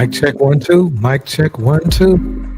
Mic check 1 2. Mic check 1 2.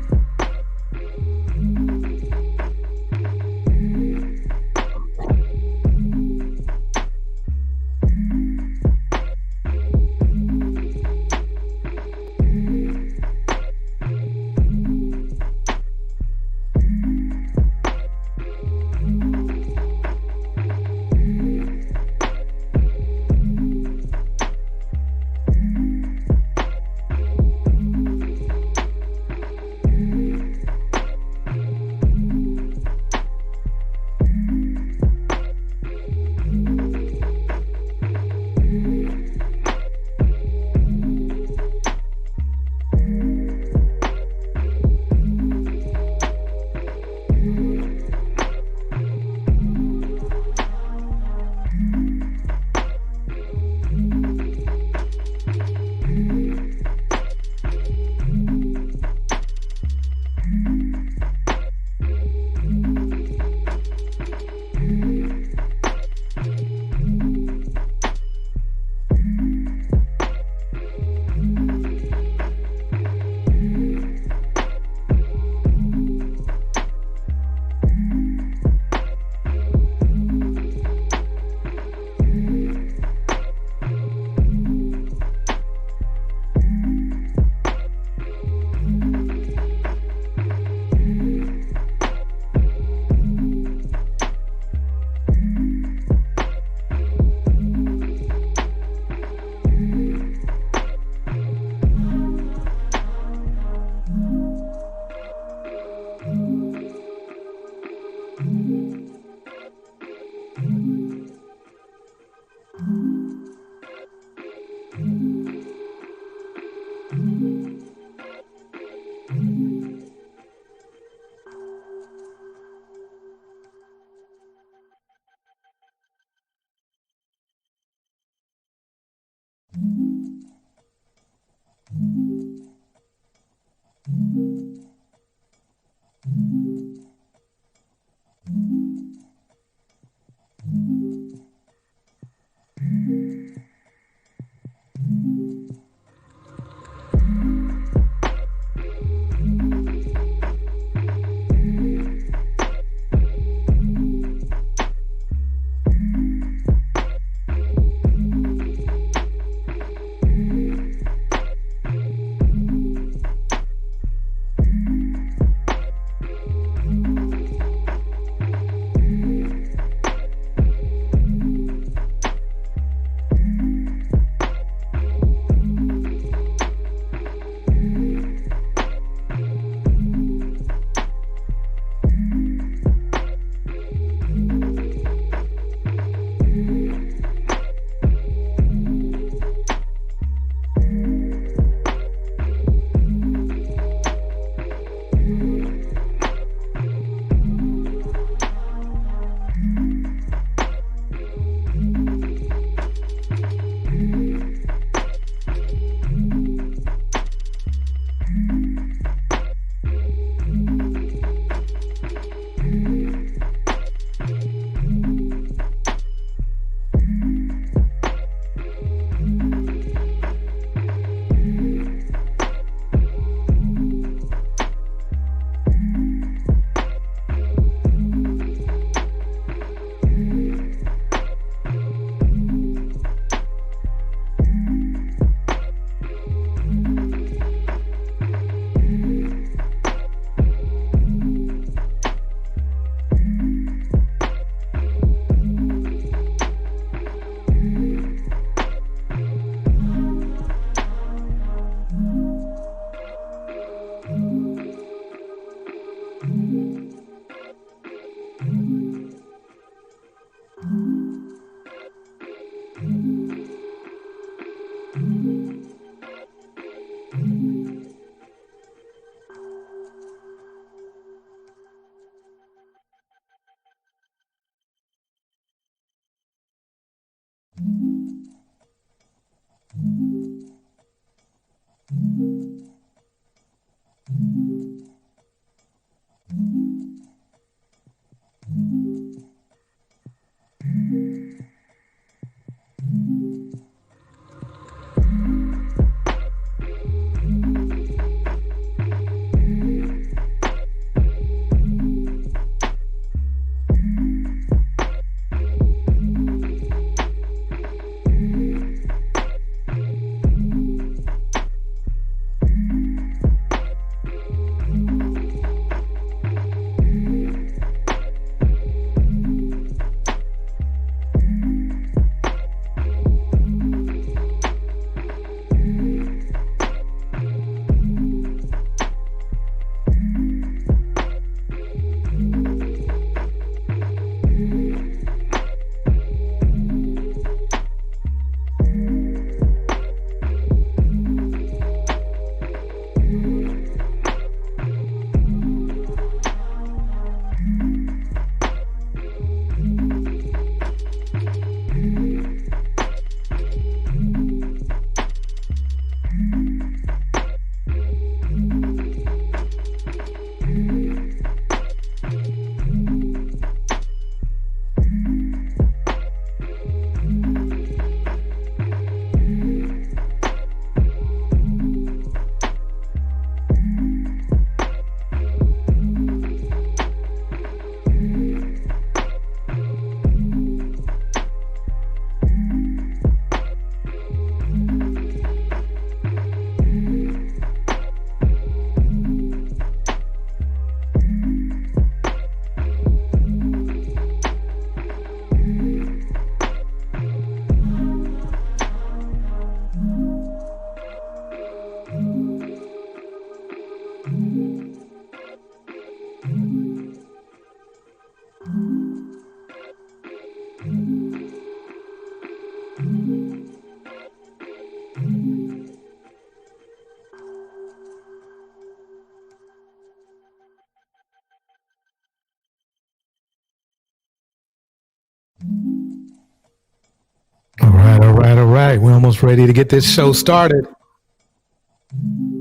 right, we're almost ready to get this show started.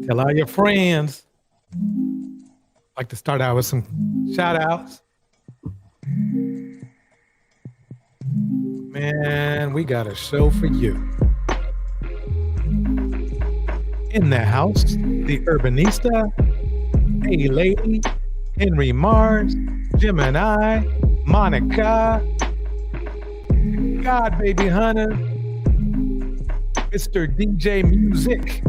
Tell all your friends. Like to start out with some shout outs. Man, we got a show for you. In the house, the Urbanista, Hey Lady, Henry Mars, Gemini, Monica, God Baby Hunter, Mr. DJ Music.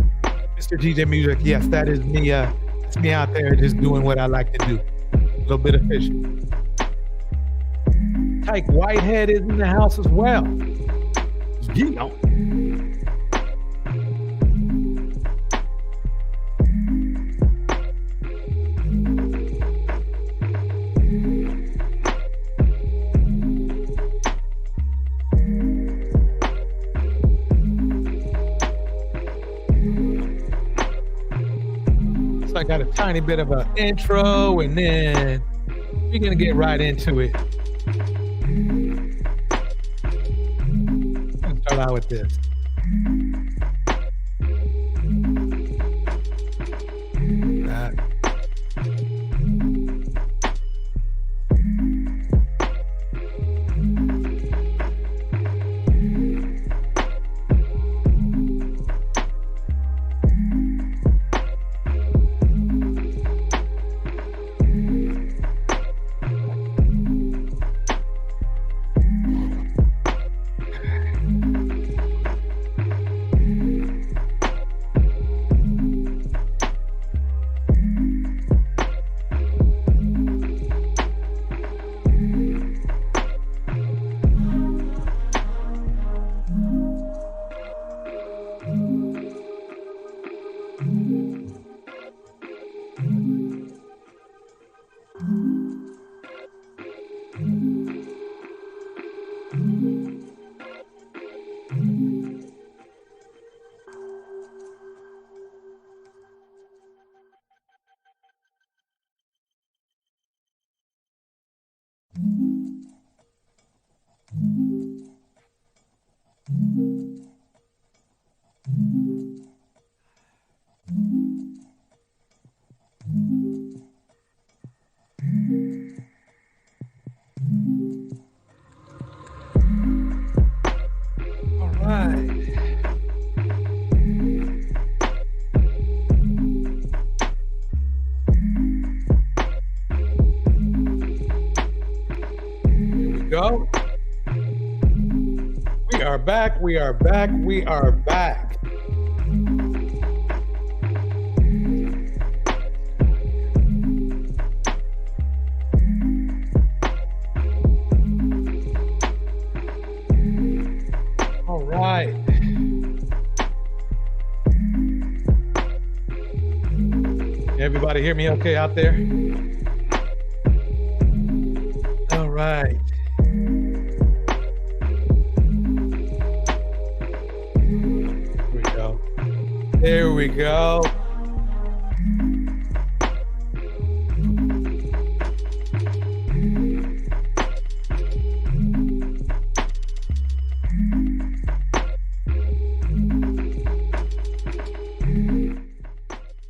Mr. DJ Music, yes, that is me. It's me out there just doing what I like to do. A little bit of fishing. Tyke Whitehead is in the house as well. Yeah. So I got a tiny bit of an intro, and then we're gonna get right into it. I'm gonna start out with this. Go. We are back. We are back. We are back. All right. Everybody hear me okay out there? All right. There we go.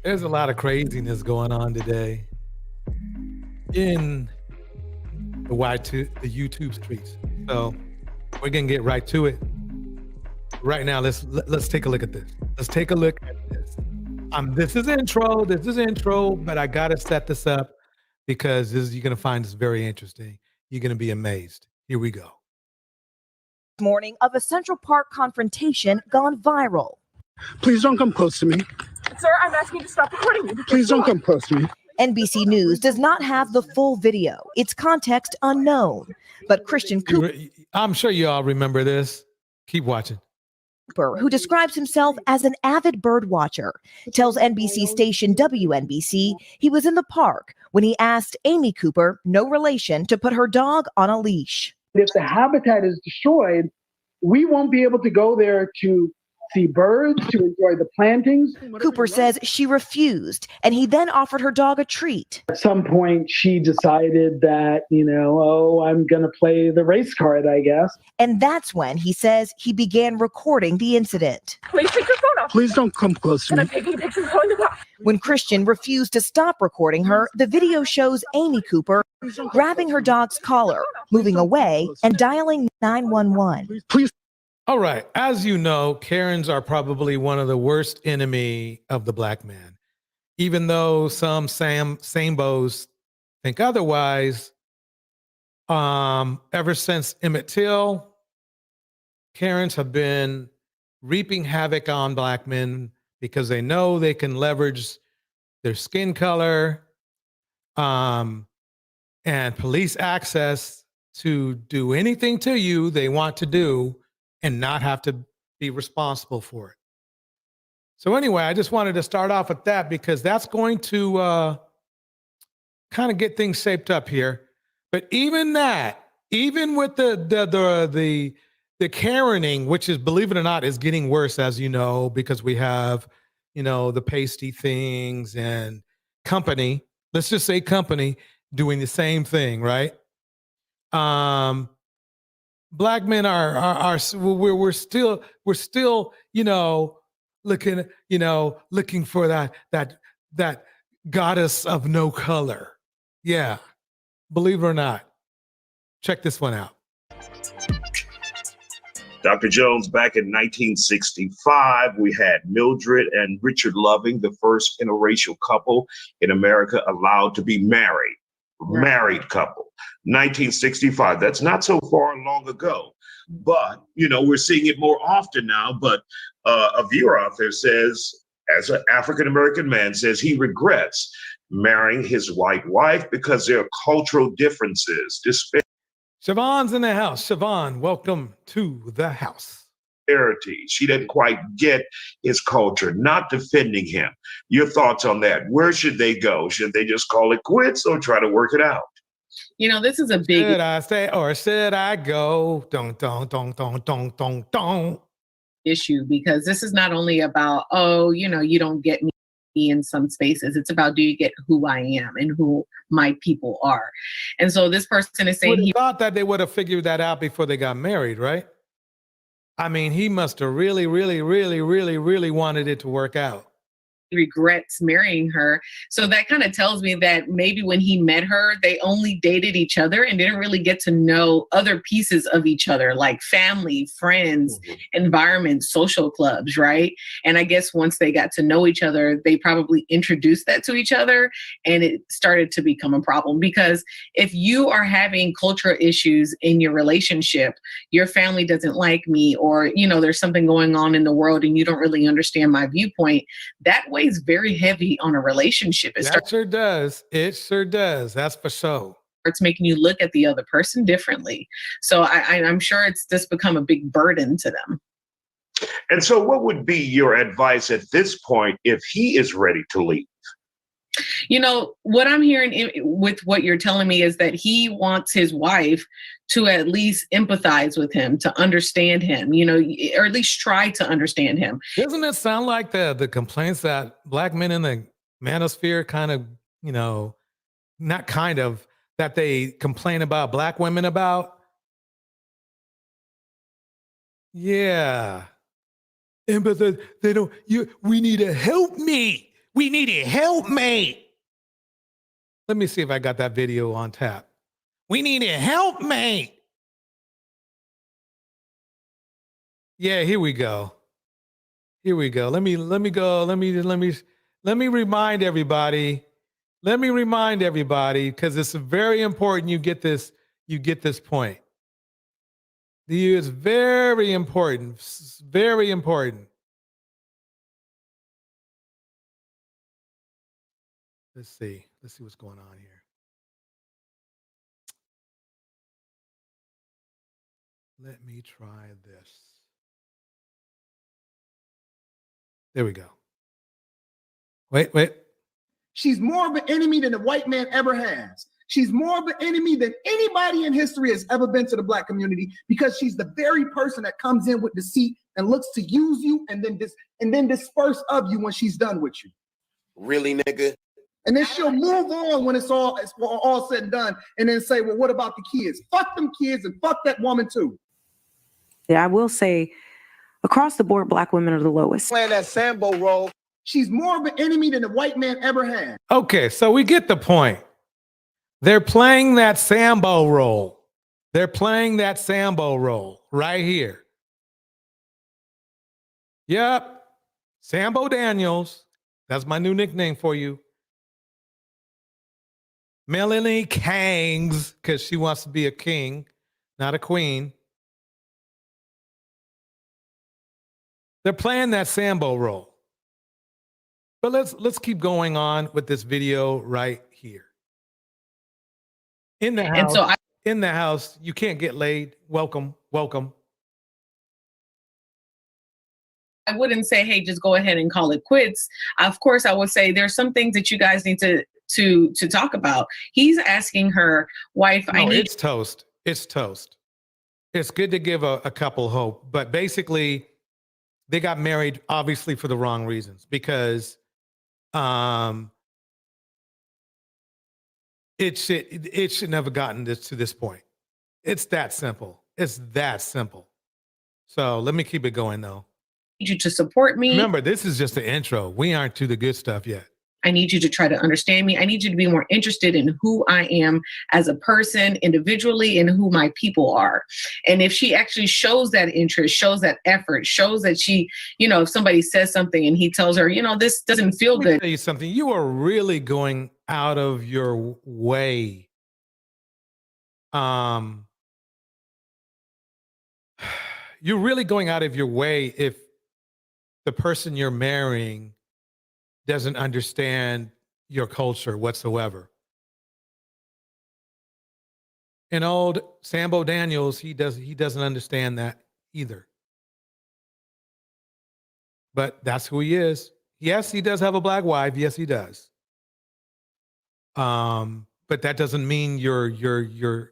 There's a lot of craziness going on today in the YouTube streets. So we're gonna get right to it. Right now, let's take a look at this. Let's take a look at this. This is intro, but I gotta set this up because you're gonna find this very interesting. You're gonna be amazed. Here we go. Morning of a Central Park confrontation gone viral. Please don't come close to me. Sir, I'm asking you to stop recording me. Please don't come close to me. NBC News does not have the full video. Its context unknown. But Christian Cooper, I'm sure you all remember this. Keep watching. who describes himself as an avid bird watcher, tells NBC station WNBC he was in the park when he asked Amy Cooper, no relation, to put her dog on a leash. If the habitat is destroyed, we won't be able to go there to see birds, to enjoy the plantings. Cooper says she refused, and he then offered her dog a treat. At some point, she decided that, oh, I'm going to play the race card, I guess. And that's when he says he began recording the incident. Please take your phone off. Please don't come close to And me. I'm taking pictures calling the cops. When Christian refused to stop recording her, the video shows Amy Cooper grabbing her dog's collar, moving away, and dialing 911. Please. All right. As you know, Karens are probably one of the worst enemy of the black man. Even though some Sambos think otherwise, ever since Emmett Till, Karens have been reaping havoc on black men because they know they can leverage their skin color and police access to do anything to you they want to do and not have to be responsible for it. So anyway, I just wanted to start off with that because that's going to kind of get things shaped up here. But even that, even with the Karening, which is, believe it or not, is getting worse, as you know, because we have, the pasty things and company, let's just say company, doing the same thing, right? Black men are we're still looking for that goddess of no color. Yeah, believe it or not. Check this one out. Dr. Jones, back in 1965, we had Mildred and Richard Loving, the first interracial couple in America allowed to be married. Married couple. 1965. That's not so far long ago. But, we're seeing it more often now. But a viewer out there says, as an African-American man, says he regrets marrying his white wife because there are cultural differences. Siobhan's in the house. Siobhan, welcome to the house. She didn't quite get his culture, not defending him. Your thoughts on that? Where should they go? Should they just call it quits or try to work it out? This is a big... Should I stay or should I go? Don't. Issue, because this is not only about, you don't get me in some spaces. It's about, do you get who I am and who my people are? And so this person is saying he thought that they would have figured that out before they got married, right? I mean, he must have really, really, really, really, really wanted it to work out. Regrets marrying her. So that kind of tells me that maybe when he met her, they only dated each other and didn't really get to know other pieces of each other, like family, friends, environment, social clubs, right? And I guess once they got to know each other, they probably introduced that to each other, and it started to become a problem. Because if you are having cultural issues in your relationship, your family doesn't like me, or, there's something going on in the world and you don't really understand my viewpoint, that way is very heavy on a relationship. It sure does. It sure does. That's for sure. It's making you look at the other person differently. So I'm sure it's just become a big burden to them. And so what would be your advice at this point if he is ready to leave? What I'm hearing with what you're telling me is that he wants his wife to at least empathize with him, to understand him, or at least try to understand him. Doesn't it sound like the complaints that black men in the manosphere kind of, not kind of, that they complain about black women about? Yeah. Empathize. They don't, we need a helpmate. We need a helpmate. Let me see if I got that video on tap. We need a helpmate. Yeah, here we go. Here we go. Let me remind everybody. Let me remind everybody, because it's very important you get this point. It's very important. Very important. Let's see what's going on here. Let me try this. There we go. Wait. She's more of an enemy than the white man ever has. She's more of an enemy than anybody in history has ever been to the Black community, because she's the very person that comes in with deceit and looks to use you and then disperse of you when she's done with you. Really, nigga? And then she'll move on when it's all said and done, and then say, well, what about the kids? Fuck them kids and fuck that woman too. Yeah, I will say, across the board, Black women are the lowest. Playing that Sambo role. She's more of an enemy than the white man ever had. Okay, so we get the point. They're playing that Sambo role. They're playing that Sambo role right here. Yep. Sambo Daniels. That's my new nickname for you. Melanie Kangs, because she wants to be a king, not a queen. They're playing that Sambo role. But let's keep going on with this video right here. In the house, And so in the house, you can't get laid. Welcome, welcome. I wouldn't say, hey, just go ahead and call it quits. Of course, I would say there's some things that you guys need to talk about. He's asking her wife, No, it's toast. It's toast. It's good to give a couple hope, but basically they got married obviously for the wrong reasons, because it should never gotten to this point. It's that simple. It's that simple. So let me keep it going though. I need you to support me. Remember, this is just the intro. We aren't to the good stuff yet. I need you to try to understand me. I need you to be more interested in who I am as a person individually and who my people are. And if she actually shows that interest, shows that effort, shows that she, if somebody says something and he tells her, this doesn't feel good. Let me tell you something. You are really going out of your way. You're really going out of your way if the person you're marrying doesn't understand your culture whatsoever. And old Sambo Daniels, he doesn't understand that either. But that's who he is. Yes, he does have a Black wife. Yes, he does. But that doesn't mean you're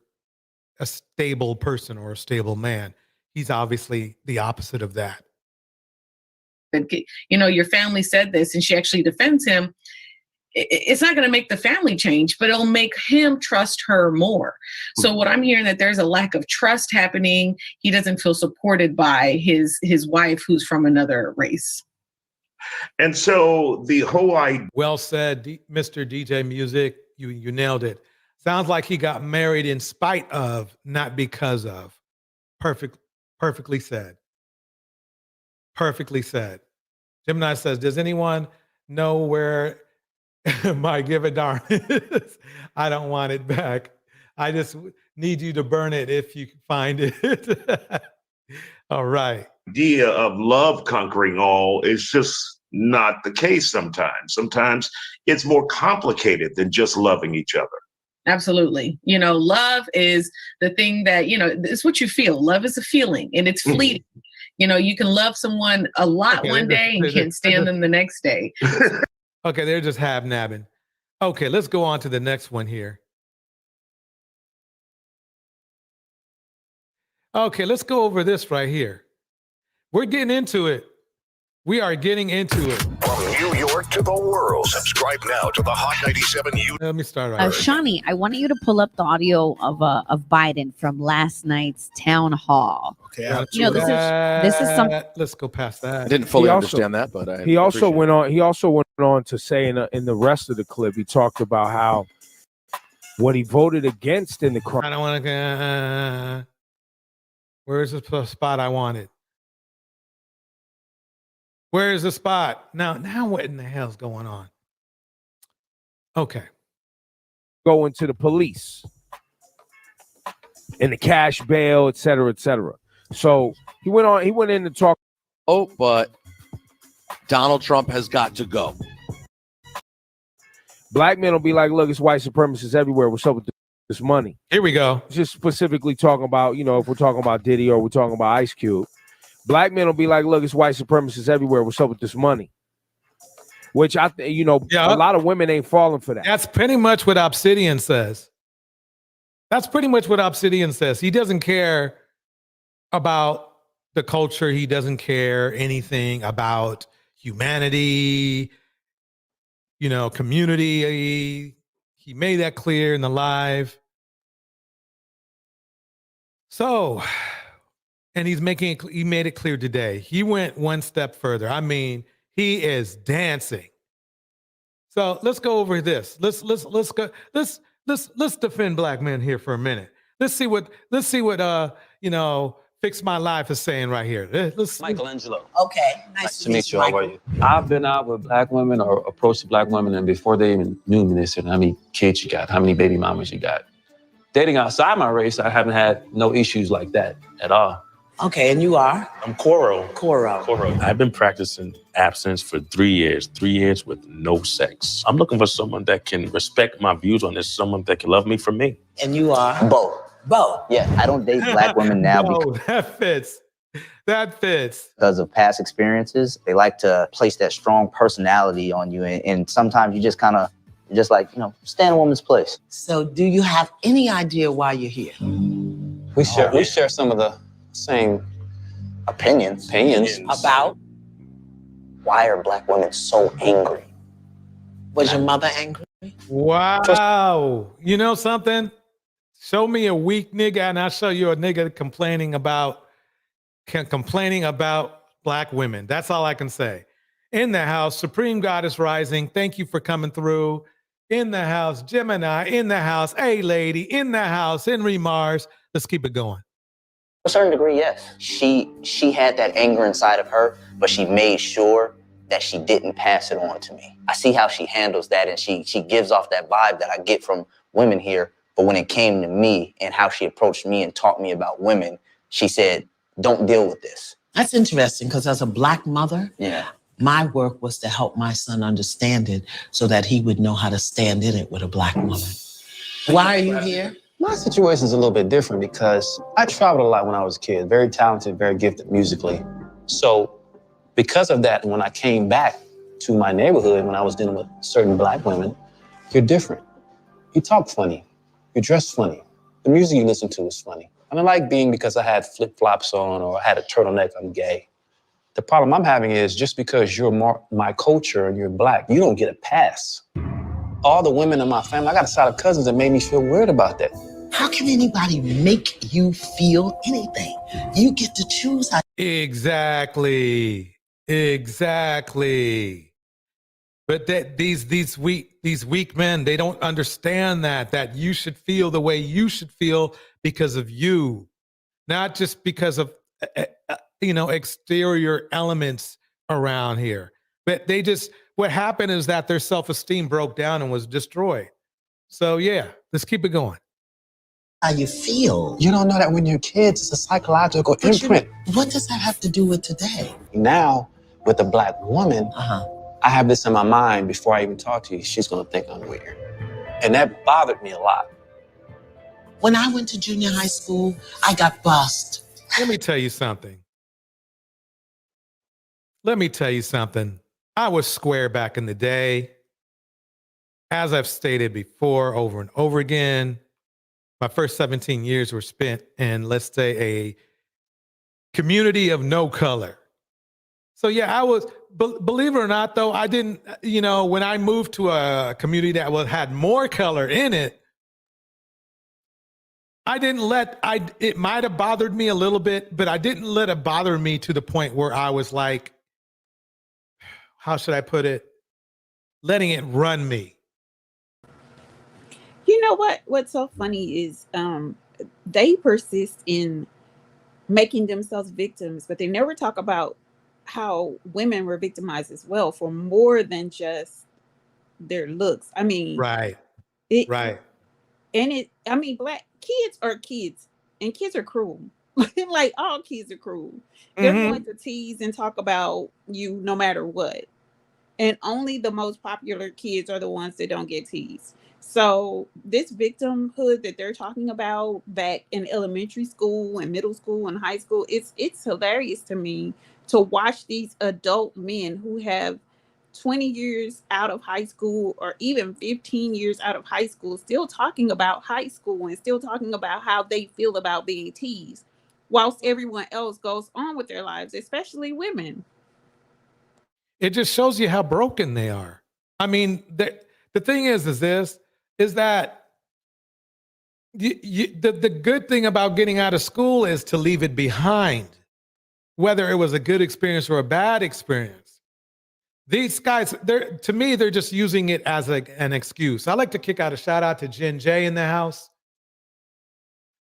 a stable person or a stable man. He's obviously the opposite of that. Your family said this, and she actually defends him. It's not going to make the family change, but it'll make him trust her more. So what I'm hearing, that there's a lack of trust happening. He doesn't feel supported by his wife, who's from another race. And so the whole idea. Well said, Mr. DJ Music. You nailed it. Sounds like he got married in spite of, not because of. Perfectly said. Perfectly said. Gemini says, does anyone know where my give a darn is? I don't want it back. I just need you to burn it if you can find it. All right. Idea of love conquering all is just not the case sometimes. Sometimes it's more complicated than just loving each other. Absolutely. Love is the thing that, it's what you feel. Love is a feeling, and it's fleeting. You can love someone a lot one day and can't stand them the next day. Okay, they're just hab-nabbing. Okay, let's go on to the next one here. Okay, let's go over this right here. We're getting into it. We are getting into it. From New York to the world. Subscribe now to the Hot 97 Let me start right. Shawnee, I wanted you to pull up the audio of Biden from last night's town hall. Okay, this is some. Let's go past that. I didn't fully understand that, but he also went on to say in the rest of the clip, he talked about how what he voted against in the crime. I don't want to. Where's the spot I wanted? Where is the spot? Now what in the hell's going on? Okay. Going to the police and the cash bail, et cetera, et cetera. So he went in to talk. Oh, but Donald Trump has got to go. Black men will be like, look, it's white supremacists everywhere. What's up with this money? Here we go. Just specifically talking about, if we're talking about Diddy or we're talking about Ice Cube. Black men will be like, look, it's white supremacists everywhere. What's up with this money? Which a lot of women ain't falling for that. That's pretty much what Obsidian says. That's pretty much what Obsidian says. He doesn't care about the culture. He doesn't care anything about humanity, community. He made that clear in the live. So, and he made it clear today. He went one step further. I mean, he is dancing. So let's go over this. Let's defend black men here for a minute. Let's see what Fix My Life is saying right here. Michelangelo. Okay, nice To meet you. How are you? I've been out with black women or approached black women, and before they even knew me, they said, how many kids you got? How many baby mamas you got? Dating outside my race, I haven't had no issues like that at all. Okay, and you are? I'm Coro. Coro. I've been practicing abstinence for 3 years. 3 years with no sex. I'm looking for someone that can respect my views on this, someone that can love me for me. And you are? Both. Yeah, I don't date black women now that fits. Because of past experiences. They like to place that strong personality on you, and sometimes you just kind of, stand a woman's place. So do you have any idea why you're here? We share some of the same opinions. About? Why are black women so angry? Was your mother angry? Wow. You know something? Show me a weak nigga and I'll show you a nigga complaining about black women. That's all I can say. In the house, Supreme Goddess Rising, thank you for coming through. In the house, Gemini, in the house, A-Lady, in the house, Henry Mars. Let's keep it going. To a certain degree, yes. She had that anger inside of her, but she made sure that she didn't pass it on to me. I see how she handles that, and she gives off that vibe that I get from women here. But when it came to me and how she approached me and taught me about women, she said, don't deal with this. That's interesting, because as a black mother, my work was to help my son understand it so that he would know how to stand in it with a black woman. Why are you here? My situation is a little bit different because I traveled a lot when I was a kid, very talented, very gifted musically. So because of that, when I came back to my neighborhood, when I was dealing with certain black women, you're different. You talk funny. You dress funny. The music you listen to is funny. I don't like being because I had flip-flops on or I had a turtleneck, I'm gay. The problem I'm having is just because you're my culture and you're black, you don't get a pass. All the women in my family, I got a side of cousins that made me feel weird about that. How can anybody make you feel anything? You get to choose how. Exactly. But that these weak men, they don't understand that you should feel the way you should feel because of you, not just because of exterior elements around here. But what happened is that their self-esteem broke down and was destroyed. So yeah, let's keep it going. How you feel. You don't know that when you're kids, it's a psychological imprint. What does that have to do with today? Now, with a black woman, I have this in my mind before I even talk to you. She's going to think I'm weird. And that bothered me a lot. When I went to junior high school, I got bussed. Let me tell you something. I was square back in the day. As I've stated before, over and over again, my first 17 years were spent in, let's say, a community of no color. So yeah, I was, believe it or not, though, I didn't, when I moved to a community that had more color in it, it might have bothered me a little bit, but I didn't let it bother me to the point where I was like, how should I put it? Letting it run me. You know what's so funny is they persist in making themselves victims, but they never talk about how women were victimized as well for more than just their looks. I mean, right. And black kids are kids, and kids are cruel. Like all kids are cruel. They're going to tease and talk about you no matter what. And only the most popular kids are the ones that don't get teased. So this victimhood that they're talking about back in elementary school and middle school and high school, it's hilarious to me to watch these adult men who have 20 years out of high school or even 15 years out of high school still talking about high school and still talking about how they feel about being teased, whilst everyone else goes on with their lives, especially women. It just shows you how broken they are. I mean, the thing is that the good thing about getting out of school is to leave it behind, whether it was a good experience or a bad experience. These guys, to me, they're just using it as an excuse. I like to kick out a shout out to Jen J in the house.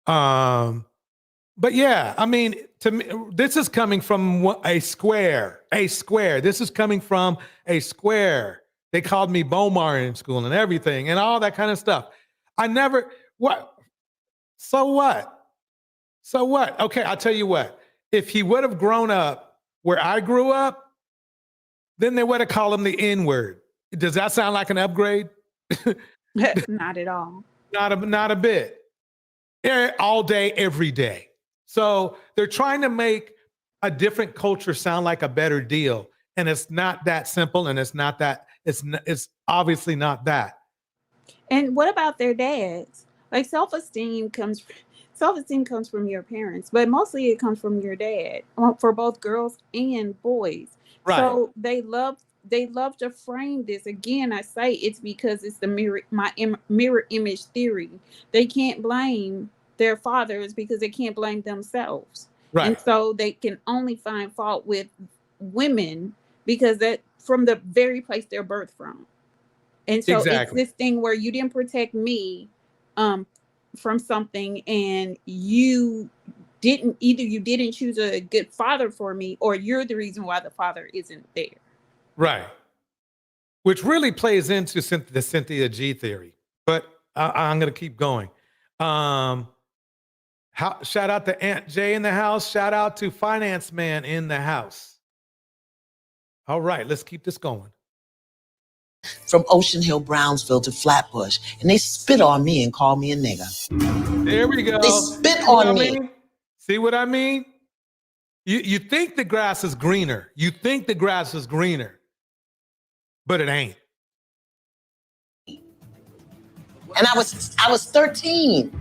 But yeah, I mean, to me, this is coming from a square. This is coming from a square. They called me Bomar in school and everything and all that kind of stuff. So what? Okay, I'll tell you what. If he would have grown up where I grew up, then they would have called him the N-word. Does that sound like an upgrade? Not at all. Not a bit. All day, every day. So they're trying to make a different culture sound like a better deal. And it's not that simple, and it's obviously not that. And what about their dads? Like self-esteem comes from your parents, but mostly it comes from your dad, for both girls and boys. Right. So they love to frame this. Again, I say it's because it's the mirror image theory. They can't blame their fathers because they can't blame themselves. Right. And so they can only find fault with women because that from the very place they're birthed from. And so It's this thing where you didn't protect me from something, and you didn't choose a good father for me, or you're the reason why the father isn't there. Right. Which really plays into the Cynthia G theory. But I'm going to keep going. Shout out to Aunt Jay in the house. Shout out to Finance Man in the house. All right, let's keep this going. From Ocean Hill, Brownsville to Flatbush, and they spit on me and call me a nigga. There we go. They spit on me. See what I mean? You think the grass is greener. But it ain't. And I was 13.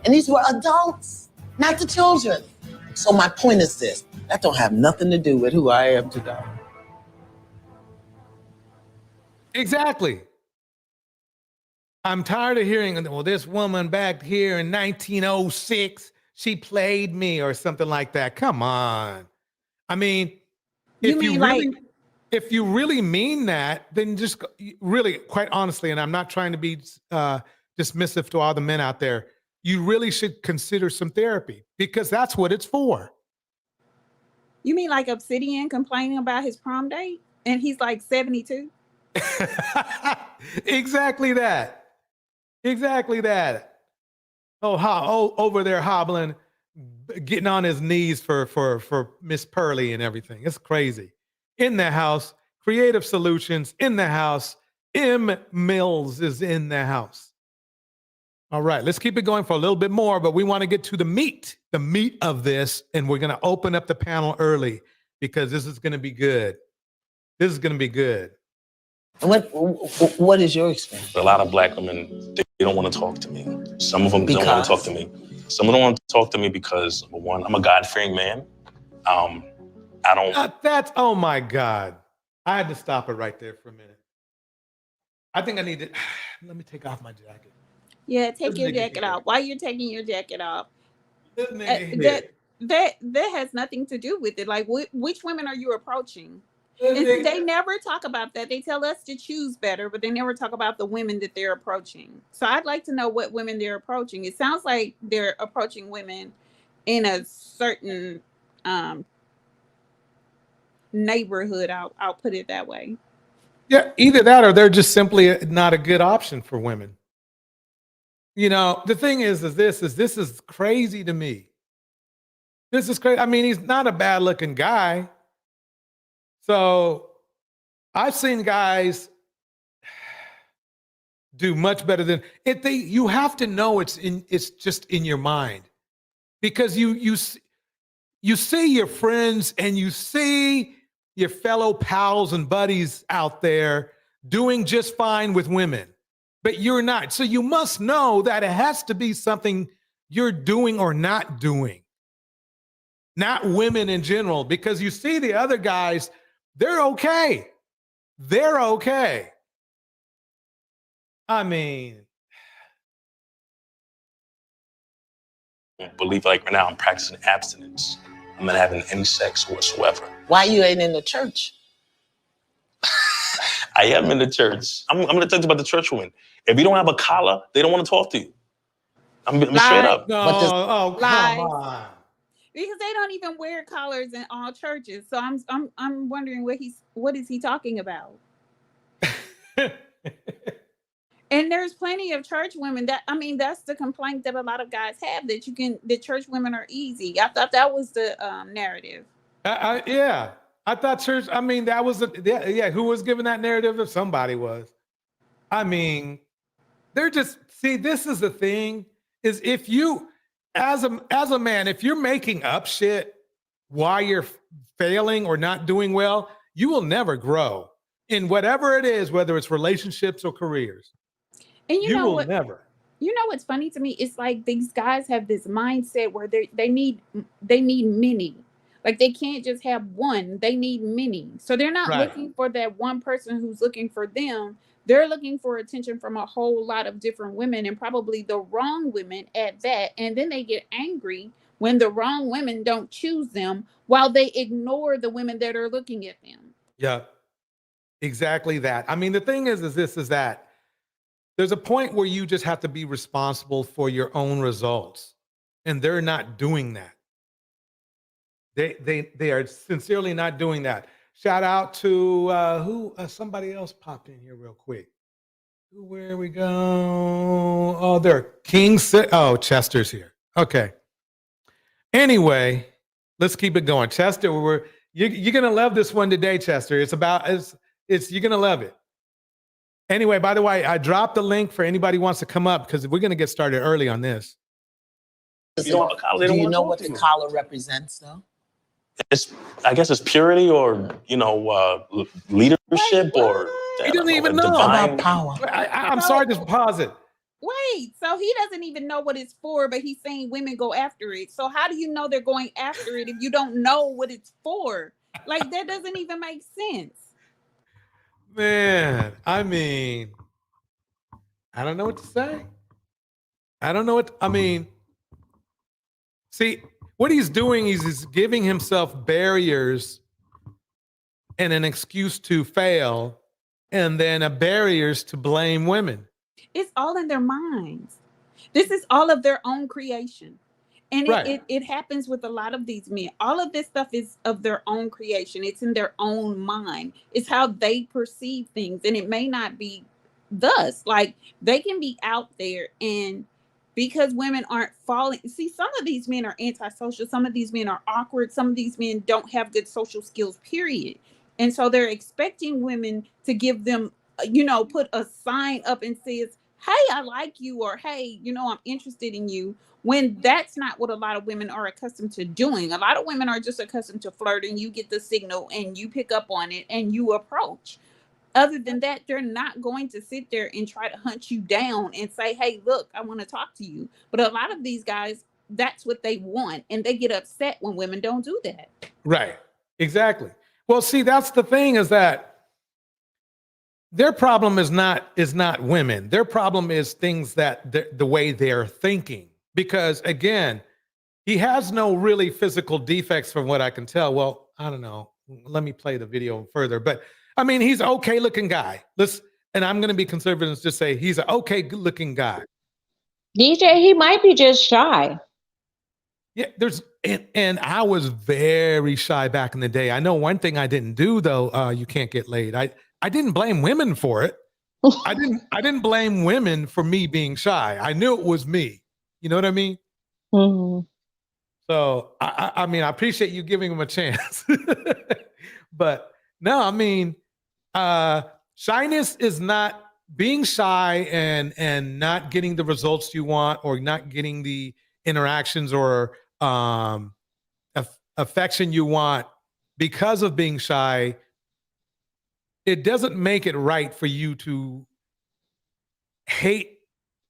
And these were adults, not the children. So my point is this: that don't have nothing to do with who I am today. Exactly. I'm tired of hearing, well, this woman back here in 1906, she played me or something like that. Come on. I mean, if you really mean that, then just really, quite honestly, and I'm not trying to be dismissive to all the men out there, you really should consider some therapy, because that's what it's for. You mean like Obsidian complaining about his prom date and he's like 72? Exactly that. Oh, over there hobbling, getting on his knees for Miss Pearly and everything. It's crazy. In the house, Creative Solutions in the house. M. Mills is in the house. All right, let's keep it going for a little bit more, but we want to get to the meat of this, and we're going to open up the panel early because this is going to be good. What is your experience? A lot of black women, they don't want to talk to me. Some of them don't want to talk to me. Some of them want to talk to me because, number one, I'm a God-fearing man. I don't. Oh my God. I had to stop it right there for a minute. I think I need to, let me take off my jacket. Yeah, take your jacket off. While you're taking your jacket off, that has nothing to do with it. Like, which women are you approaching? They never talk about that. They tell us to choose better, but they never talk about the women that they're approaching. So I'd like to know what women they're approaching. It sounds like they're approaching women in a certain neighborhood. I'll put it that way. Yeah, either that or they're just simply not a good option for women. You know, the thing is this is crazy to me. This is crazy. I mean, he's not a bad looking guy. So I've seen guys do much better than it. You have to know it's just in your mind, because you see your friends and you see your fellow pals and buddies out there doing just fine with women, but you're not. So you must know that it has to be something you're doing or not doing, not women in general, because you see the other guys, they're okay. They're okay. I mean, believe like right now I'm practicing abstinence. I'm not having any sex whatsoever. Why you ain't in the church? I am in the church. I'm going to talk about the church women. If you don't have a collar, they don't want to talk to you. I'm straight up. No, oh, come on. Because they don't even wear collars in all churches. So I'm wondering what is he talking about? And there's plenty of church women that's the complaint that a lot of guys have, that church women are easy. I thought that was the narrative. Yeah. I thought church, that was, who was giving that narrative? If somebody was. I mean, they're just, see, this is the thing, is if you, as a man, if you're making up shit while you're failing or not doing well, you will never grow in whatever it is, whether it's relationships or careers. And you know will what? Never. You know what's funny to me? It's like these guys have this mindset where they need many. Like they can't just have one. They need many. So they're not looking for that one person who's looking for them. They're looking for attention from a whole lot of different women, and probably the wrong women at that. And then they get angry when the wrong women don't choose them, while they ignore the women that are looking at them. Yeah, exactly that. I mean, the thing is that there's a point where you just have to be responsible for your own results, and they're not doing that. They are sincerely not doing that. Shout out to somebody else popped in here real quick. Where we go? Oh, there, Chester's here. Okay. Anyway, let's keep it going. Chester, you're gonna love this one today, Chester. You're gonna love it. Anyway, by the way, I dropped the link for anybody who wants to come up because we're gonna get started early on this. Do you know what the collar represents, though? I guess it's purity or, leadership or. He doesn't even know about power. I'm sorry to pause it. Wait, so he doesn't even know what it's for, but he's saying women go after it. So how do you know they're going after it if you don't know what it's for? Like, that doesn't even make sense. Man, I mean, I don't know what to say. See, what he's doing is he's giving himself barriers and an excuse to fail, and then a barriers to blame women. It's all in their minds. This is all of their own creation. And it happens with a lot of these men. All of this stuff is of their own creation. It's in their own mind. It's how they perceive things. And it may not be thus. Like, they can be out there, and because women aren't falling. See, some of these men are antisocial. Some of these men are awkward. Some of these men don't have good social skills, period. And so they're expecting women to give them, put a sign up and says, hey, I like you, or hey, I'm interested in you, when that's not what a lot of women are accustomed to doing. A lot of women are just accustomed to flirting. You get the signal and you pick up on it and you approach. Other than that, they're not going to sit there and try to hunt you down and say, hey, look, I want to talk to you. But a lot of these guys, that's what they want. And they get upset when women don't do that. Right. Exactly. Well, see, that's the thing, is that their problem is not women. Their problem is things that the way they're thinking. Because again, he has no really physical defects from what I can tell. Well, I don't know. Let me play the video further. But I mean, he's an okay looking guy. And I'm going to be conservative and just say he's an okay looking guy. DJ, he might be just shy. Yeah, and I was very shy back in the day. I know one thing I didn't do though. You can't get laid. I didn't blame women for it. I didn't blame women for me being shy. I knew it was me. You know what I mean? Mm-hmm. So I mean, I appreciate you giving him a chance. But no, I mean, shyness is not being shy and not getting the results you want, or not getting the interactions or affection you want. because of being shy, it doesn't make it right for you to hate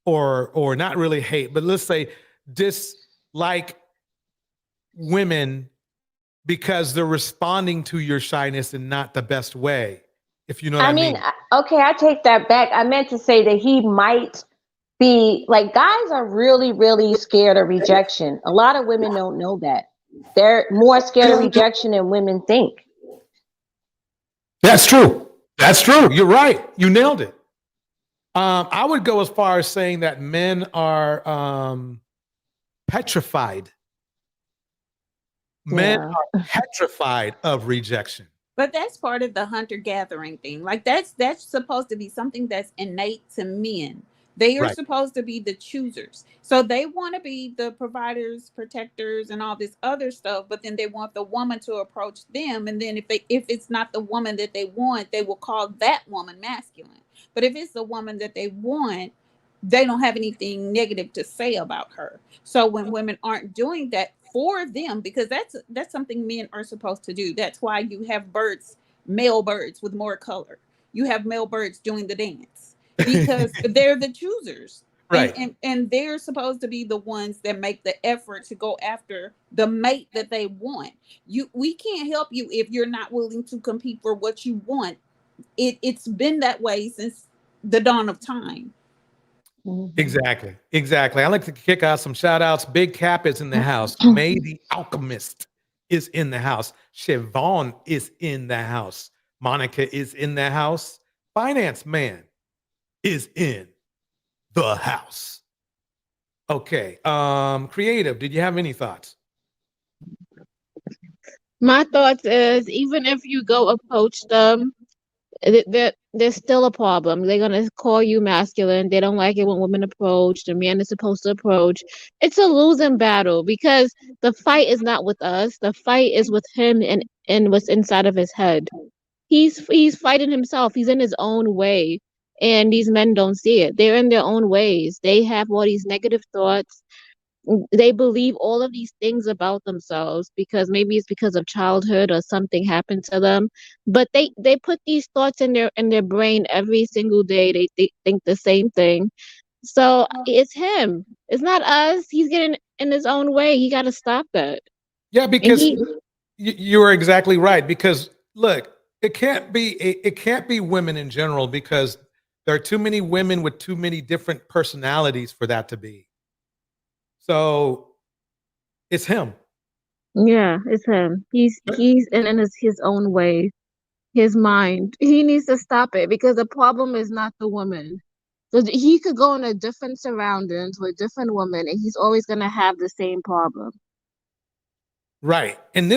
or not really hate, but let's say dislike women because they're responding to your shyness in not the best way. If you know what I mean. Okay, I take that back. I meant to say that he might be like, guys are really, really scared of rejection. A lot of women don't know that. They're more scared of rejection than women think. That's true. That's true. You're right. You nailed it. I would go as far as saying that men are petrified. Men are petrified of rejection. But that's part of the hunter-gathering thing. Like that's supposed to be something that's innate to men. They are supposed to be the choosers. So they want to be the providers, protectors, and all this other stuff, but then they want the woman to approach them. And then if it's not the woman that they want, they will call that woman masculine. But if it's the woman that they want, they don't have anything negative to say about her. So when women aren't doing that for them, because that's something men are supposed to do. That's why you have birds, male birds with more color. You have male birds doing the dance because they're the choosers. Right. And they're supposed to be the ones that make the effort to go after the mate that they want. We can't help you if you're not willing to compete for what you want. It's been that way since the dawn of time. Exactly. Exactly. I like to kick out some shout outs. Big Cap is in the house. May the Alchemist is in the house. Siobhan is in the house. Monica is in the house. Finance Man is in the house. Okay. Creative, did you have any thoughts? My thoughts is, even if you go approach them, there's still a problem. They're gonna call you masculine. They don't like it when women approach. The man is supposed to approach. It's a losing battle because the fight is not with us. The fight is with him and what's inside of his head. He's fighting himself. He's in his own way, and these men don't see it. They're in their own ways. They have all these negative thoughts. They believe all of these things about themselves because maybe it's because of childhood or something happened to them, but they put these thoughts in their brain every single day. They think the same thing. So it's him. It's not us. He's getting in his own way. He got to stop that. Yeah, because you are exactly right. Because look, it can't be women in general, because there are too many women with too many different personalities for that to be. So it's him. Yeah, it's him. He's in his own way, his mind. He needs to stop it because the problem is not the woman. So he could go in a different surroundings with different women, and he's always gonna have the same problem. Right. And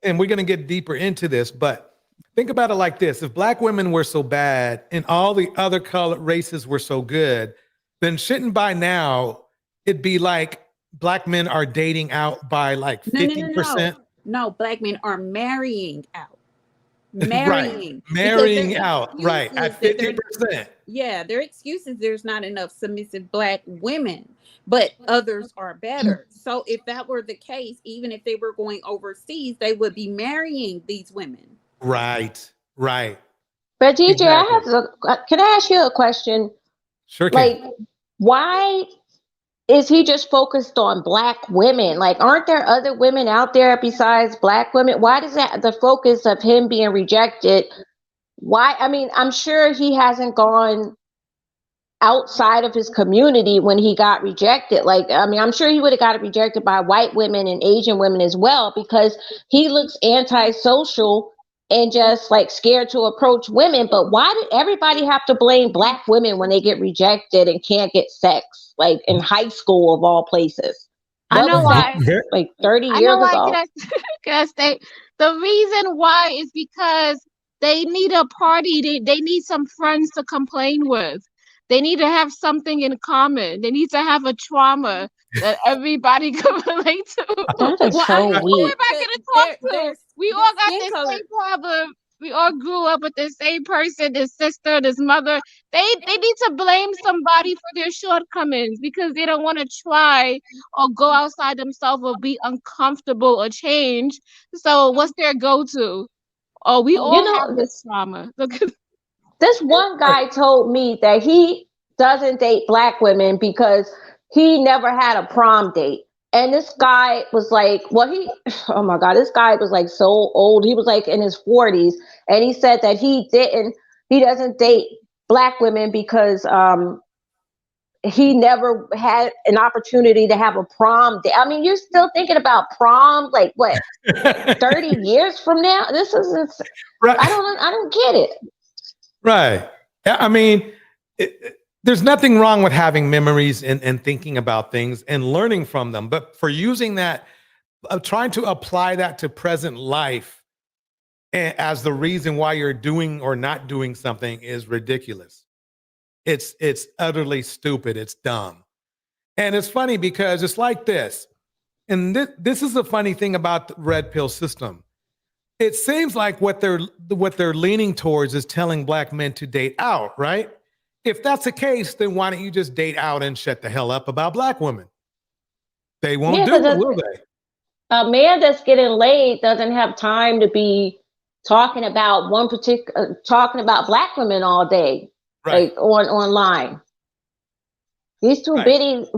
we're gonna get deeper into this, but think about it like this: if Black women were so bad and all the other colored races were so good, then shouldn't by now it'd be like Black men are dating out by like 50%? No, Black men are marrying out. Right. Marrying out, right, at 50%. Yeah, their excuse is there's not enough submissive Black women, but others are better. So if that were the case, even if they were going overseas, they would be marrying these women. Right, right. But DJ, can I ask you a question? Sure can. Like, why is he just focused on Black women? Like, aren't there other women out there besides Black women? Why does that the focus of him being rejected? Why? I mean, I'm sure he hasn't gone outside of his community when he got rejected. Like, I mean, I'm sure he would have got rejected by white women and Asian women as well, because he looks antisocial and just like scared to approach women. But why did everybody have to blame Black women when they get rejected and can't get sex? Like in high school of all places. I know why. Like 30 years ago. Can I say the reason why is because they need a party. They need some friends to complain with. They need to have something in common. They need to have a trauma that everybody can relate to. That is so weird. Everybody can talk to. We all got the same problem. We all grew up with the same person, this sister, this mother. They need to blame somebody for their shortcomings because they don't want to try or go outside themselves or be uncomfortable or change. So what's their go-to? Oh, we all have this trauma. This one guy told me that he doesn't date black women because he never had a prom date. And this guy was like, oh my God, this guy was like so old. He was like in his 40s. And he said that he doesn't date black women because he never had an opportunity to have a prom date. I mean, you're still thinking about prom, like what, 30 years from now? This is, right. I don't get it. Right. I mean, there's nothing wrong with having memories and thinking about things and learning from them. But for using that, trying to apply that to present life as the reason why you're doing or not doing something is ridiculous. It's utterly stupid. It's dumb. And it's funny because it's like this. And this is the funny thing about the red pill system. It seems like what they're leaning towards is telling black men to date out, right? If that's the case, then why don't you just date out and shut the hell up about black women? They won't do it, will they? A man that's getting laid doesn't have time to be talking about talking about black women all day, right. like online. He's too right.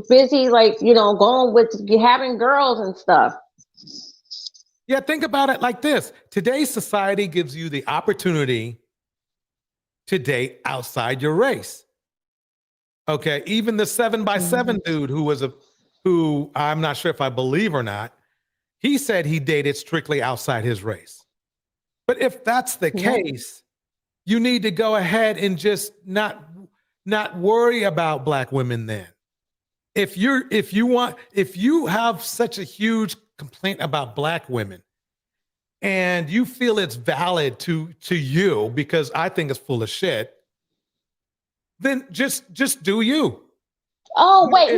busy, like, going with having girls and stuff. Yeah, think about it like this. Today's society gives you the opportunity to date outside your race. Okay, even the 7x7 dude who I'm not sure if I believe or not, he said he dated strictly outside his race. But if that's the case, you need to go ahead and just not worry about black women then. If you have such a huge complaint about black women and you feel it's valid to you because I think it's full of shit, then just do you. Oh, wait,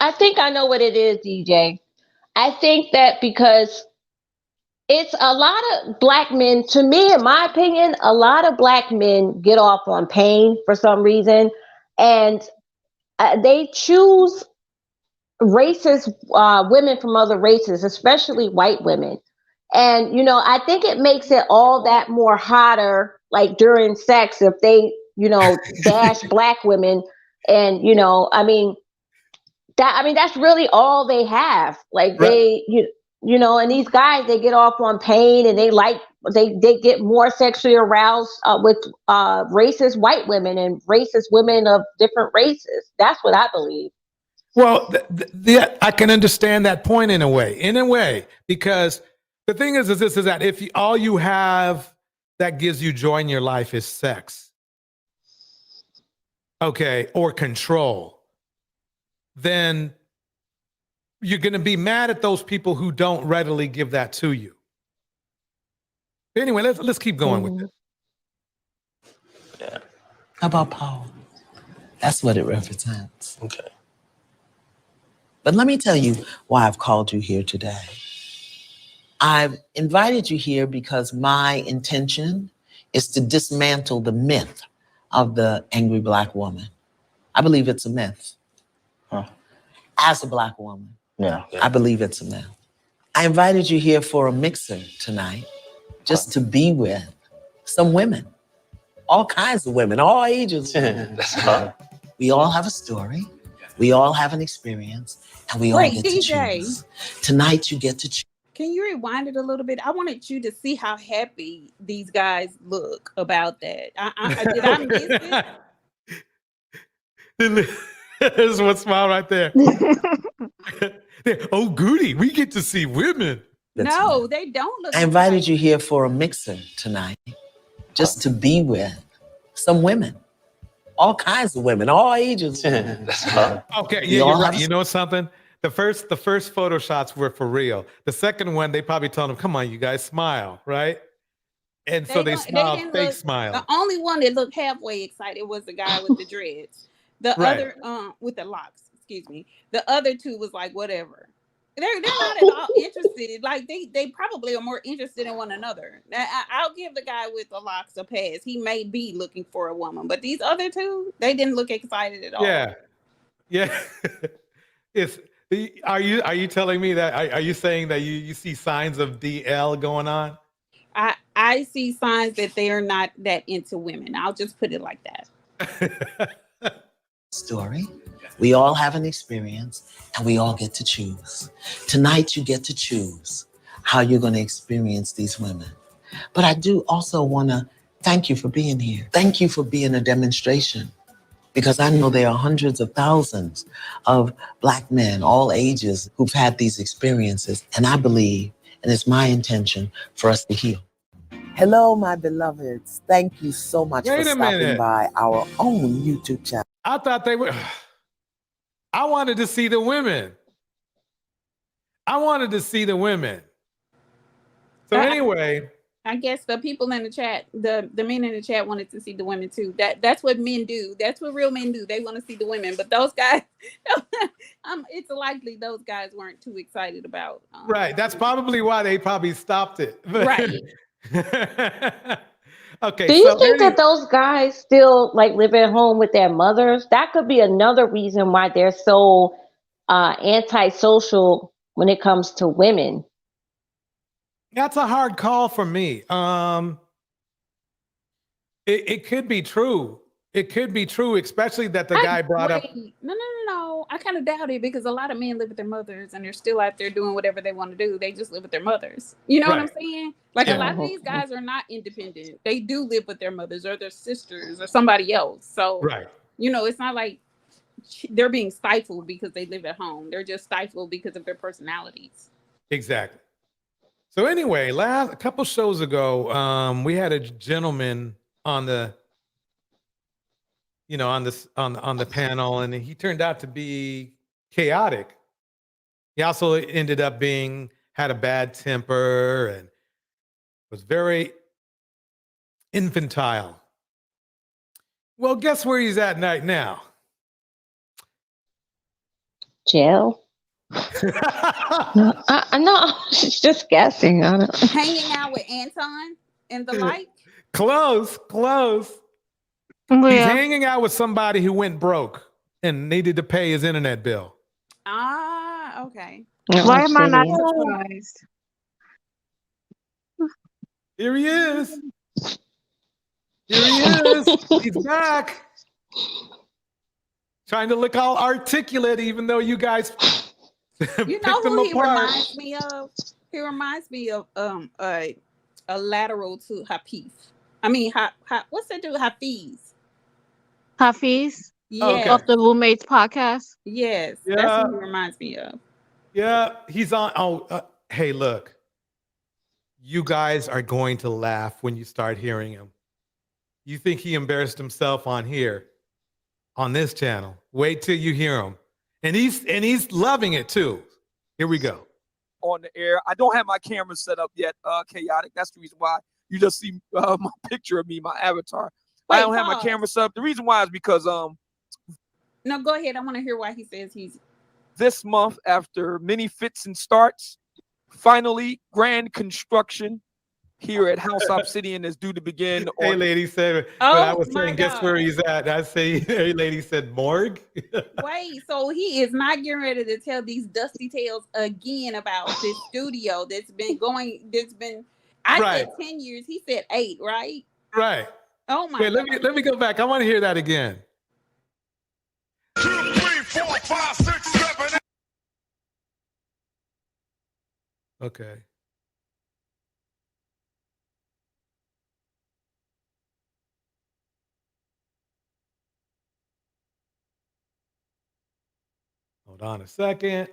I think I know what it is, DJ. I think that because it's a lot of black men, to me, in my opinion, a lot of black men get off on pain for some reason. And they choose racist women from other races, especially white women. And, I think it makes it all that more hotter, like during sex, if they, bash black women. And, that's really all they have. Like right. And these guys, they get off on pain and they get more sexually aroused with racist white women and racist women of different races. That's what I believe. Well, I can understand that point in a way, because the thing is that if all you have that gives you joy in your life is sex, okay, or control, then you're going to be mad at those people who don't readily give that to you. Anyway, let's keep going with this. Yeah. How about power? That's what it represents. Okay. But let me tell you why I've called you here today. I've invited you here because my intention is to dismantle the myth of the angry black woman. I believe it's a myth. As a black woman, I believe it's a myth. I invited you here for a mixer tonight, just to be with some women, all kinds of women, all ages. We all have a story. We all have an experience, and we all get to choose. Tonight, you get to choose. Can you rewind it a little bit? I wanted you to see how happy these guys look about that. Did I miss it? There's one smile right there. Oh, goody, we get to see women. No, they don't look. I invited you here for a mixer tonight, just to be with some women. All kinds of women, all ages. Okay, yeah, you're right. You know something? The first photo shots were for real. The second one, they probably told them, "Come on, you guys, smile," right? And so they smiled, fake smile. The only one that looked halfway excited was the guy with the dreads. The other, with the locks. Excuse me. The other two was like whatever. They're not at all interested. Like they probably are more interested in one another. I'll give the guy with the locks a pass. He may be looking for a woman, but these other two, they didn't look excited at all. Yeah. Are you telling me that? Are you saying that you see signs of DL going on? I see signs that they are not that into women. I'll just put it like that. Story. We all have an experience and we all get to choose. Tonight, you get to choose how you're going to experience these women. But I do also want to thank you for being here. Thank you for being a demonstration, because I know there are hundreds of thousands of Black men, all ages, who've had these experiences. And I believe, and it's my intention, for us to heal. Hello, my beloveds. Thank you so much for stopping by our own YouTube channel. I thought they were. I wanted to see the women. So anyway, I guess the people in the chat, the men in the chat wanted to see the women too. That's what men do. That's what real men do. They want to see the women. But those guys, it's likely those guys weren't too excited about. Right. That's probably why they probably stopped it. Right. Okay. Do you think that those guys still like live at home with their mothers? That could be another reason why they're so antisocial when it comes to women. That's a hard call for me. It could be true. It could be true, especially that the guy brought up. No. I kind of doubt it, because a lot of men live with their mothers and they're still out there doing whatever they want to do. They just live with their mothers. You know what I'm saying? Like a lot of these guys are not independent. They do live with their mothers or their sisters or somebody else. So, it's not like they're being stifled because they live at home. They're just stifled because of their personalities. Exactly. So anyway, a couple shows ago, we had a gentleman on the on the panel, and he turned out to be chaotic. He also ended up had a bad temper and was very infantile. Well, guess where he's at right now? Jail. No, I just guessing. I don't. Hanging out with Anton and the like. Close. He's hanging out with somebody who went broke and needed to pay his internet bill. Okay. Why am I not surprised? Here he is. He's back. Trying to look all articulate, even though you guys You know who he reminds me of? He reminds me of a lateral to Hafiz. I mean, what's that dude? Hafiz? Yeah. Of the Roommates podcast? Yes. That's what he reminds me of. Yeah, he's on. Hey, look. You guys are going to laugh when you start hearing him. You think he embarrassed himself on this channel. Wait till you hear him. And he's loving it too. Here we go. On the air. I don't have my camera set up yet, chaotic. That's the reason why you just see my picture of me, my avatar. I don't have my camera set up. The reason why is because No, go ahead. I want to hear why he says he's this month, after many fits and starts, finally grand construction here at House Obsidian is due to begin. Hey, lady said, but I was saying, guess where he's at? I say, hey, lady said, morgue. Wait, so he is not getting ready to tell these dusty tales again about this studio that's been I said 10 years, he said 8, right? Right. Oh my God. Let me go back. I want to hear that again. 2, 3, 4, 5, 6, 7, 8. Okay. Hold on a second.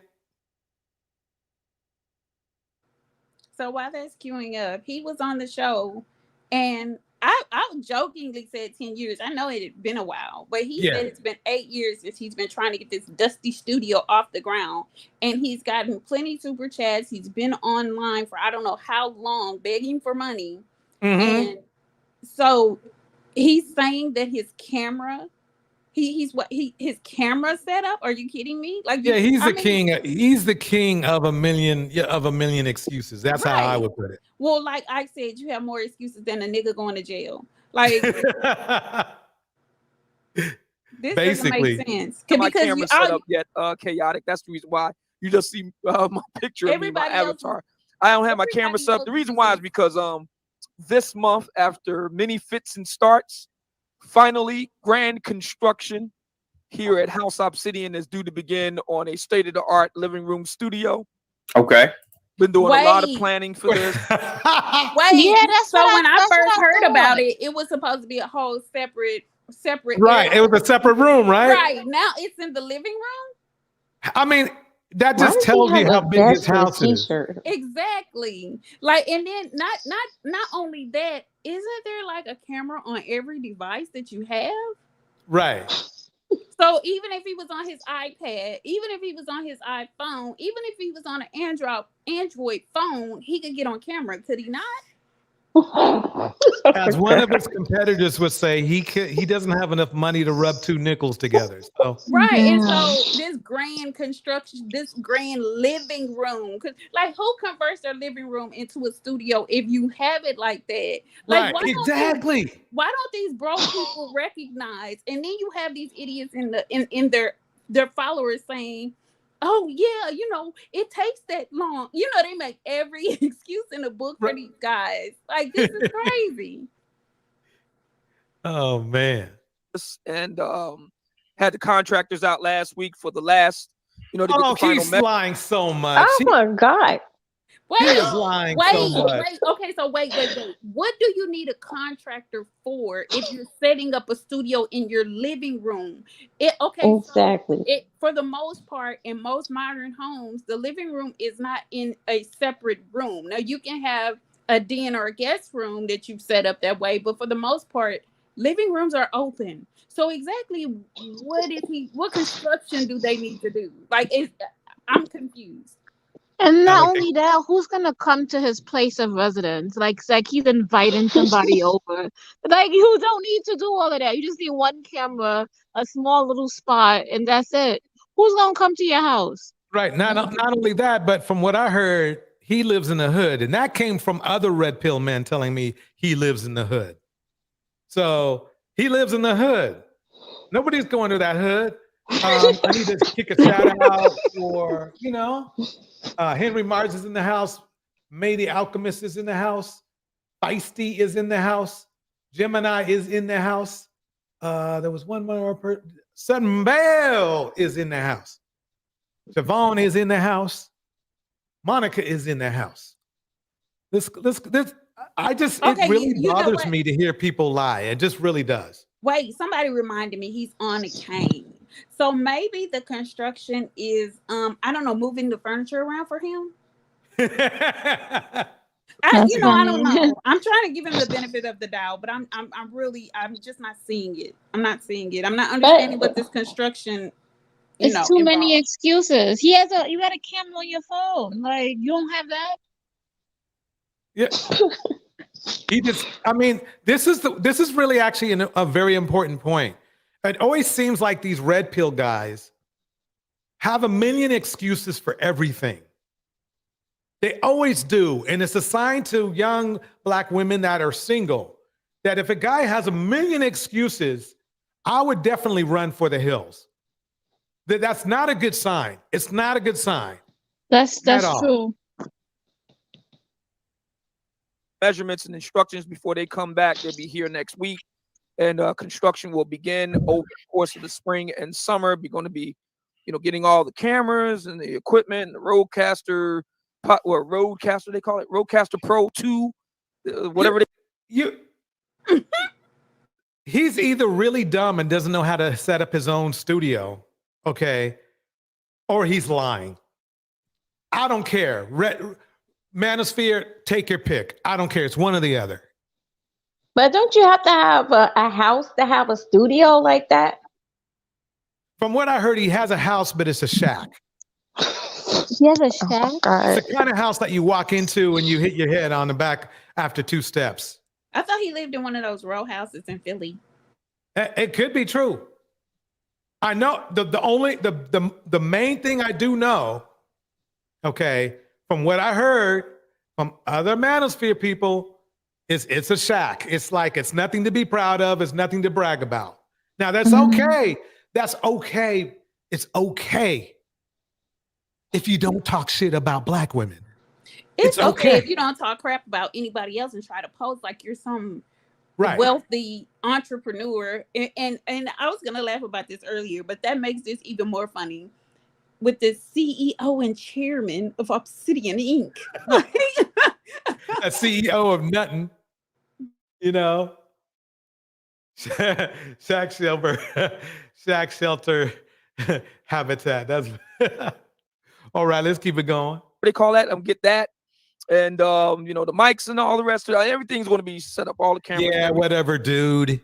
So while that's queuing up, he was on the show, and I jokingly said 10 years. I know it had been a while, but he said it's been 8 years since he's been trying to get this dusty studio off the ground, and he's gotten plenty super chats. He's been online for I don't know how long, begging for money. And so he's saying that his camera his camera set up? Are you kidding me? Like, Yeah, he's the king. He's the king of a million excuses. That's how I would put it. Well, like I said, you have more excuses than a nigga going to jail. Like, this basically doesn't make sense. My Because camera set up yet, chaotic. That's the reason why you just see my picture of me, my avatar. I don't have my camera set up. The reason why is because this month, after many fits and starts, finally grand construction here at House Obsidian is due to begin on a state-of-the-art living room studio. Okay. Been doing a lot of planning for this. Wait, so when I first heard about it, it was supposed to be a whole separate Right, area. it was a separate room, right? Right, now it's in the living room. I mean, that just tells you how big his house is. Exactly. Like, and then not only that, isn't there like a camera on every device that you have? Right. So even if he was on his iPad, even if he was on his iPhone, even if he was on an Android phone, he could get on camera, could he not? As one of his competitors would say, he doesn't have enough money to rub two nickels together. So Right. And so this grand construction, this grand living room, because like who converts their living room into a studio if you have it like that? Like, right, exactly. Why don't these broke people recognize? And then you have these idiots in their followers saying, oh yeah, you know, it takes that long. You know, they make every excuse in the book for these guys. Like, this is crazy. Oh man. And had the contractors out last week for the last, to get the final he's lying so much. Oh my God. He is lying so much. Okay, so wait. What do you need a contractor for if you're setting up a studio in your living room? Exactly. So for the most part, in most modern homes, the living room is not in a separate room. Now, you can have a den or a guest room that you've set up that way, but for the most part, living rooms are open. So exactly what construction do they need to do? Like, I'm confused. And not only that, who's gonna come to his place of residence? Like he's inviting somebody over. Like, you don't need to do all of that. You just need one camera, a small little spot, and that's it. Who's gonna come to your house? Right. Not only that, but from what I heard, he lives in the hood, and that came from other red pill men telling me he lives in the hood. So he lives in the hood. Nobody's going to that hood. I need to kick a shout out for, Henry Mars is in the house. May the Alchemist is in the house. Feisty is in the house. Gemini is in the house. There was one more person. Samb0 is in the house. Siobhan is in the house. Monica is in the house. It really bothers me to hear people lie. It just really does. Wait, somebody reminded me he's on a cane. So maybe the construction is, I don't know, moving the furniture around for him. I don't know. I'm trying to give him the benefit of the doubt, but I'm just not seeing it. I'm not seeing it. I'm not understanding what this construction. It's too many excuses. You had a camera on your phone. Like, you don't have that. Yeah. This is really actually a very important point. It always seems like these red pill guys have a million excuses for everything. They always do. And it's a sign to young Black women that are single that if a guy has a million excuses, I would definitely run for the hills. That's not a good sign. It's not a good sign. That's true. Measurements and instructions before they come back. They'll be here next week. And construction will begin over the course of the spring and summer. We're going to be, getting all the cameras and the equipment, and the Rodecaster, Rodecaster they call it, Rodecaster Pro 2, whatever. He's either really dumb and doesn't know how to set up his own studio, okay, or he's lying. I don't care. Manosphere, take your pick. I don't care. It's one or the other. But don't you have to have a house to have a studio like that? From what I heard, he has a house, but it's a shack. He has a shack? It's the kind of house that you walk into and you hit your head on the back after 2 steps. I thought he lived in one of those row houses in Philly. It could be true. I know the main thing I do know, okay, from what I heard from other manosphere people, is it's a shack. It's like it's nothing to be proud of. It's nothing to brag about. Now that's okay. That's okay. It's okay if you don't talk shit about black women. It's okay if you don't talk crap about anybody else and try to pose like you're some wealthy entrepreneur. And I was gonna laugh about this earlier, but that makes this even more funny. With the CEO and chairman of Obsidian Inc. A CEO of nothing, you know. Shack shelter habitat. That's all right. Let's keep it going. What they call that? Get that, and you know, the mics and all the rest of it. Everything's going to be set up. All the cameras. Yeah, whatever, dude.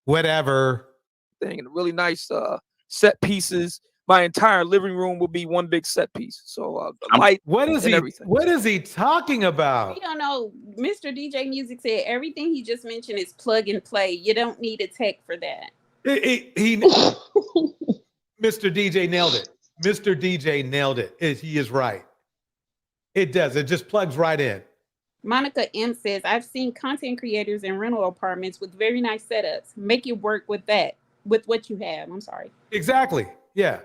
Whatever. Thing and really nice set pieces. My entire living room will be one big set piece. So light. What is he? Everything. What is he talking about? You don't know. Mr. DJ Music said everything he just mentioned is plug and play. You don't need a tech for that. Mr. DJ nailed it. Mr. DJ nailed it. He is right. It does. It just plugs right in. Monica M says, I've seen content creators in rental apartments with very nice setups. Make it work with that, with what you have. I'm sorry. Exactly. Yeah.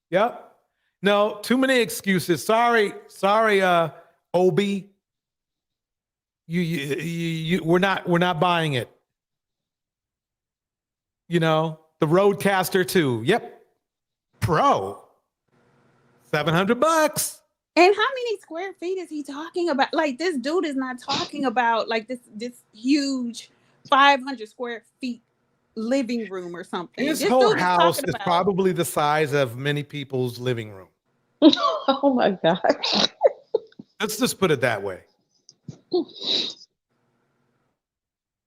Yep. No, too many excuses. Sorry, Obi. We're not buying it. You know, the Roadcaster 2. Yep. Pro. $700. And how many square feet is he talking about? Like, this dude is not talking about like this huge 500 square feet living room or something. His whole house is probably the size of many people's living room. Oh my God. Let's just put it that way.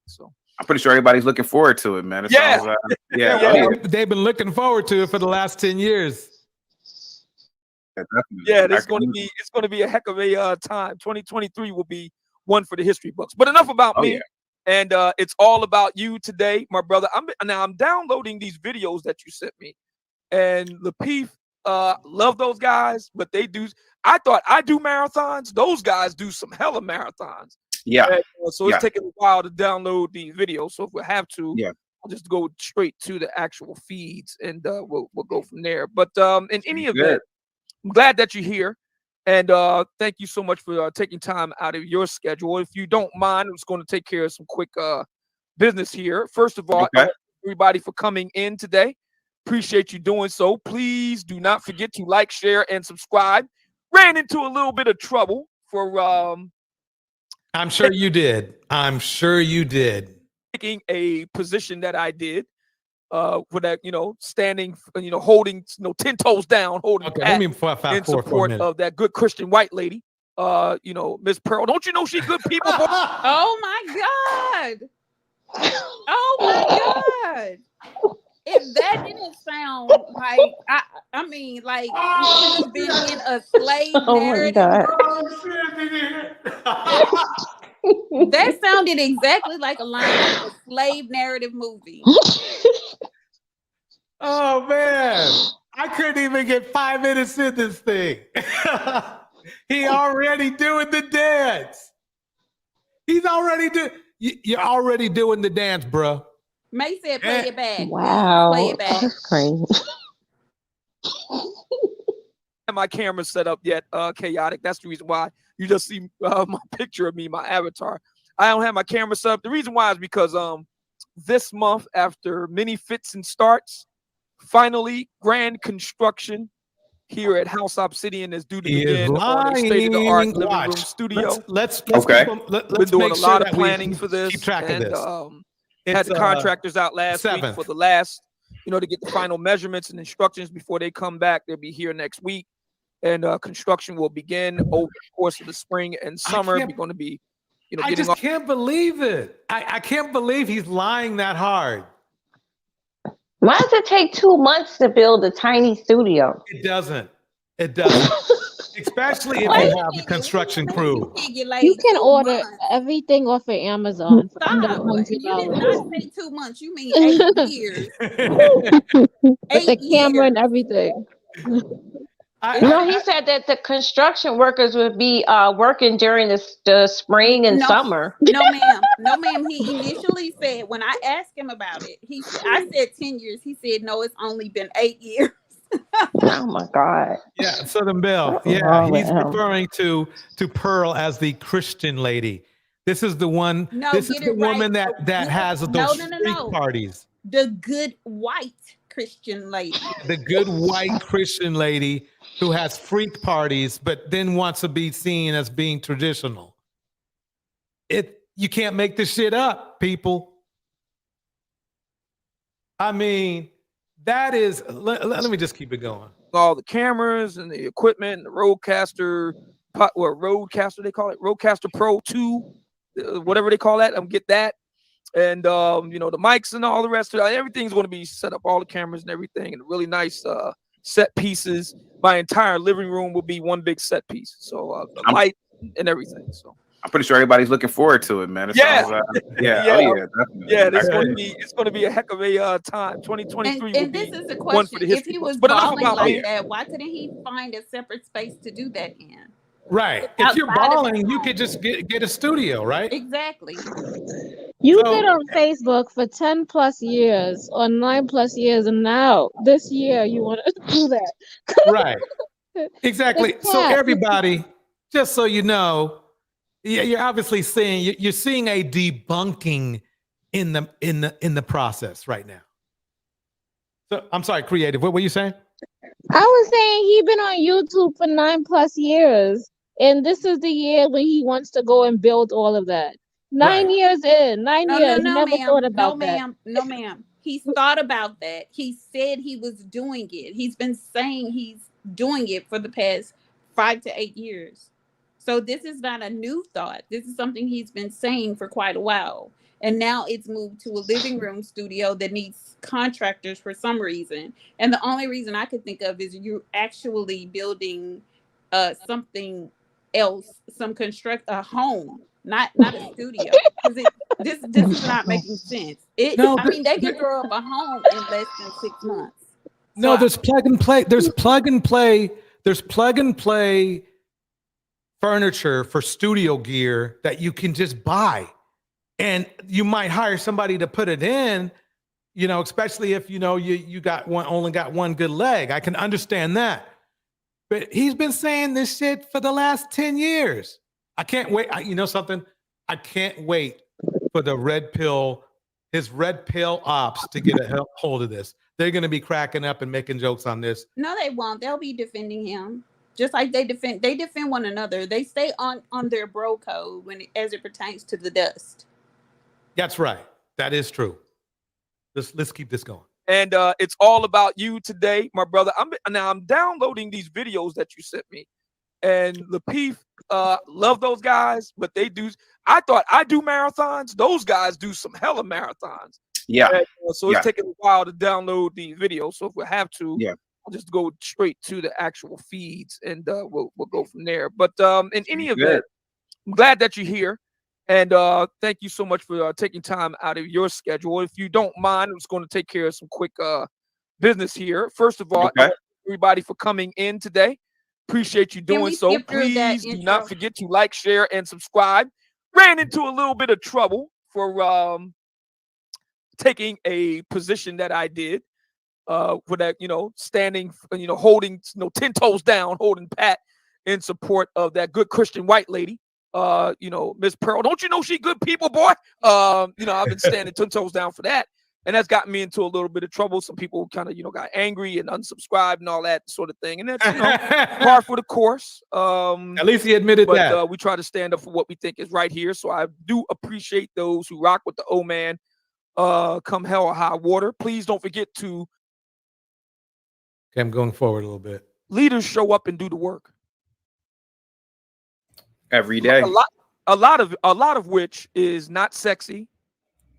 So I'm pretty sure everybody's looking forward to it, man. It sounds, They've been looking forward to it for the last 10 years. Yeah, it's going to be a heck of a time. 2023 will be one for the history books. But enough about me. Yeah. And it's all about you today, my brother. I'm downloading these videos that you sent me, and Lapeef, love those guys, but they do. I thought I do marathons. Those guys do some hella marathons. Yeah. And, so it's taking a while to download these videos. So if we have to, I'll just go straight to the actual feeds, and we'll go from there. But in any event, I'm glad that you're here. And thank you so much for taking time out of your schedule. If you don't mind, I'm just going to take care of some quick business here. First of all, everybody for coming in today. Appreciate you doing so. Please do not forget to like, share, and subscribe. Ran into a little bit of trouble for I'm sure you did. I'm sure you did. Taking a position that I did. For that, standing, holding, 10 toes down, holding in support of that good Christian white lady, Miss Pearl. Don't you know she's good people? Oh my God! Oh my God! If that didn't sound like, I mean, like you should have been in a slave narrative. That sounded exactly like a line of a slave narrative movie. Oh man, I couldn't even get 5 minutes in this thing. He already doing the dance. He's already you're already doing the dance, bro. May said play it back. Wow. Play it back. That's crazy. My camera's set up yet, chaotic. That's the reason why you just see my picture of me, my avatar. I don't have my camera set up. The reason why is because this month, after many fits and starts, finally grand construction here at House Obsidian is due to begin on a state-of-the-art living room studio. Let's been doing a lot of planning for this. Keep track of this. Had the contractors out last week for the last, to get the final measurements and instructions before they come back. They'll be here next week, and construction will begin over the course of the spring and summer. We're going to be, I just can't believe it. I can't believe he's lying that hard. Why does it take 2 months to build a tiny studio? It doesn't. It doesn't. Especially if you have a construction crew. You can order everything off of Amazon for under $100. You did not say 2 months. You mean 8 years. With the camera and everything. No, he said that the construction workers would be working during the spring and summer. No, ma'am. No, ma'am. He initially said, when I asked him about it, I said 10 years. He said, no, it's only been 8 years. Oh my God. Yeah, Southern Belle. Yeah, he's referring to Pearl as the Christian lady. This is the one. No, this is get the it right. woman that has those freak parties. The good white Christian lady. The good white Christian lady who has freak parties, but then wants to be seen as being traditional. You can't make this shit up, people. I mean, that is. Let me just keep it going. All the cameras and the equipment, and the Rodecaster, Rodecaster they call it, Rodecaster Pro 2, whatever they call that. Get that. And the mics and all the rest of it, everything's going to be set up, all the cameras and everything, and really nice set pieces. My entire living room will be one big set piece. So the light and everything. So I'm pretty sure everybody's looking forward to it, man. Yeah. Oh, definitely. Yeah, it's going to be a heck of a time. 2023 and this is the question. If he was balling like that, why couldn't he find a separate space to do that in? Right. If you're balling, you could just get a studio, right? Exactly. You've been on Facebook for 10 plus years or 9 plus years, and now this year you want to do that. Right. Exactly. So everybody, just so you know, you're obviously you're seeing a debunking in the process right now. So I'm sorry, creative. What were you saying? I was saying he's been on YouTube for 9 plus years, and this is the year when he wants to go and build all of that. 9 years in, 9 years, never thought about that. No, ma'am. He's thought about that. He said he was doing it. He's been saying he's doing it for the past 5 to 8 years. So this is not a new thought. This is something he's been saying for quite a while. And now it's moved to a living room studio that needs contractors for some reason. And the only reason I could think of is you're actually building something else, a home, not a studio. This is not making sense. They can throw up a home in less than 6 months. No, there's plug and play. There's plug and play. There's plug and play furniture for studio gear that you can just buy. And you might hire somebody to put it in, especially if you only got one good leg. I can understand that. But he's been saying this shit for the last 10 years. I can't wait. You know something? I can't wait for his red pill ops to get a hold of this. They're going to be cracking up and making jokes on this. No, they won't. They'll be defending him. Just like they defend one another. They stay on their bro code as it pertains to the dust. That's right. That is true. Let's keep this going. And it's all about you today, my brother. I'm downloading these videos that you sent me, and Lapeef, love those guys, but they do. I thought I do marathons. Those guys do some hella marathons. Yeah. And, so it's taking a while to download the videos. So if we have to, I'll just go straight to the actual feeds, and we'll go from there. But in any event, I'm glad that you're here. And thank you so much for taking time out of your schedule. If you don't mind, I'm just going to take care of some quick business here. First of all, everybody for coming in today. Appreciate you doing so. Please do not forget to like, share, and subscribe. Ran into a little bit of trouble for taking a position that I did for that, standing, holding, 10 toes down, holding pat in support of that good Christian white lady. Miss Pearl, don't you know she good people, boy? I've been standing 10 toes down for that. And that's gotten me into a little bit of trouble. Some people kind of, got angry and unsubscribed and all that sort of thing. And that's, par for the course. At least he admitted that. But we try to stand up for what we think is right here. So I do appreciate those who rock with the old man, come hell or high water. Please don't forget to. Okay, I'm going forward a little bit. Leaders show up and do the work. Every day. A lot of which is not sexy.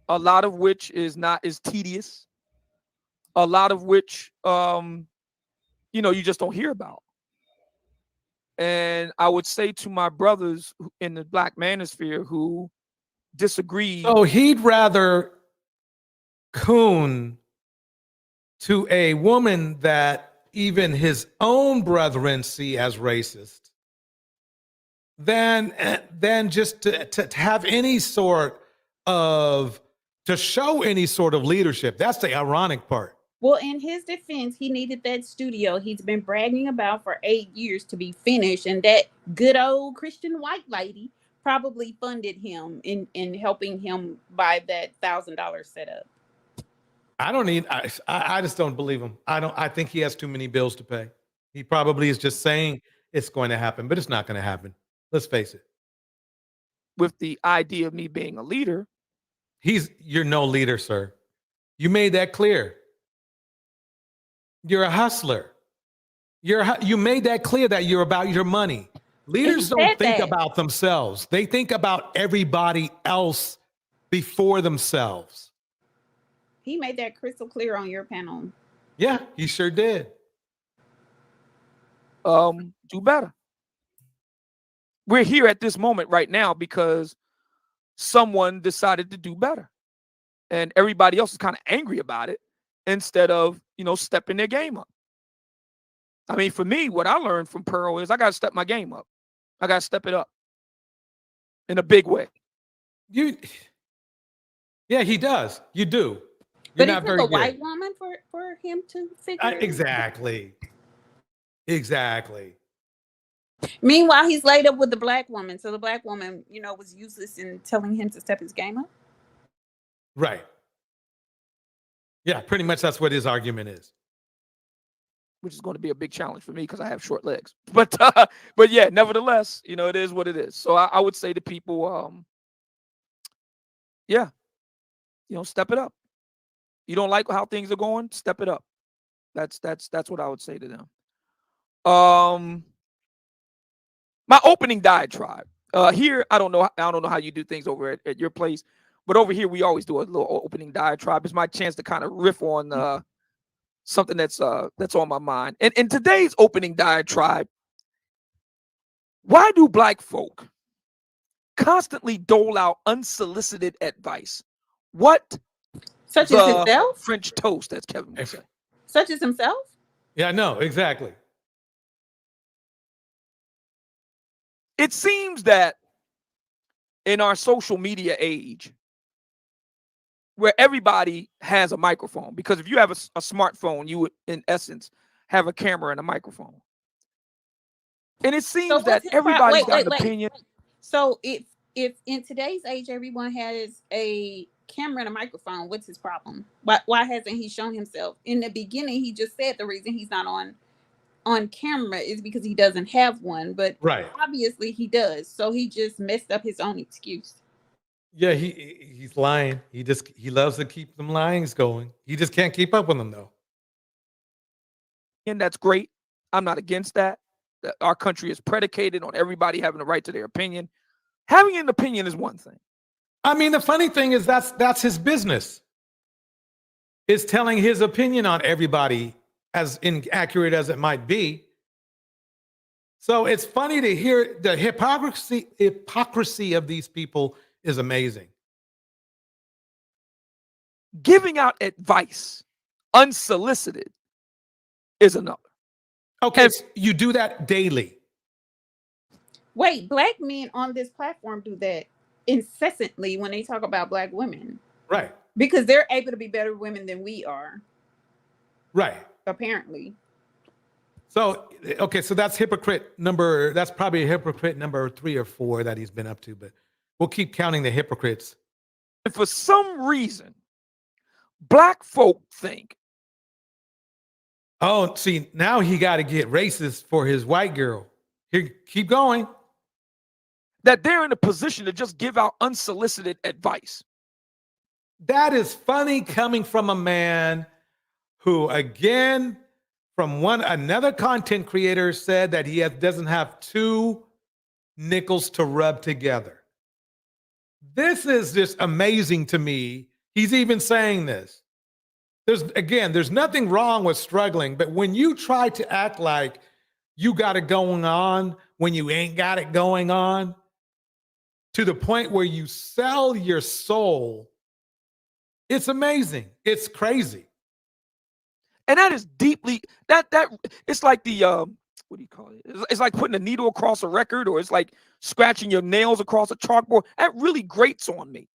A lot of which is tedious. A lot of which, you just don't hear about. And I would say to my brothers in the Black manosphere who disagree. So he'd rather coon to a woman that even his own brethren see as racist than just to have any sort of, to show any sort of leadership. That's the ironic part. Well, in his defense, he needed that studio he's been bragging about for 8 years to be finished, and that good old Christian white lady probably funded him in helping him buy that $1,000 setup. I just don't believe him. I think he has too many bills to pay. He probably is just saying it's going to happen, but it's not going to happen. Let's face it. With the idea of me being a leader. You're no leader, sir. You made that clear. You're a hustler. You made that clear that you're about your money. Leaders don't think about themselves. They think about everybody else before themselves. He made that crystal clear on your panel. Yeah, he sure did. Do better. We're here at this moment right now because someone decided to do better. And everybody else is kind of angry about it instead of, stepping their game up. I mean, for me, what I learned from Pearl is I got to step my game up. I got to step it up in a big way. Yeah, he does. You do. But it took a white woman for him to figure it Exactly. Exactly. Meanwhile, he's laid up with the black woman. So the black woman, was useless in telling him to step his game up. Right. Yeah, pretty much that's what his argument is. Which is going to be a big challenge for me because I have short legs. But yeah, nevertheless, it is what it is. So I would say to people, step it up. You don't like how things are going, step it up. That's what I would say to them. My opening diatribe. Here, I don't know how you do things over at your place, but over here we always do a little opening diatribe. It's my chance to kind of riff on something that's on my mind. And in today's opening diatribe, why do black folk constantly dole out unsolicited advice? What? Such as himself? French toast, as Kevin would say. Such as himself? Yeah, no, exactly. It seems that in our social media age, where everybody has a microphone, because if you have a smartphone, you would, in essence, have a camera and a microphone. And it seems that everybody's got an opinion. So if in today's age everyone has a camera and a microphone, what's his problem? Why hasn't he shown himself? In the beginning, he just said the reason he's not on camera is because he doesn't have one, but obviously he does. So he just messed up his own excuse. Yeah, he's lying. He loves to keep them lyings going. He just can't keep up with them though. And that's great. I'm not against that. Our country is predicated on everybody having the right to their opinion. Having an opinion is one thing. I mean, the funny thing is that's his business. Is telling his opinion on everybody, as inaccurate as it might be. So it's funny to hear the hypocrisy of these people is amazing. Giving out advice unsolicited is another. Okay, so you do that daily. Wait, black men on this platform do that incessantly when they talk about black women. Right. Because they're able to be better women than we are. Right. Apparently. So, okay, so that's probably hypocrite number 3 or 4 that he's been up to, but we'll keep counting the hypocrites. And for some reason, black folk think, oh, see, now he got to get racist for his white girl. Here, keep going. That they're in a position to just give out unsolicited advice. That is funny coming from a man who, again, from another content creator said that he doesn't have 2 nickels to rub together. This is just amazing to me. He's even saying this. There's nothing wrong with struggling, but when you try to act like you got it going on when you ain't got it going on, to the point where you sell your soul. It's amazing. It's crazy. And that is deeply that it's like the what do you call it? It's like putting a needle across a record, or it's like scratching your nails across a chalkboard. That really grates on me.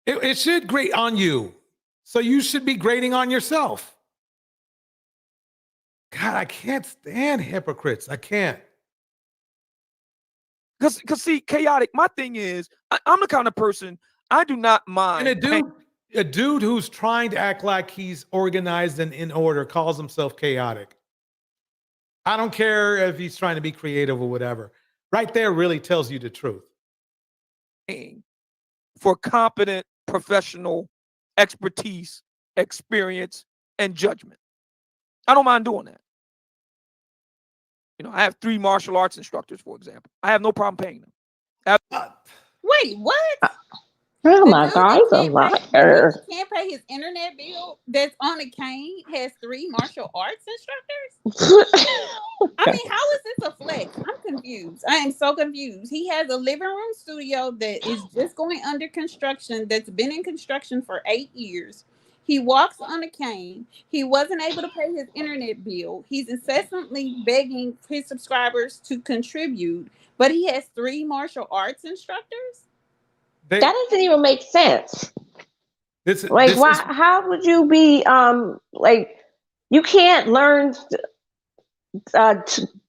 It should grate on you. So you should be grating on yourself. God, I can't stand hypocrites. I can't. Because see, chaotic, my thing is, I'm the kind of person, I do not mind. And a dude who's trying to act like he's organized and in order calls himself chaotic. I don't care if he's trying to be creative or whatever. Right there really tells you the truth. For competent professional expertise, experience, and judgment. I don't mind doing that. You know, I have 3 martial arts instructors, for example. I have no problem paying them. Wait, what? Oh my God, he's a liar. He can't pay his internet bill that's on a cane, has 3 martial arts instructors? I mean, how is this a flex? I'm confused. I am so confused. He has a living room studio that is just going under construction, that's been in construction for 8 years. He walks on a cane. He wasn't able to pay his internet bill. He's incessantly begging his subscribers to contribute, but he has 3 martial arts instructors? That doesn't even make sense. How would you be you can't learn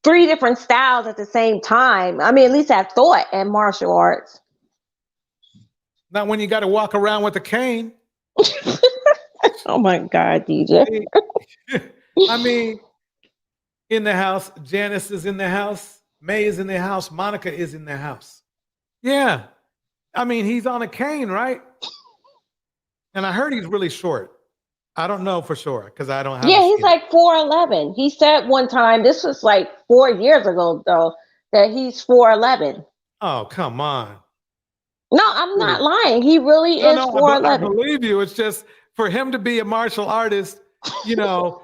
3 different styles at the same time. I mean, at least have thought in martial arts. Not when you got to walk around with a cane. Oh my God, DJ. I mean, in the house, Janice is in the house, May is in the house, Monica is in the house. Yeah. I mean, he's on a cane, right? And I heard he's really short. I don't know for sure because I don't have. Yeah, he's like 4'11". He said one time, this was like 4 years ago, though, that he's 4'11". Oh, come on. No, I'm not lying. He really is 4'11". I believe you. It's just for him to be a martial artist, you know,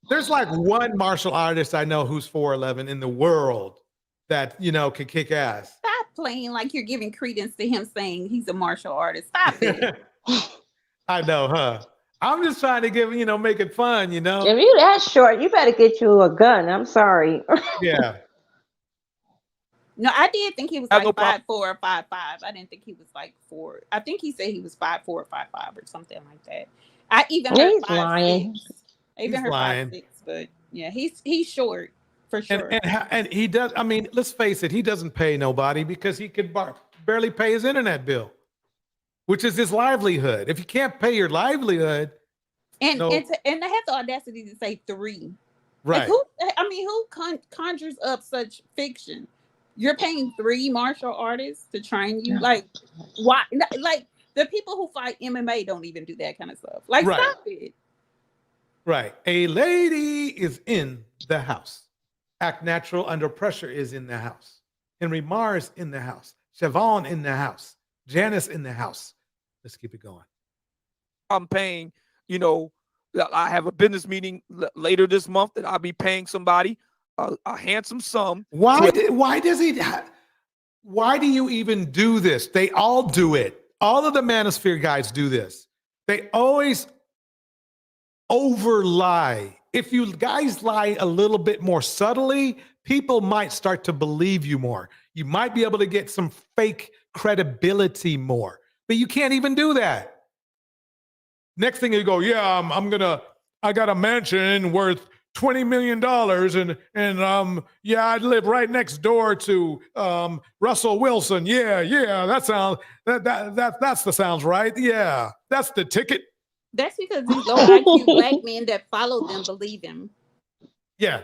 there's like one martial artist I know who's 4'11" in the world that, you know, can kick ass. Stop playing like you're giving credence to him saying he's a martial artist. Stop it. I know, huh? I'm just trying to give, you know, make it fun, you know? If you that short, you better get you a gun. I'm sorry. Yeah. No, I did think he was like 5'4" or 5'5". I didn't think he was like 4. I think he said he was 5'4" or 5'5" or something like that. I even heard 5'6". I even heard 5'6", but yeah, he's short for sure. And he does. I mean, let's face it. He doesn't pay nobody because he could barely pay his internet bill, which is his livelihood. If you can't pay your livelihood, and they have the audacity to say 3. Right? Like who conjures up such fiction? You're paying 3 martial artists to train you? Like, why? Like, the people who fight MMA don't even do that kind of stuff. Like, Right. Stop it. Right. A lady is in the house. Act Natural Under Pressure is in the house. Henry Mars in the house. Siobhan in the house. Janice in the house. Let's keep it going. I'm paying, you know, I have a business meeting later this month that I'll be paying somebody a handsome sum. Why do you even do this? They all do it. All of the Manosphere guys do this. They always over lie. If you guys lie a little bit more subtly, people might start to believe you more. You might be able to get some fake credibility more, but you can't even do that. Next thing you go, yeah, I got a mansion worth $20 million and I live right next door to Russell Wilson. Yeah, that sounds that's the sounds right. Yeah, that's the ticket. That's because these low IQ black men that follow them believe him. Yeah.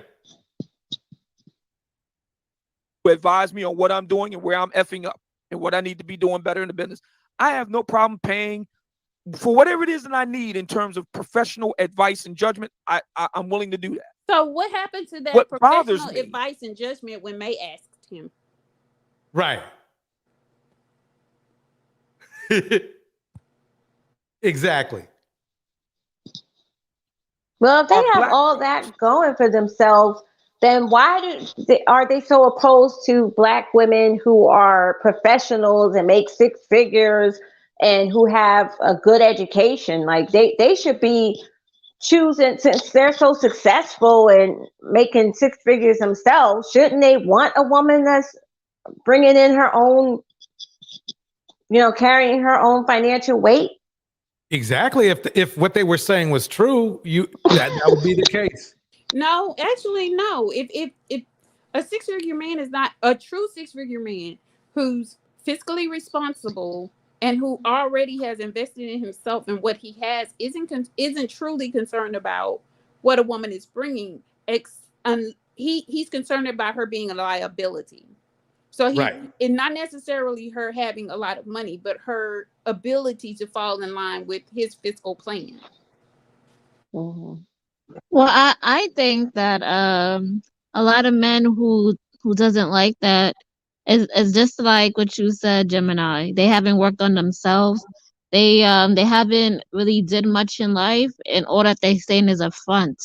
Who advise me on what I'm doing and where I'm effing up and what I need to be doing better in the business. I have no problem paying for whatever it is that I need in terms of professional advice and judgment. I'm willing to do that. So what happened to that What professional bothers me- advice and judgment when May asked him? Right. Exactly. Well, if they have all that going for themselves, then are they so opposed to black women who are professionals and make six figures and who have a good education? Like they should be choosing, since they're so successful and making six figures themselves, shouldn't they want a woman that's bringing in her own, carrying her own financial weight? Exactly. If what they were saying was true, that would be the case. No, actually, no. If a six-figure man is not a true six-figure man who's fiscally responsible and who already has invested in himself and what he has, isn't truly concerned about what a woman is bringing. He's concerned about her being a liability. So it's not necessarily her having a lot of money, but her ability to fall in line with his fiscal plan. Mm-hmm. Well, I think that a lot of men who doesn't like that is just like what you said, Gemini. They haven't worked on themselves. They haven't really did much in life, and all that they saying is a front.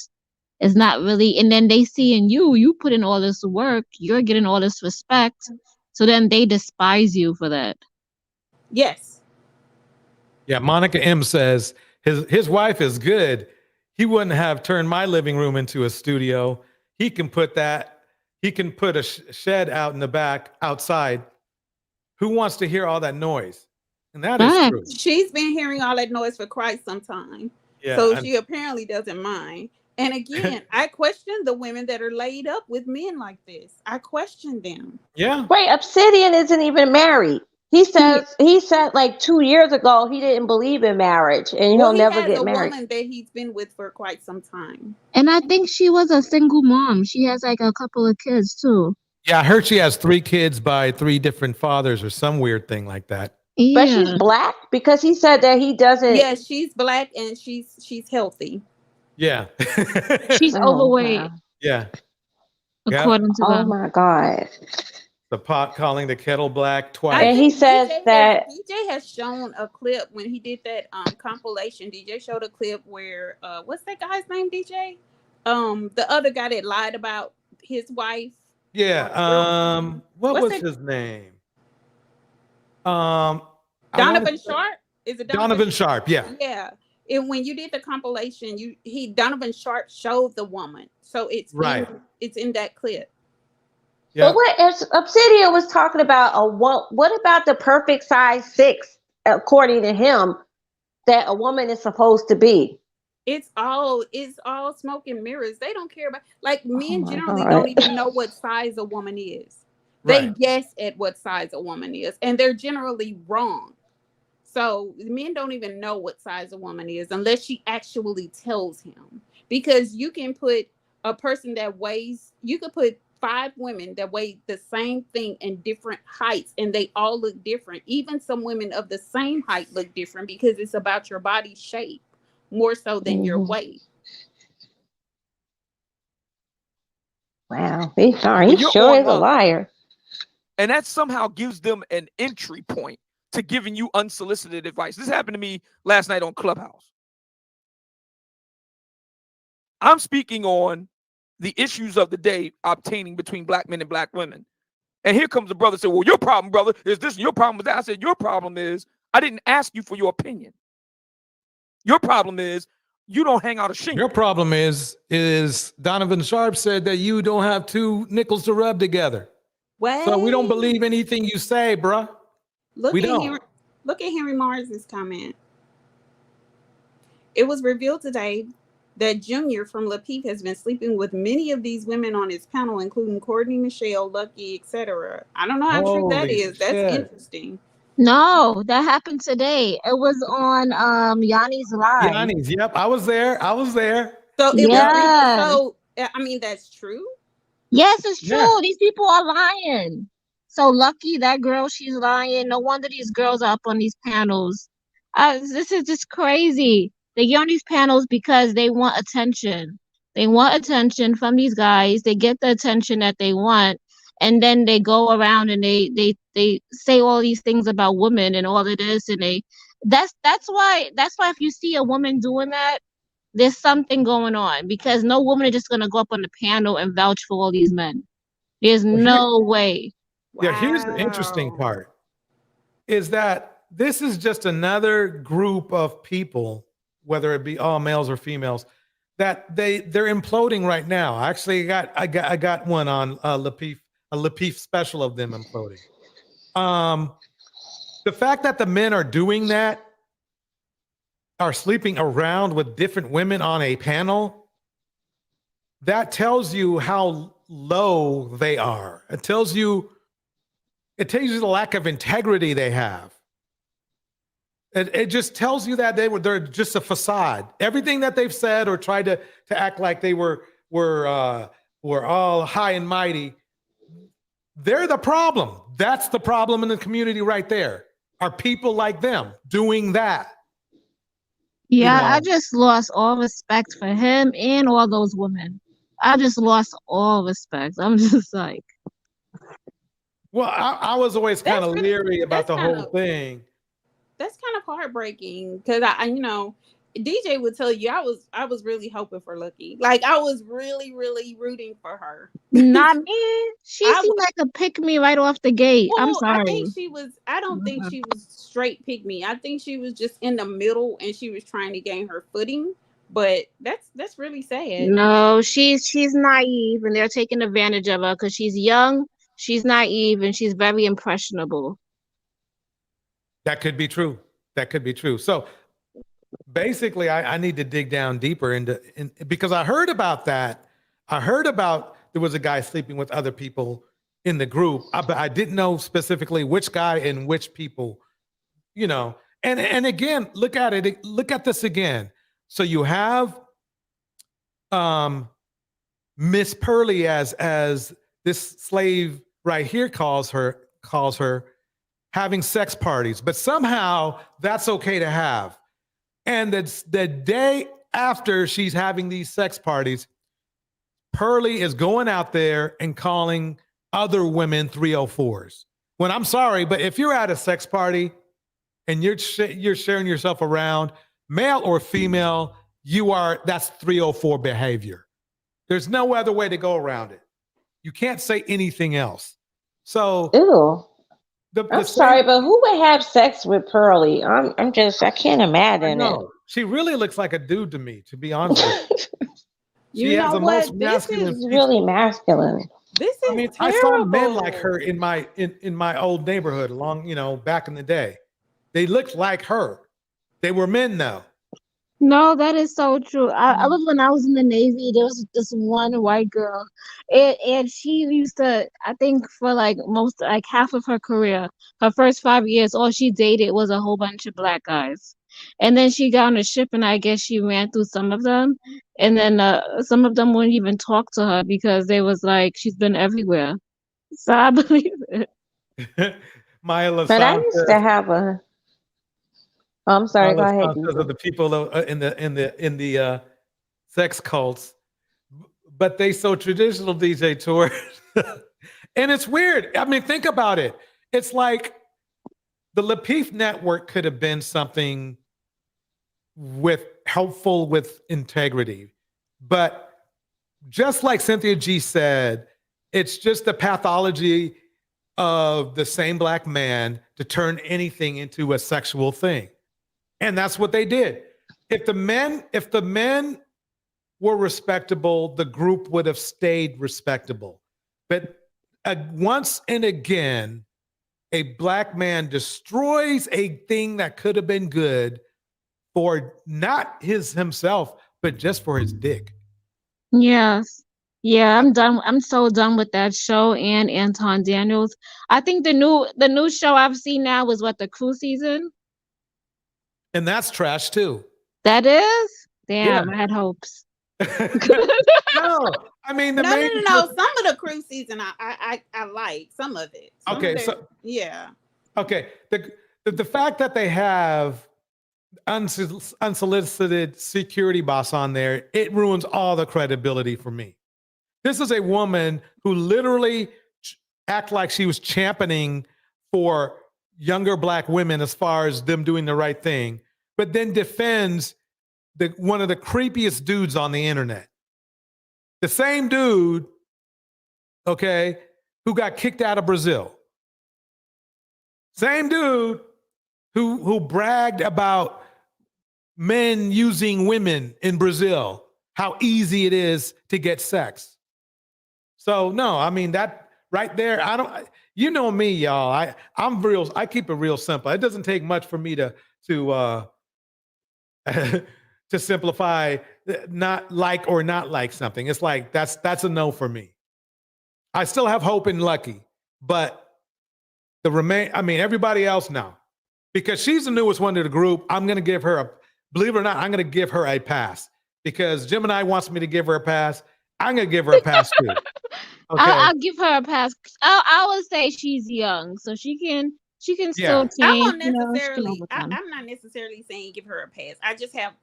It's not really, and then they see in you put in all this work, you're getting all this respect, so then they despise you for that. Yes. Yeah, Monica M says his wife is good. He wouldn't have turned my living room into a studio. He can put a shed out in the back outside. Who wants to hear all that noise? And that is true. She's been hearing all that noise for quite some time. Yeah, so she apparently doesn't mind. And again, I question the women that are laid up with men like this. I question them. Yeah. Wait, Obsidian isn't even married. He said like 2 years ago he didn't believe in marriage and he'll never get married. Woman that he's been with for quite some time. And I think she was a single mom. She has like a couple of kids too. Yeah, I heard she has 3 kids by 3 different fathers or some weird thing like that. Yeah. But she's black, because he said that he doesn't. Yeah, she's black and she's healthy. Yeah. She's overweight. Wow. Yeah. According to them. Oh my God. The pot calling the kettle black twice. And he says that DJ has shown a clip when he did that compilation. DJ showed a clip where what's that guy's name, DJ? The other guy that lied about his wife. Yeah. What was his name? Donovan Sharp? Is it Donovan Sharp? Yeah. Yeah. And when you did the compilation, Donovan Sharp showed the woman. So it's it's in that clip. But what Obsidian was talking about, what about the perfect size 6, according to him, that a woman is supposed to be? It's all smoke and mirrors. They don't care about, like, men generally don't even know what size a woman is. They guess at what size a woman is, and they're generally wrong. So men don't even know what size a woman is unless she actually tells him. Because you can put a person that weighs, you could put 5 women that weigh the same thing in different heights and they all look different. Even some women of the same height look different because it's about your body shape more so than your weight. Wow, he sure is a liar. And that somehow gives them an entry point to giving you unsolicited advice. This happened to me last night on Clubhouse. I'm speaking on the issues of the day obtaining between black men and black women. And here comes a brother and said, well, your problem, brother, is this, and your problem is that. I said, your problem is I didn't ask you for your opinion. Your problem is you don't hang out a shingle. Your problem is Donovan Sharp said that you don't have 2 nickels to rub together. Well, so we don't believe anything you say, bruh. Look at Henry Mars's comment. It was revealed today that Junior from Lapeef has been sleeping with many of these women on his panel, including Courtney, Michelle, Lucky, etc. I don't know how true that is. That's interesting. No, that happened today. It was on Yanni's live. Yanni's, yep. I was there. So it was, I mean, that's true. Yes, it's true. Yeah. These people are lying. So Lucky, that girl, she's lying. No wonder these girls are up on these panels. This is just crazy. They get on these panels because they want attention. They want attention from these guys. They get the attention that they want. And then they go around and they say all these things about women and all of this. And that's why if you see a woman doing that, there's something going on because no woman is just gonna go up on the panel and vouch for all these men. There's no way. Yeah, here's the interesting part is that this is just another group of people, whether it be all males or females, that they're imploding right now. Actually, I got one on Lapeef special of them imploding. The fact that the men are doing that, are sleeping around with different women on a panel, that tells you how low they are. It tells you the lack of integrity they have. It just tells you that they're just a facade. Everything that they've said or tried to act like they were all high and mighty, they're the problem. That's the problem in the community right there. Are people like them doing that? Yeah, I just lost all respect for him and all those women. I just lost all respect. I'm just like, well, I was always kind of leery about the whole thing. That's kind of heartbreaking because I DJ would tell you I was really hoping for Lucky. Like I was really, really rooting for her. not me. She seemed like a pick me right off the gate. I'm sorry. I think she was. I don't think she was straight pick me. I think she was just in the middle and she was trying to gain her footing. But that's really sad. No, she's naive and they're taking advantage of her because she's young. She's naive and she's very impressionable. That could be true. That could be true. So basically, I need to dig down deeper because I heard about that. I heard about there was a guy sleeping with other people in the group, but I didn't know specifically which guy and which people, you know. And again, look at it. Look at this again. So you have Miss Pearly as this slave right here calls her having sex parties, but somehow that's okay to have. And the day after she's having these sex parties, Pearly is going out there and calling other women 304s. When I'm sorry, but if you're at a sex party and you're sharing yourself around, male or female, that's 304 behavior. There's no other way to go around it. You can't say anything else. So, ew. I'm sorry, but who would have sex with Pearly? I can't imagine it. She really looks like a dude to me, to be honest with you. She has the most masculine. This is really masculine. This is terrible. I saw men like her in my old neighborhood back in the day. They looked like her. They were men though. No, that is so true. I was when I was in the Navy, there was this one white girl, and she used to, I think for like half of her career, her first 5 years, all she dated was a whole bunch of black guys. And then she got on a ship and I guess she ran through some of them. And then some of them wouldn't even talk to her because they was like, she's been everywhere. So I believe it. Maya but I used to have a I'm sorry, go ahead. Of the people in the sex cults, but they so traditional, DJ Tour. And it's weird. I mean, think about it. It's like the Lapeef network could have been something helpful with integrity. But just like Cynthia G said, it's just the pathology of the same black man to turn anything into a sexual thing. And that's what they did. If the men were respectable, the group would have stayed respectable. But once and again, a black man destroys a thing that could have been good for not himself, but just for his dick. Yes. Yeah, I'm done. I'm so done with that show and Anton Daniels. I think the new show I've seen now is the Crew season. And that's trash too. That is? Damn, yeah. I had hopes. No, I mean no. Some of the Crew season I like some of it. Yeah. Okay. The fact that they have unsolicited security boss on there, it ruins all the credibility for me. This is a woman who literally act like she was championing for younger black women as far as them doing the right thing, but then defends one of the creepiest dudes on the internet. The same dude, okay, who got kicked out of Brazil. Same dude who bragged about men using women in Brazil, how easy it is to get sex. So no, I mean that right there, you know me, y'all. I keep it real simple. It doesn't take much for me to to simplify not like or not like something. It's like that's a no for me. I still have hope in Lucky, but everybody else now, because she's the newest one to the group. I'm going to give her believe it or not, I'm going to give her a pass because Gemini wants me to give her a pass. I'm going to give her a pass too. Okay. I'll give her a pass. I would say she's young, so she can still change. I won't necessarily. I'm not necessarily saying give her a pass.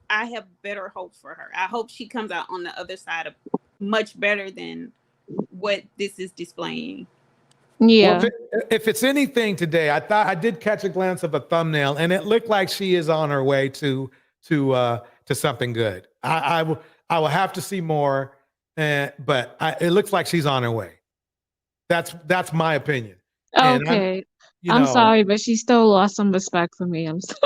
I have better hope for her. I hope she comes out on the other side of much better than what this is displaying. Yeah. Well, if it's anything today, I did catch a glance of a thumbnail, and it looked like she is on her way to something good. I will have to see more, but it looks like she's on her way. That's my opinion. Okay. I'm sorry, but she still lost some respect for me. I'm sorry.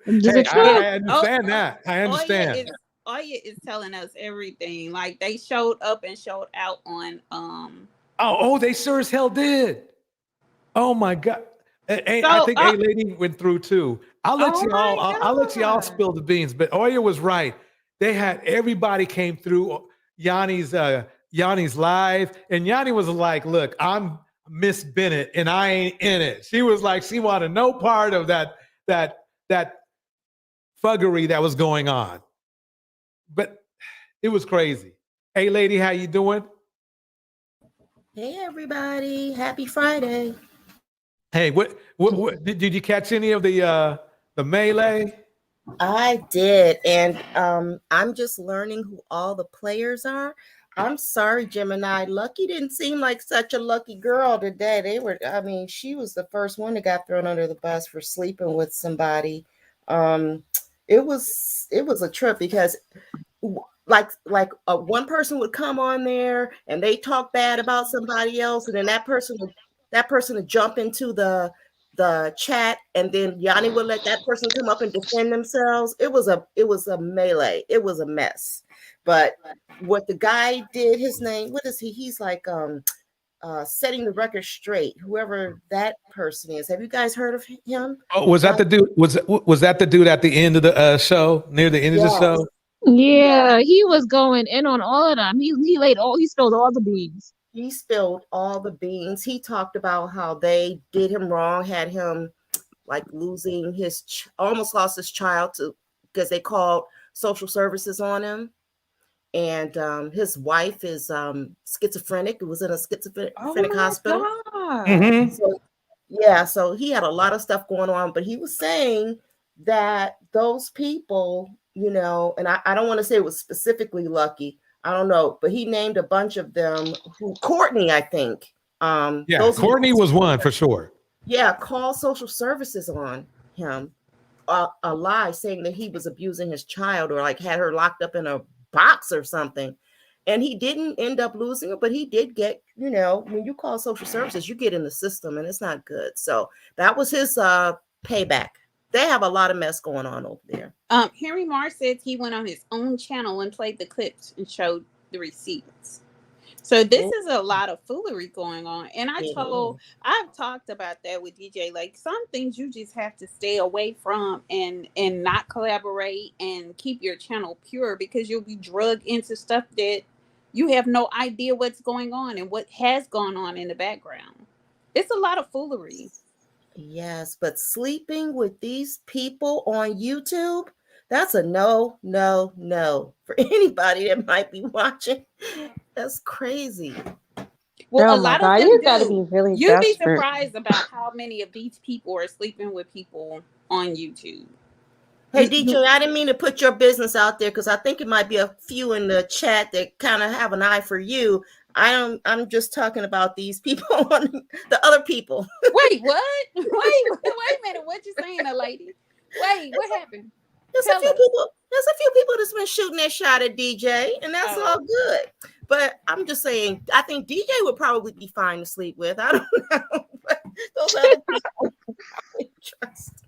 I understand that. I understand. Oya is telling us everything. Like they showed up and showed out on Oh, they sure as hell did. Oh my God. I think A Lady went through too. I'll let y'all spill the beans, but Oya was right. They had everybody came through Yanni's live, and Yanni was like, look, I'm Miss Bennett and I ain't in it. She was like, she wanted no part of that fuggery that was going on. But it was crazy. Hey lady, how you doing? Hey everybody, happy Friday. Hey, what did you catch any of the melee? I did, and I'm just learning who all the players are. I'm sorry, Gemini. Lucky didn't seem like such a lucky girl today. She was the first one that got thrown under the bus for sleeping with somebody. It was a trip because one person would come on there and they talk bad about somebody else, and then that person would jump into the chat, and then Yanni would let that person come up and defend themselves. It was a melee. It was a mess. But what the guy did, his name, what is he? He's like setting the record straight. Whoever that person is. Have you guys heard of him? Oh, was that the dude? Was that the dude at the end of the show? Near the end of the show? Yeah, he was going in on all of them. He spilled all the beans. He spilled all the beans. He talked about how they did him wrong, had him like losing almost lost his child because they called social services on him. And his wife is schizophrenic. It was in a schizophrenic hospital. Mm-hmm. So he had a lot of stuff going on, but he was saying that those people, and I don't want to say it was specifically Lucky. I don't know, but he named a bunch of them. Courtney, I think. Courtney was one for sure. Yeah, called social services on him. A lie saying that he was abusing his child or like had her locked up in a box or something, and he didn't end up losing it, but he did get, when you call social services, you get in the system, and it's not good. So that was his payback. They have a lot of mess going on over there. Henry Marr says he went on his own channel and played the clips and showed the receipts. So this is a lot of foolery going on. And I've talked about that with DJ. Like some things you just have to stay away from and not collaborate and keep your channel pure, because you'll be drugged into stuff that you have no idea what's going on and what has gone on in the background. It's a lot of foolery. Yes, but sleeping with these people on YouTube, that's a no for anybody that might be watching. That's crazy. Well, a lot of them you gotta be really You'd be desperate. surprised about how many of these people are sleeping with people on YouTube. Hey, DJ, I didn't mean to put your business out there because I think it might be a few in the chat that kind of have an eye for you. I'm just talking about these people, the other people. Wait, what? Wait a minute. What you saying, a lady? Wait, what happened? There's a few people that's been shooting that shot at DJ, and that's all good. But I'm just saying, I think DJ would probably be fine to sleep with. I don't know. But those other people I don't trust.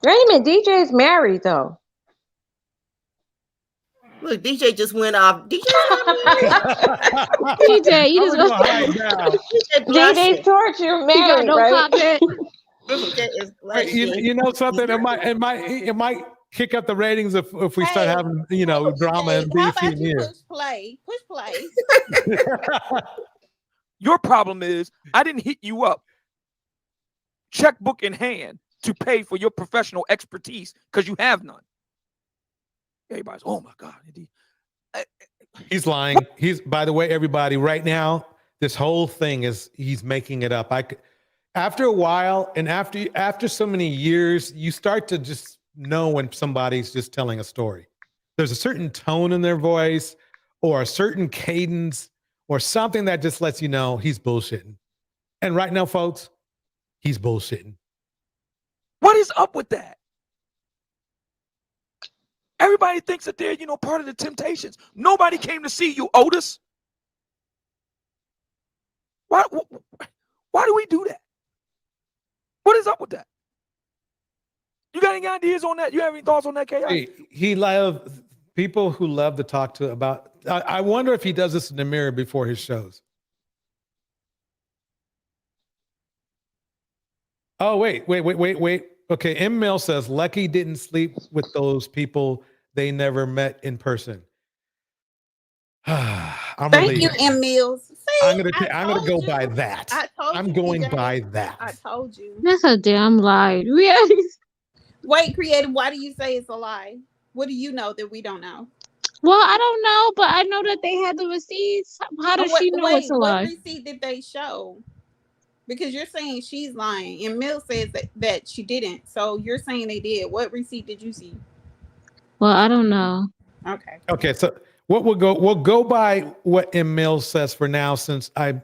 Wait a minute, DJ is married though. Look, DJ just went off. DJ, DJ, you just DJ's torture married, no right? You know something? It might kick up the ratings if we start having drama and beef in here. Push play. Your problem is I didn't hit you up, checkbook in hand, to pay for your professional expertise because you have none. Everybody's, oh my God. He's lying. By the way, everybody, right now, this whole thing he's making it up. After a while, and after so many years, you start to just know when somebody's just telling a story. There's a certain tone in their voice or a certain cadence or something that just lets you know he's bullshitting. And right now, folks, he's bullshitting. What is up with that? Everybody thinks that they're, part of the Temptations. Nobody came to see you, Otis. Why do we do that? What is up with that? You got any ideas on that? You have any thoughts on that, K.I.? He loves people who love to talk to about. I wonder if he does this in the mirror before his shows. Oh, wait. Okay, M. Mill says Lucky didn't sleep with those people they never met in person. Thank you, M. Mills. See, I'm gonna go by that. I'm going by that. I told you. That's a damn lie. Really? Wait, Creative, why do you say it's a lie? What do you know that we don't know? Well, I don't know, but I know that they had the receipts. How does she know it's a lie? What receipt did they show? Because you're saying she's lying, and Mill says that she didn't. So you're saying they did. What receipt did you see? Well, I don't know. Okay. Okay, so we'll go by what M. Mills says for now, since I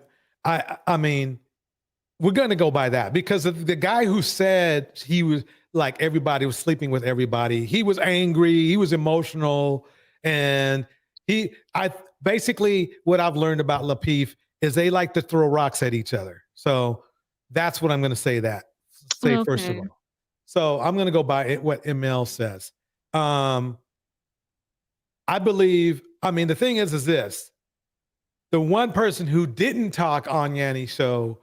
mean, we're gonna go by that because the guy who said he was like everybody was sleeping with everybody, he was angry, he was emotional, and basically what I've learned about Lapeef is they like to throw rocks at each other. So that's what I'm gonna say first of all. So I'm gonna go by what ML says. I believe, the thing is this. The one person who didn't talk on Yanni's show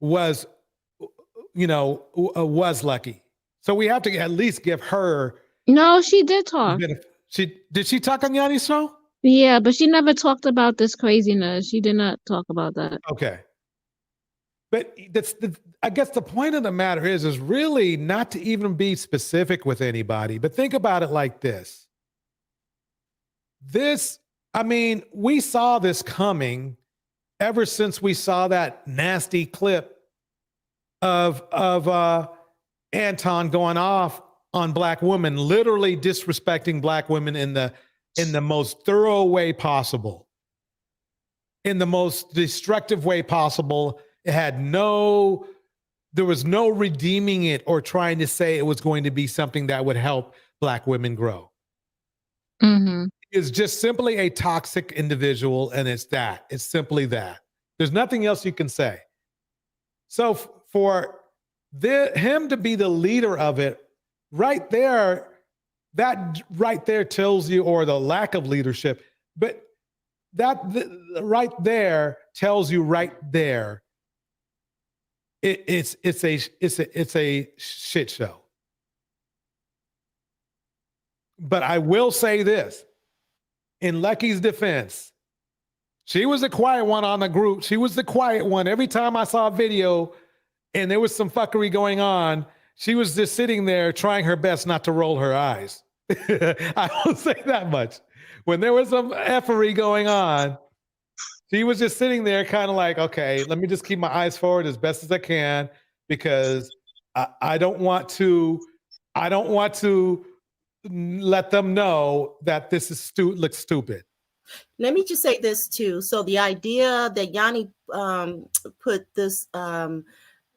was Lucky. So we have to at least give her. No, she did talk. Did she talk on Yanni's show? Yeah, but she never talked about this craziness. She did not talk about that. Okay. But I guess the point of the matter is really not to even be specific with anybody, but think about it like this. We saw this coming ever since we saw that nasty clip of Anton going off on Black women, literally disrespecting Black women in the most thorough way possible, in the most destructive way possible. There was no redeeming it or trying to say it was going to be something that would help Black women grow. Mm-hmm. It's just simply a toxic individual, and it's simply that. There's nothing else you can say. So for him to be the leader of it, right there, that right there tells you, or the lack of leadership, but right there tells you right there, it's a shit show. But I will say this, in Lucky's defense, she was the quiet one on the group. She was the quiet one. Every time I saw a video and there was some fuckery going on, she was just sitting there trying her best not to roll her eyes. I will say that much. When there was some effery going on, she was just sitting there kind of like, okay, let me just keep my eyes forward as best as I can, because I don't want to let them know that this is looks stupid. Let me just say this too. So the idea that Yanni put this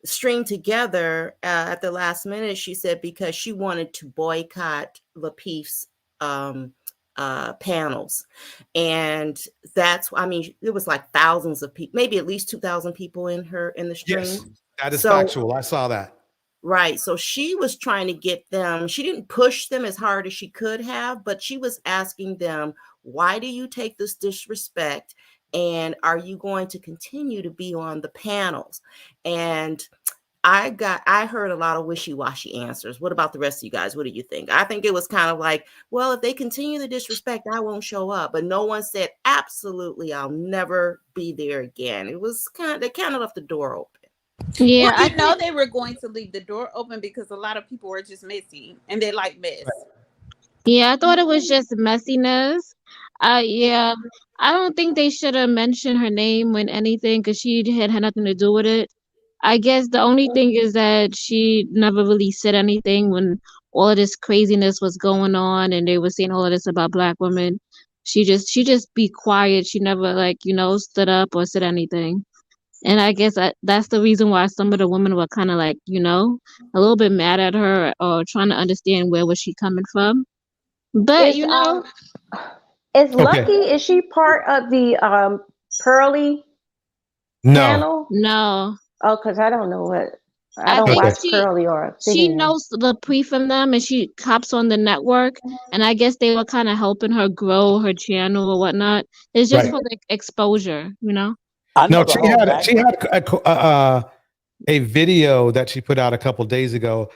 string together at the last minute. She said because she wanted to boycott Lapeef's panels, and that's, I mean, it was like thousands of people, maybe at least 2,000 people in the string. Yes, that is So factual. I saw that. right. So she was trying to get them, she didn't push them as hard as she could have, but she was asking them, why do you take this disrespect? And are you going to continue to be on the panels? And I heard a lot of wishy-washy answers. What about the rest of you guys? What do you think? I think it was kind of like, well, if they continue the disrespect, I won't show up. But no one said, absolutely, I'll never be there again. It was they kind of left the door open. Yeah, Well, I know they were going to leave the door open because a lot of people were just messy and they like mess. Yeah, I thought it was just messiness. Yeah, I don't think they should have mentioned her name when anything because she had nothing to do with it. I guess the only thing is that she never really said anything when all of this craziness was going on and they were saying all of this about Black women. She just be quiet. She never stood up or said anything. And I guess that's the reason why some of the women were kind of like, a little bit mad at her or trying to understand where was she coming from. But is Lucky, is she part of the Pearly panel? No. Oh, because I don't know what, I I don't think watch Pearly or she Obsidian. knows the pre from them and she cops on the network. And I guess they were kind of helping her grow her channel or whatnot. It's just Right. for the exposure, No, she had a video that she put out a couple days ago.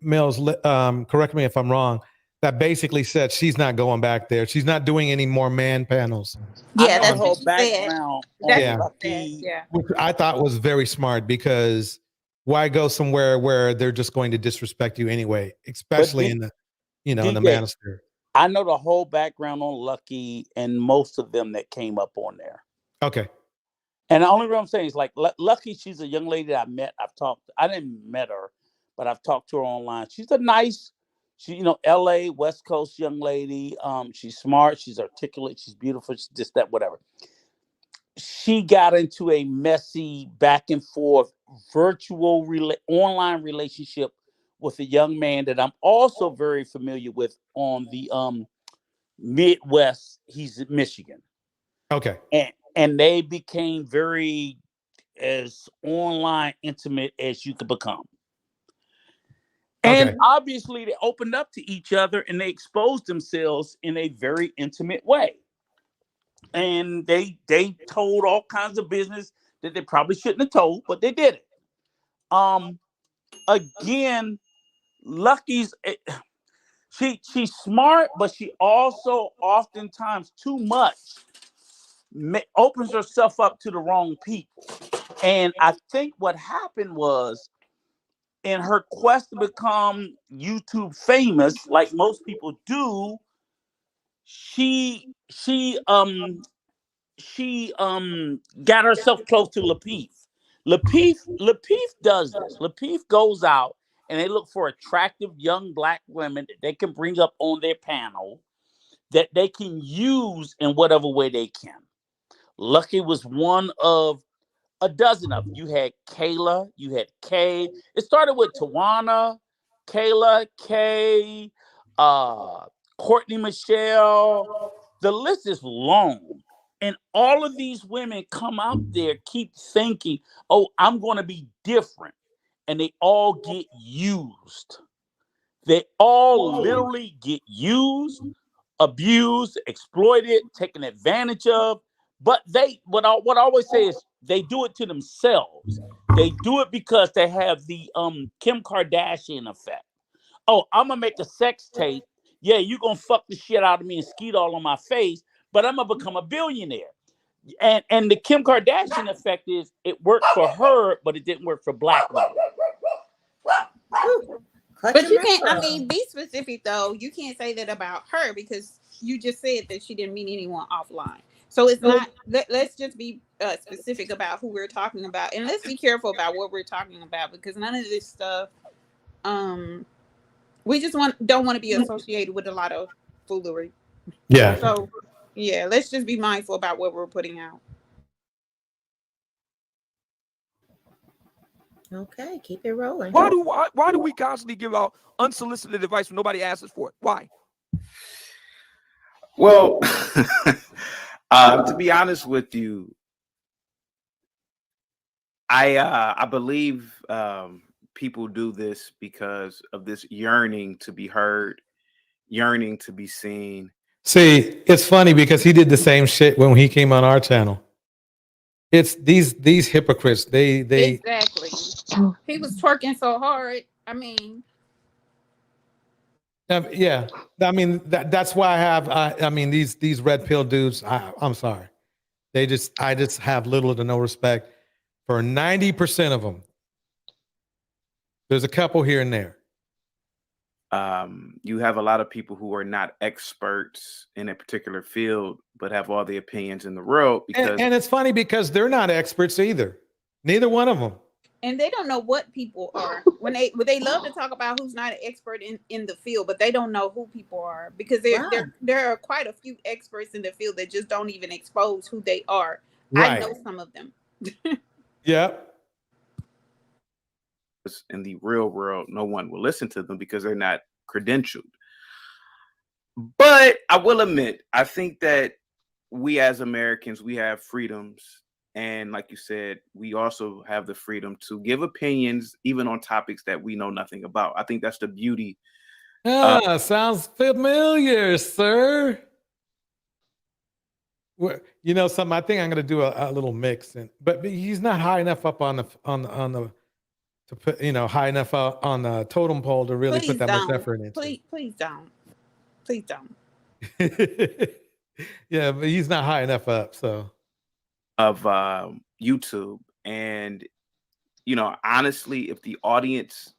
Mills, correct me if I'm wrong. That basically said she's not going back there. She's not doing any more man panels. Yeah, the that's whole what she said. background That's on what she said. Lucky. Yeah. Which I thought was very smart, because why go somewhere where they're just going to disrespect you anyway, especially in the, in the DJ, manosphere. I know the whole background on Lucky and most of them that came up on there. Okay. And the only reason I'm saying is like Lucky, she's a young lady that I met. I didn't met her, but I've talked to her online. She's a nice, LA, West Coast young lady. She's smart, she's articulate, she's beautiful, she's this, that, whatever. She got into a messy back and forth virtual online relationship with a young man that I'm also very familiar with on the Midwest. He's in Michigan. Okay. And they became very as online intimate as you could become. And obviously they opened up to each other and they exposed themselves in a very intimate way. And they told all kinds of business that they probably shouldn't have told, but they did it. Again, Lucky's she's smart, but she also oftentimes too much opens herself up to the wrong people. And I think what happened was, in her quest to become YouTube famous, like most people do, she got herself close to Lapeef. Lapeef does this. Lapeef goes out and they look for attractive young Black women that they can bring up on their panel that they can use in whatever way they can. Lucky was one of a dozen of them. You had Kayla, you had Kay. It started with Tawana, Kayla, Kay, Courtney Michelle. The list is long. And all of these women come out there, keep thinking, oh, I'm going to be different. And they all get used. They all literally get used, abused, exploited, taken advantage of. But what I always say is they do it to themselves. They do it because they have the Kim Kardashian effect. Oh, I'm gonna make a sex tape. Yeah, you're gonna fuck the shit out of me and skeet all on my face, but I'm gonna become a billionaire. And the Kim Kardashian effect is it worked for her, but it didn't work for Black women. But you can't, be specific though. You can't say that about her because you just said that she didn't meet anyone offline. So it's not, let's just be specific about who we're talking about. And let's be careful about what we're talking about because none of this stuff, we just don't want to be associated with a lot of foolery. Yeah. So yeah, let's just be mindful about what we're putting out. Okay, keep it rolling. Why do we constantly give out unsolicited advice when nobody asks us for it? Why? Well, to be honest with you, I believe people do this because of this yearning to be heard, yearning to be seen. See, it's funny because he did the same shit when he came on our channel. It's these hypocrites. They Exactly. He was twerking so hard. I mean, yeah. I mean that's why I have. I mean these red pill dudes. I'm sorry. I just have little to no respect for 90% of them. There's a couple here and there. You have a lot of people who are not experts in a particular field, but have all the opinions in the world. Because And it's funny because they're not experts either. Neither one of them. and they don't know what people are when they love to talk about who's not an expert in the field, but they don't know who people are because there are quite a few experts in the field that just don't even expose who they are. I Right. know some of them. Yeah. in the real world, no one will listen to them because they're not credentialed. But I will admit, I think that we as Americans, we have freedoms. And like you said, we also have the freedom to give opinions, even on topics that we know nothing about. I think that's the beauty. Sounds familiar, sir. You know something? I think I'm going to do a little mix, but he's not high enough up on the to put high enough on the totem pole to really put that much effort into. Please don't. Please don't. Yeah, but he's not high enough up. So of YouTube, and honestly, if the audience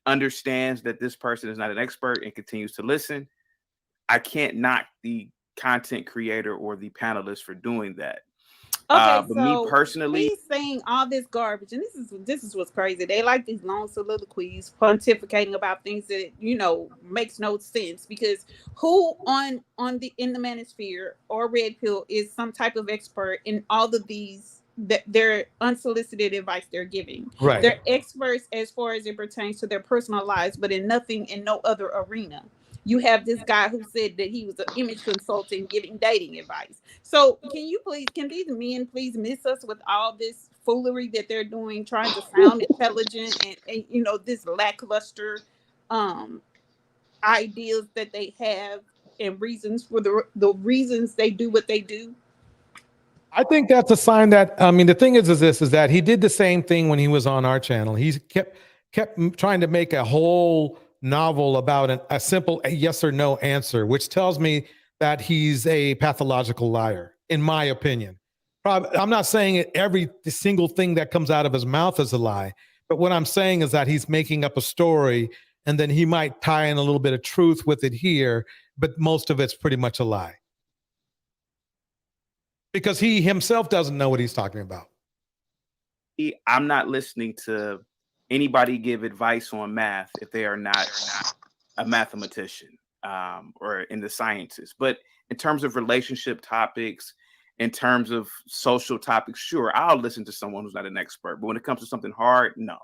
understands that this person is not an expert and continues to listen, I can't knock the content creator or the panelist for doing that. Okay, but so me personally, he's saying all this garbage, and this is what's crazy. They like these long soliloquies, pontificating about things that makes no sense. Because who in the manosphere or red pill is some type of expert in all of these that their unsolicited advice they're giving? Right. They're experts as far as it pertains to their personal lives, but in nothing in no other arena. You have this guy who said that he was an image consultant giving dating advice. So can these men please miss us with all this foolery that they're doing, trying to sound intelligent and this lackluster ideas that they have and reasons for the reasons they do what they do? I think that's a sign that, the thing is that he did the same thing when he was on our channel. He kept trying to make a whole novel about a simple yes or no answer, which tells me that he's a pathological liar, in my opinion. I'm not saying every single thing that comes out of his mouth is a lie, but what I'm saying is that he's making up a story and then he might tie in a little bit of truth with it here, but most of it's pretty much a lie. Because he himself doesn't know what he's talking about. I'm not listening to anybody give advice on math if they are not a mathematician or in the sciences. But in terms of relationship topics, in terms of social topics, sure, I'll listen to someone who's not an expert. But when it comes to something hard, no.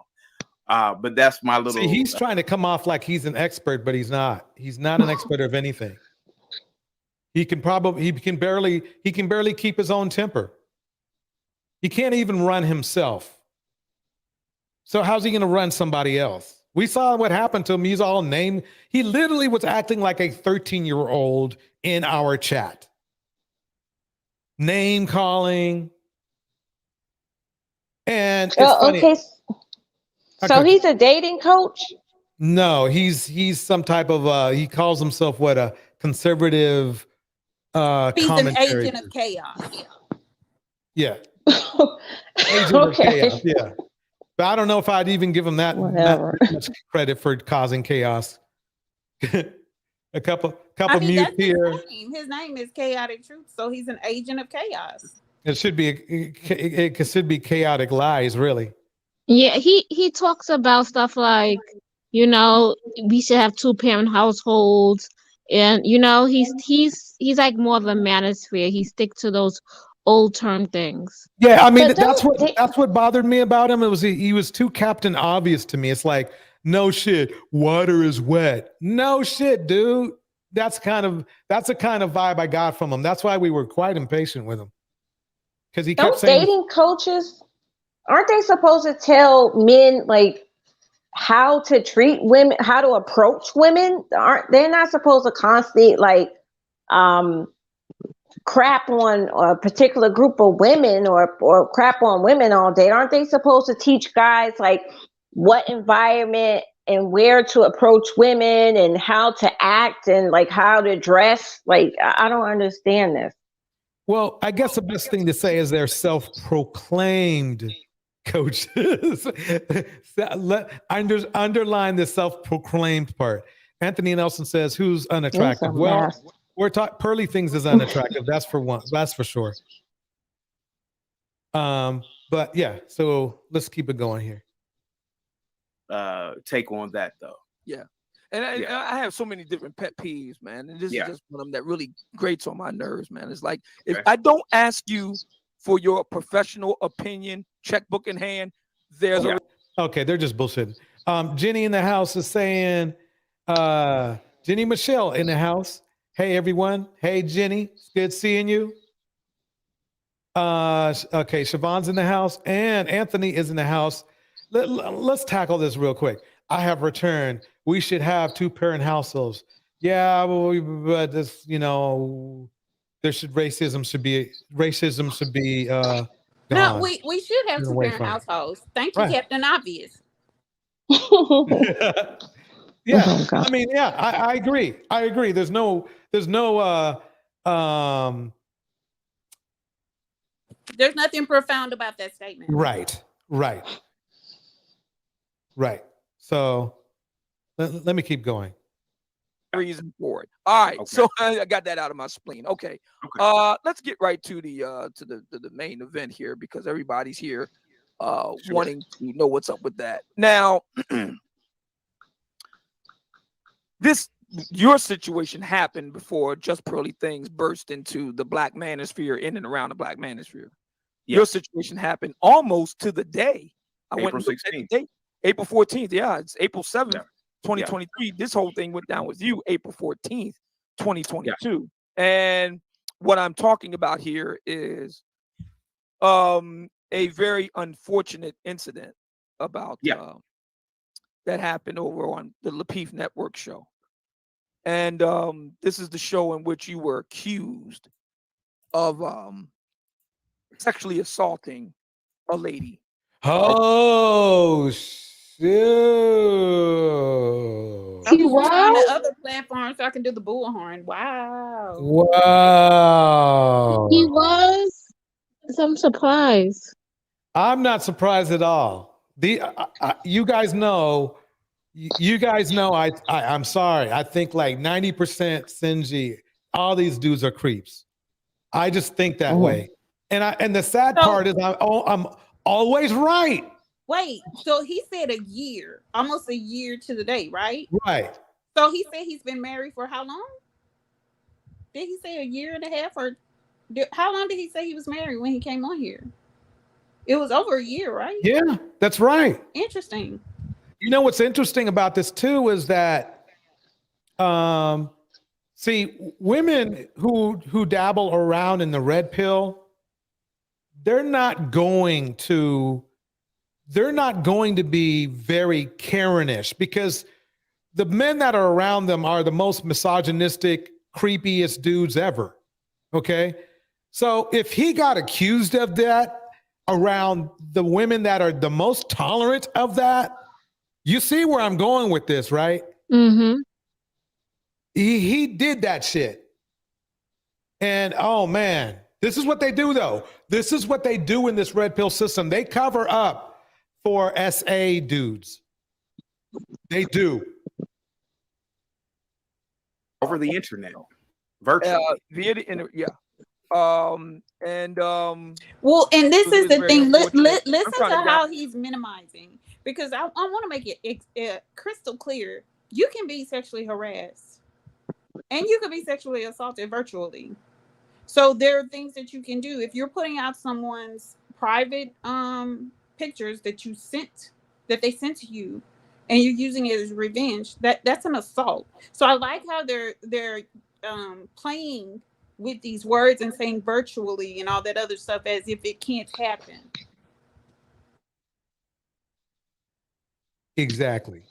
But that's my little... See, he's trying to come off like he's an expert, but he's not. He's not an expert of anything. He can barely keep his own temper. He can't even run himself. So how's he going to run somebody else? We saw what happened to him. He's all named. He literally was acting like a 13-year-old in our chat. Name calling. And it's funny. Okay. So he's a dating coach? No, he's some type of he calls himself a conservative he's an commentary. agent of chaos. Yeah. Agent of chaos, yeah. But I don't know if I'd even give him that much credit for causing chaos. a couple mute here. His name is Chaotic Truth, so he's an agent of chaos. It should be chaotic lies, really. Yeah, he talks about stuff like, we should have 2-parent households, and he's like more of a manosphere. He sticks to those old term things. Yeah, I mean But that's what bothered me about him. It was he was too Captain Obvious to me. It's like, no shit, water is wet. No shit, dude. That's a kind of vibe I got from him. That's why we were quite impatient with him. Because he kept Don't saying dating coaches, aren't they supposed to tell men like how to treat women, how to approach women? Aren't they're not supposed to constantly like crap on a particular group of women or crap on women all day? Aren't they supposed to teach guys like what environment and where to approach women and how to act and like how to dress? Like, I don't understand this. well, I guess the best thing to say is they're self-proclaimed coaches. Underline the self-proclaimed part. Anthony Nelson says, "Who's unattractive?" Well, we're talking Pearly Things is unattractive. That's for one. That's for sure. But yeah, so let's keep it going here. Take on that though. Yeah. And I have so many different pet peeves, man. And this is just one of them that really grates on my nerves, man. It's like, if I don't ask you for your professional opinion, checkbook in hand, there's Okay, they're just bullshitting. Jenny in the house is saying, Jenny Michelle in the house. Hey, everyone. Hey, Jenny. It's good seeing you. Okay, Siobhan's in the house and Anthony is in the house. Let's tackle this real quick. I have returned. We should have 2-parent households. Yeah, but this, racism should be No, gone. we should have Get away 2-parent from it. households. Thank you, Right. Captain Obvious. Yeah, Oh, God. I mean, yeah, I agree. I agree. There's no There's nothing profound about that statement. right. So let me keep going. reason for it. All right, so I got that out of my spleen. Okay. Let's get right to the main event here because everybody's here wanting to know what's up with that. Now, your situation happened before Just Pearly Things burst into the Black manosphere, in and around the Black manosphere. Your situation happened almost to the day. April 16th. April 14th. Yeah, it's April 7th, 2023. This whole thing went down with you April 14th, 2022. And what I'm talking about here is a very unfortunate incident about that happened over on the Lapeef Network show. And this is the show in which you were accused of sexually assaulting a lady. Oh shoot! I'm on the other platform so I can do the bullhorn. Wow. Wow. He was. I'm surprised. I'm not surprised at all. You guys know. I'm sorry. I think like 90% Sinji. All these dudes are creeps. I just think that way. And the sad part is I'm always right. Wait, so he said a year, almost a year to the day, right? Right. So he said he's been married for how long? Did he say a year and a half, or how long did he say he was married when he came on here? It was over a year, right? Yeah, that's right. Interesting. You know what's interesting about this too is that, see, women who dabble around in the red pill, they're not going to be very Karenish because the men that are around them are the most misogynistic, creepiest dudes ever. Okay. So if he got accused of that around the women that are the most tolerant of that, you see where I'm going with this, right? Mm-hmm. He did that shit. And oh man, this is what they do though. This is what they do in this red pill system. They cover up for SA dudes. They do. Over the internet. Virtually. Via the internet, yeah. Well, and this is the thing. Listen to how he's minimizing, because I want to make it crystal clear. You can be sexually harassed and you can be sexually assaulted virtually. So there are things that you can do if you're putting out someone's private pictures that they sent to you, and you're using it as revenge. That's an assault. So I like how they're playing with these words and saying virtually and all that other stuff as if it can't happen. Exactly.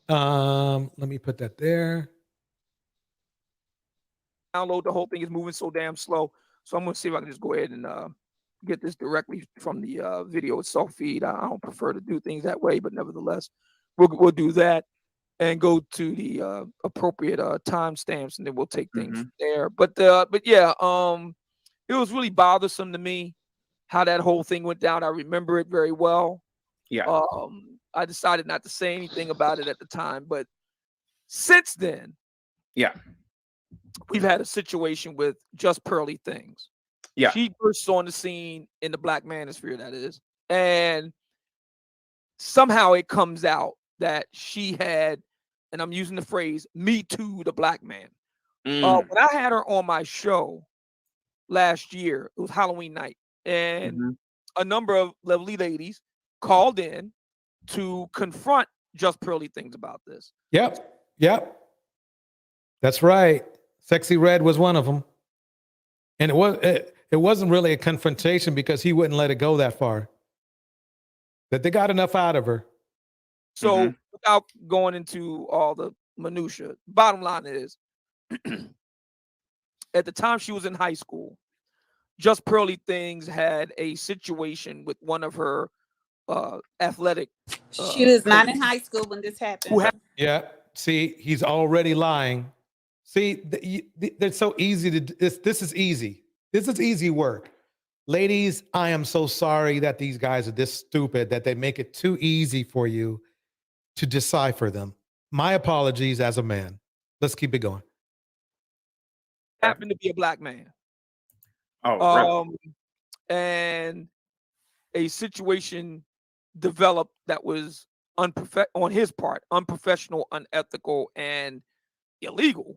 Let me put that there. Download the whole thing is moving so damn slow. So I'm gonna see if I can just go ahead and get this directly from the video itself feed. I don't prefer to do things that way, but nevertheless, we'll do that and go to the appropriate timestamps, and then we'll take things from there. But yeah, it was really bothersome to me how that whole thing went down. I remember it very well. Yeah. I decided not to say anything about it at the time, but since then, yeah, we've had a situation with Just Pearly Things. Yeah. She bursts on the scene in the Black manosphere, that is. And somehow it comes out that she had, and I'm using the phrase, me too, the Black man. When I had her on my show last year, it was Halloween night, and a number of lovely ladies called in to confront Just Pearly Things about this. Yep. That's right. Sexy Red was one of them. And it wasn't really a confrontation because he wouldn't let it go that far. That they got enough out of her. So without going into all the minutia, bottom line is, at the time she was in high school, Just Pearly Things had a situation with one of her athletic. She was not in high school when this happened. Yeah. See, he's already lying. See, they're so easy to. This is easy. This is easy work. Ladies, I am so sorry that these guys are this stupid that they make it too easy for you to decipher them. My apologies as a man. Let's keep it going. Happened to be a Black man. Oh, and a situation developed that was on his part, unprofessional, unethical, and illegal.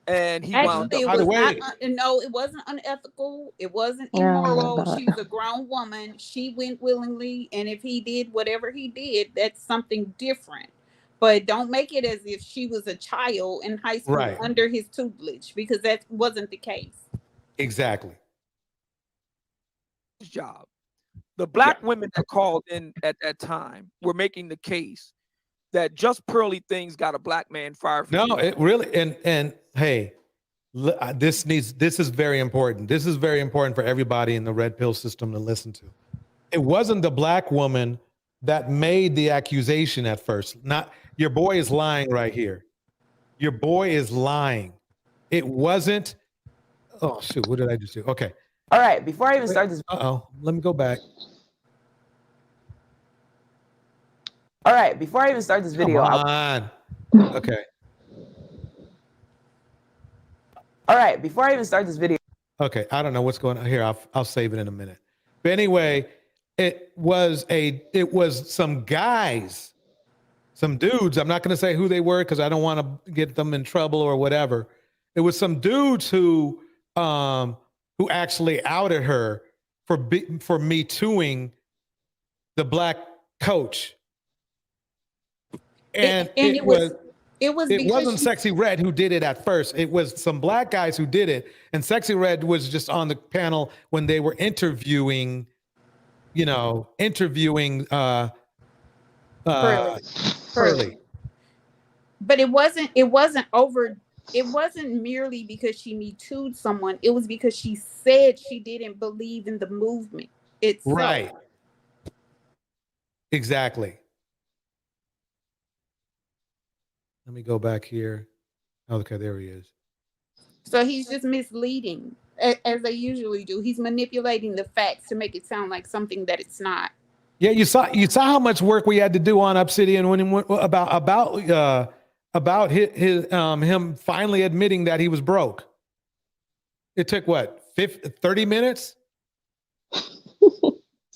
And he wound up. No, it wasn't unethical. It wasn't immoral. She was a grown woman. She went willingly, and if he did whatever he did, that's something different. But don't make it as if she was a child in high school under his tutelage, because that wasn't the case. Exactly. His job. The Black women that called in at that time were making the case that Just Pearly Things got a Black man fired. No, it really, and hey, this is very important. This is very important for everybody in the red pill system to listen to. It wasn't the Black woman that made the accusation at first. Not your boy is lying right here. Your boy is lying. It wasn't. Oh shoot! What did I just do? Okay. All right. Before I even start this. Let me go back. All right. Before I even start this video. Come on. Okay. All right. Before I even start this video. Okay. I don't know what's going on here. I'll save it in a minute. But anyway, it was some guys, some dudes. I'm not going to say who they were because I don't want to get them in trouble or whatever. It was some dudes who actually outed her for me tooing the Black coach. And it wasn't Sexy Red who did it at first. It was some Black guys who did it. And Sexy Red was just on the panel when they were interviewing Pearly. But it wasn't over. It wasn't merely because she Me Too'd someone. It was because she said she didn't believe in the movement itself. Right. Exactly. Let me go back here. Okay, there he is. So he's just misleading, as they usually do. He's manipulating the facts to make it sound like something that it's not. Yeah, you saw how much work we had to do on Obsidian when about him finally admitting that he was broke. It took what, 30 minutes?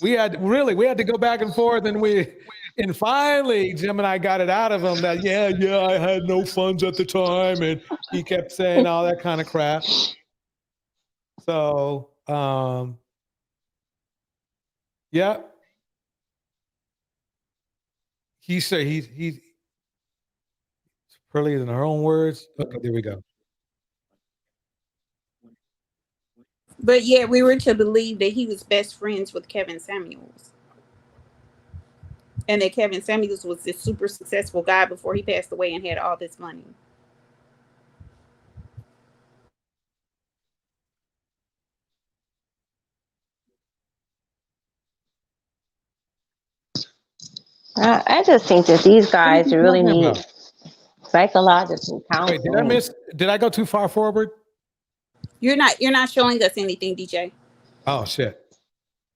We had to go back and forth, and finally Jim and I got it out of him that I had no funds at the time, and he kept saying all that kind of crap. So, yeah. He said he's really in her own words. Okay, there we go. But yeah, we were to believe that he was best friends with Kevin Samuels. And that Kevin Samuels was this super successful guy before he passed away and had all this money. I just think that these guys you really talking need about? psychological Wait, counseling. did I go too far forward? You're not showing us anything, DJ. Oh shit.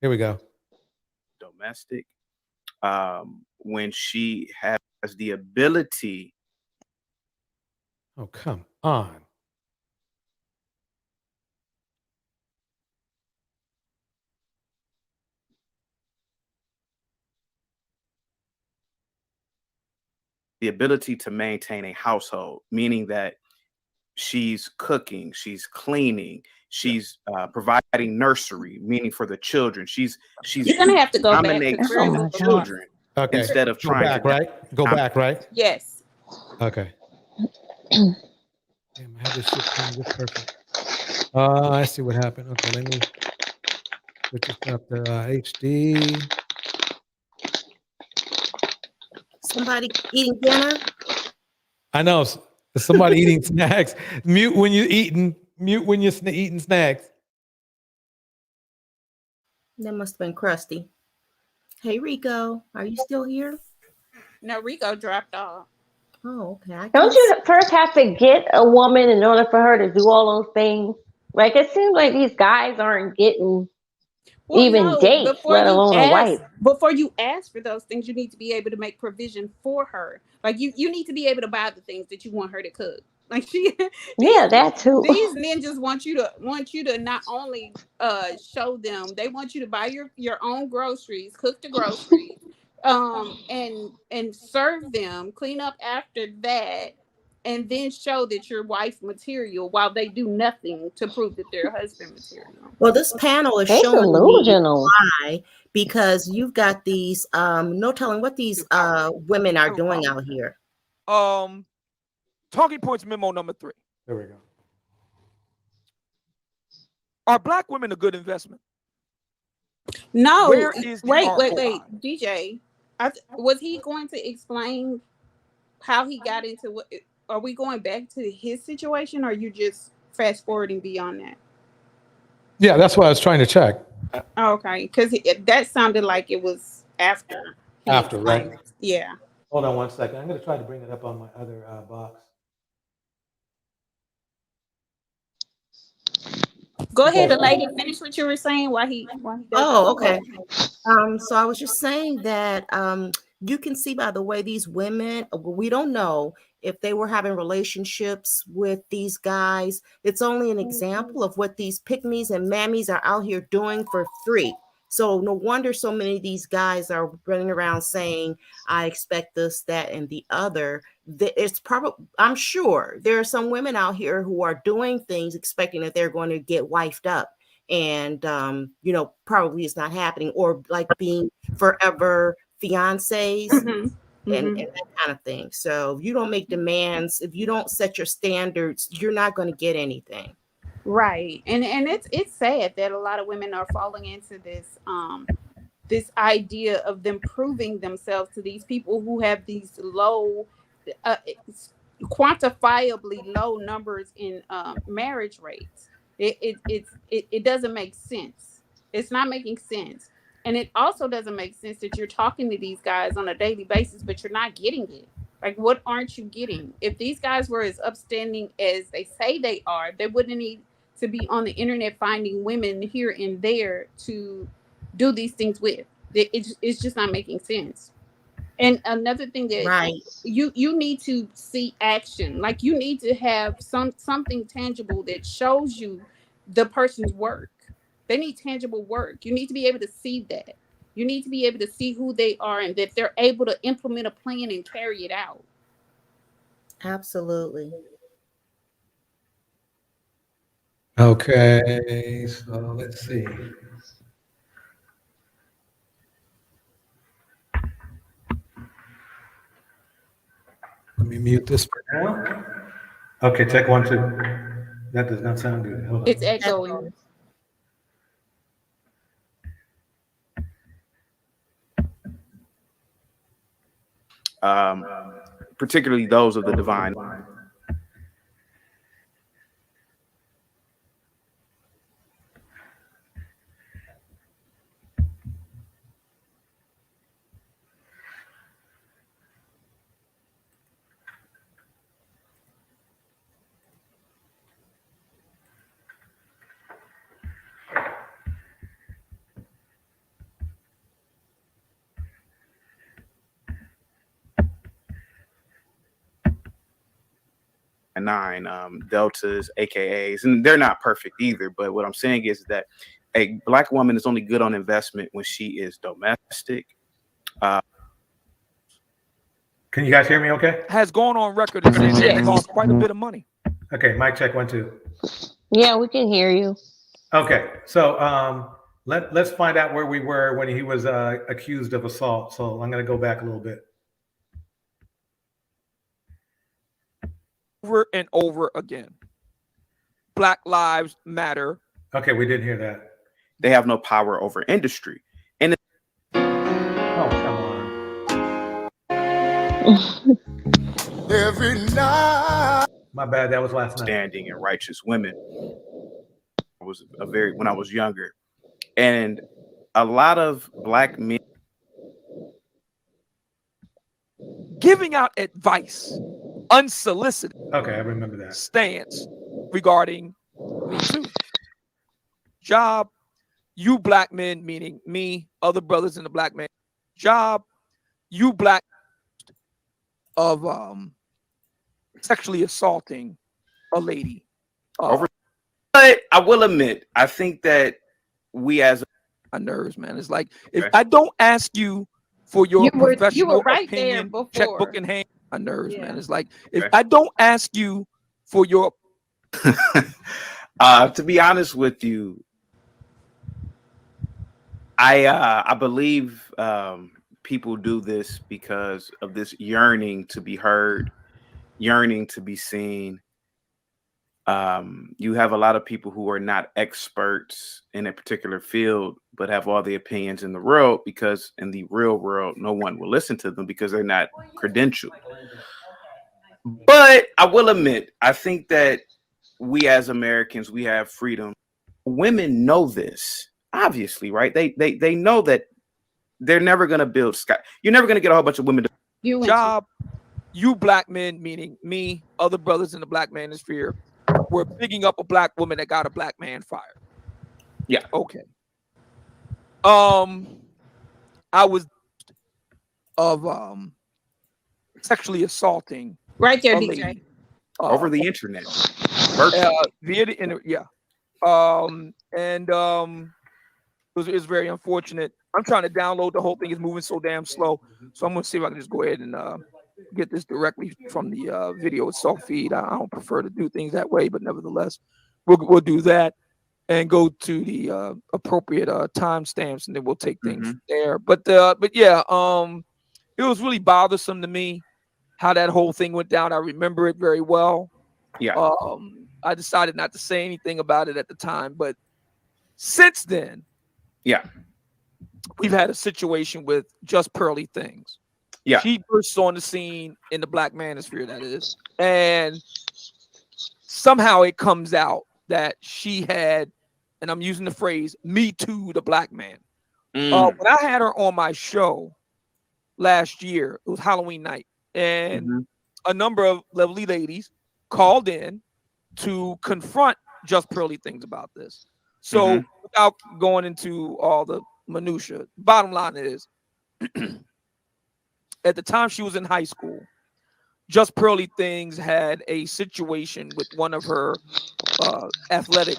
Here we go. Domestic. When she has the ability. Oh, come on. The ability to maintain a household, meaning that she's cooking, she's cleaning, she's providing nursery, meaning for the children. She's You're gonna have to go back dominate to where is it? children instead of Go trying back, to right? Go back, right? Yes. Okay. Damn, I have this shit playing just perfect. I see what happened. Okay, let me switch this up to HD. Somebody eating dinner? I know somebody eating snacks. Mute when you're eating. Mute when you're eating snacks. That must have been Krusty. Hey, Rico, are you still here? No, Rico dropped off. Oh, okay. Don't you first have to get a woman in order for her to do all those things? Like, it seems like these guys aren't getting dates, let alone a wife. Before you ask for those things, you need to be able to make provision for her. Like you need to be able to buy the things that you want her to cook. Like that too. These men just want you to not only show them, they want you to buy your own groceries, cook the groceries, and serve them, clean up after that, and then show that you're wife material while they do nothing to prove that they're husband material. Well, this panel is They're showing delusional. me why, because you've got these no telling what these women are doing out here. Talking points memo number 3. There we go. Are Black women a good investment? No. Where is the Wait, DJ. Was he going to explain how he got into what? Are we going back to his situation, or are you just fast forwarding beyond that? Yeah, that's what I was trying to check. Oh, okay, because that sounded like it was after. After, right? Yeah. Hold on one second. I'm going to try to bring it up on my other box. Go ahead, lady. Finish what you were saying. Why he does Oh, okay. So I was just saying that you can see by the way these women, we don't know if they were having relationships with these guys. It's only an example of what these pick-me's and mammies are out here doing for free. So no wonder so many of these guys are running around saying, I expect this, that, and the other. It's probably, I'm sure there are some women out here who are doing things expecting that they're going to get wifed up. And, probably it's not happening, or like being forever fiancés and that kind of thing. So if you don't make demands, if you don't set your standards, you're not going to get anything. Right. And it's sad that a lot of women are falling into this idea of them proving themselves to these people who have these low quantifiably low numbers in marriage rates. It doesn't make sense. It's not making sense. And it also doesn't make sense that you're talking to these guys on a daily basis, but you're not getting it. Like, what aren't you getting? If these guys were as upstanding as they say they are, they wouldn't need to be on the internet finding women here and there to do these things with. It's just not making sense. And another thing that you need to see action. Like, you need to have something tangible that shows you the person's work. They need tangible work. You need to be able to see that. You need to be able to see who they are and that they're able to implement a plan and carry it out. Absolutely. Okay, so let's see. Let me mute this for now. Okay, check 1, 2. That does not sound good. Hold on. It's echoing. Particularly those of the divine. Nine deltas, AKAs, and they're not perfect either. But what I'm saying is that a Black woman is only good on investment when she is domestic. Can you guys hear me okay? Has gone on record and saying that it costs quite a bit of money. Okay, mic check 1, 2. Yeah, we can hear you. Okay, so let's find out where we were when he was accused of assault. So I'm going to go back a little bit. Over and over again. Black Lives Matter. Okay, we didn't hear that. They have no power over industry. And oh, come on. Every night. My bad, that was last night. Standing and righteous women. Was when I was younger. And a lot of Black men giving out advice, unsolicited. Okay, I remember that. Stance regarding Me Too. Job, you Black men, meaning me, other brothers in the Black man. Job, you Black of sexually assaulting a lady. But I will admit, I think that we as my nerves, man. It's like if I don't ask you for your professional opinion, checkbook in hand, my nerves, man. It's like if I don't ask you for your to be honest with you, I believe people do this because of this yearning to be heard, yearning to be seen. You have a lot of people who are not experts in a particular field, but have all the opinions in the world, because in the real world, no one will listen to them because they're not credentialed. But I will admit, I think that we as Americans, we have freedom. Women know this, obviously, right? They know that they're never going to build sky. You're never going to get a whole bunch of women to job. You Black men, meaning me, other brothers in the Black manosphere, were picking up a Black woman that got a Black man fired. Yeah. Okay. I was of sexually assaulting right there, a DJ. lady, over the internet. Via the internet, yeah. It was very unfortunate. I'm trying to download the whole thing. It's moving so damn slow. So I'm gonna see if I can just go ahead and get this directly from the video itself feed. I don't prefer to do things that way, but nevertheless, we'll do that and go to the appropriate timestamps, and then we'll take things from there. But yeah, it was really bothersome to me how that whole thing went down. I remember it very well. Yeah. I decided not to say anything about it at the time, but since then, yeah, we've had a situation with Just Pearly Things. Yeah, she bursts on the scene in the Black manosphere, that is, and somehow it comes out that she had, and I'm using the phrase, "Me Too" the Black man. When I had her on my show last year, it was Halloween night, and a number of lovely ladies called in to confront Just Pearly Things about this. So without going into all the minutia, bottom line is, at the time she was in high school, Just Pearly Things had a situation with one of her athletic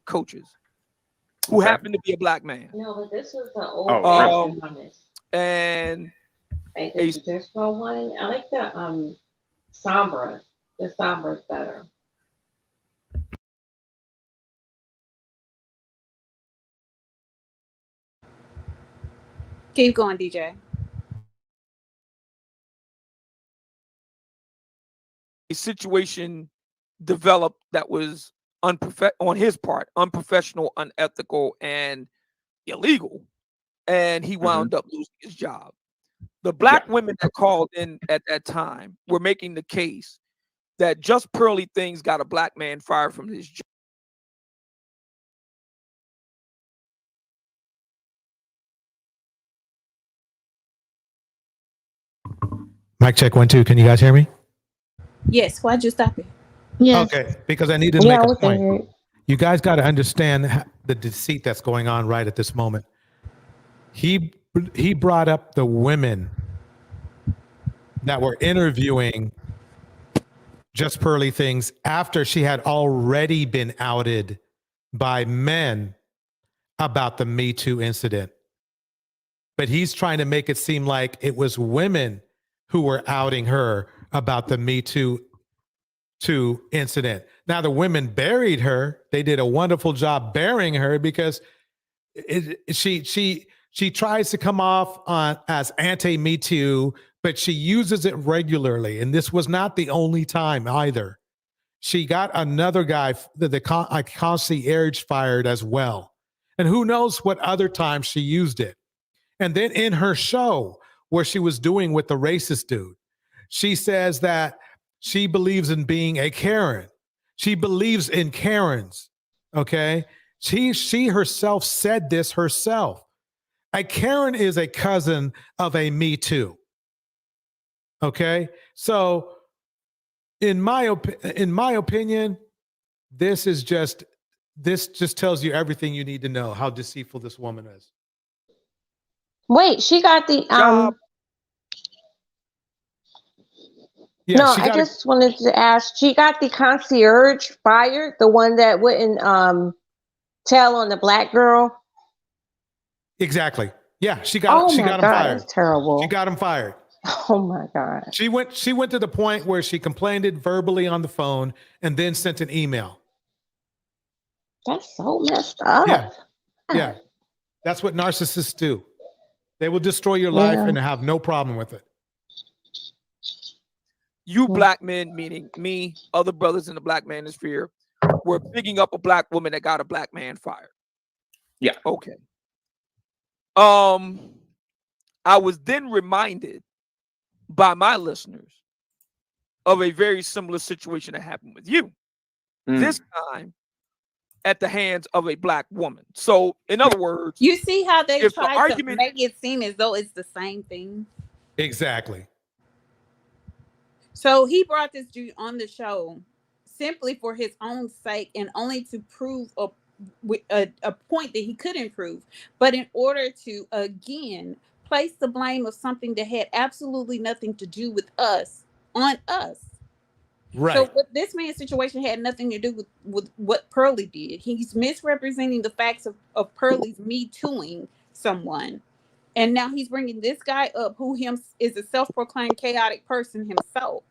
coaches, who happened to be a Black man. No, but this was the old and like the traditional one. I like the Samb0. The Samb0 is better. Keep going, DJ. A situation developed that was on his part, unprofessional, unethical, and illegal, and he wound up losing his job. The black women that called in at that time were making the case that just pearly things got a black man fired from his job. Mic check 1 2. Can you guys hear me? Yes. Why'd you stop it? Yeah. Okay, because I need to make a point. You guys got to understand the deceit that's going on right at this moment. He brought up the women that were interviewing Just Pearly Things after she had already been outed by men about the Me Too incident. But he's trying to make it seem like it was women who were outing her about the Me Too incident. Now the women buried her. They did a wonderful job burying her because she tries to come off as anti-Me Too, but she uses it regularly. And this was not the only time either. She got another guy, the concierge, fired as well. And who knows what other times she used it. And then in her show, where she was doing with the racist dude, she says that she believes in being a Karen. She believes in Karens, okay? She herself said this herself. A Karen is a cousin of a Me Too, okay? So in my opinion, this just tells you everything you need to know, how deceitful this woman is. Wait, she got the Yeah, no, I just wanted to ask. She got the concierge fired, the one that wouldn't tell on the black girl. Exactly. Yeah, she got him fired. That's terrible. She got him fired. Oh my God. She went to the point where she complained it verbally on the phone and then sent an email. That's so messed up. Yeah. That's what narcissists do. They will destroy your life and have no problem with it. You black men, meaning me, other brothers in the black manosphere, were picking up a black woman that got a black man fired. Yeah. Okay. I was then reminded by my listeners of a very similar situation that happened with you. This time at the hands of a black woman. So, in other words, you see how they try to argument make it seem as though it's the same thing. Exactly. So he brought this dude on the show simply for his own sake and only to prove a point that he couldn't prove, but in order to again place the blame of something that had absolutely nothing to do with us on us. Right. So this man's situation had nothing to do with what Pearly did. He's misrepresenting the facts of Pearly's Me Tooing someone. And now he's bringing this guy up who is a self-proclaimed chaotic person himself.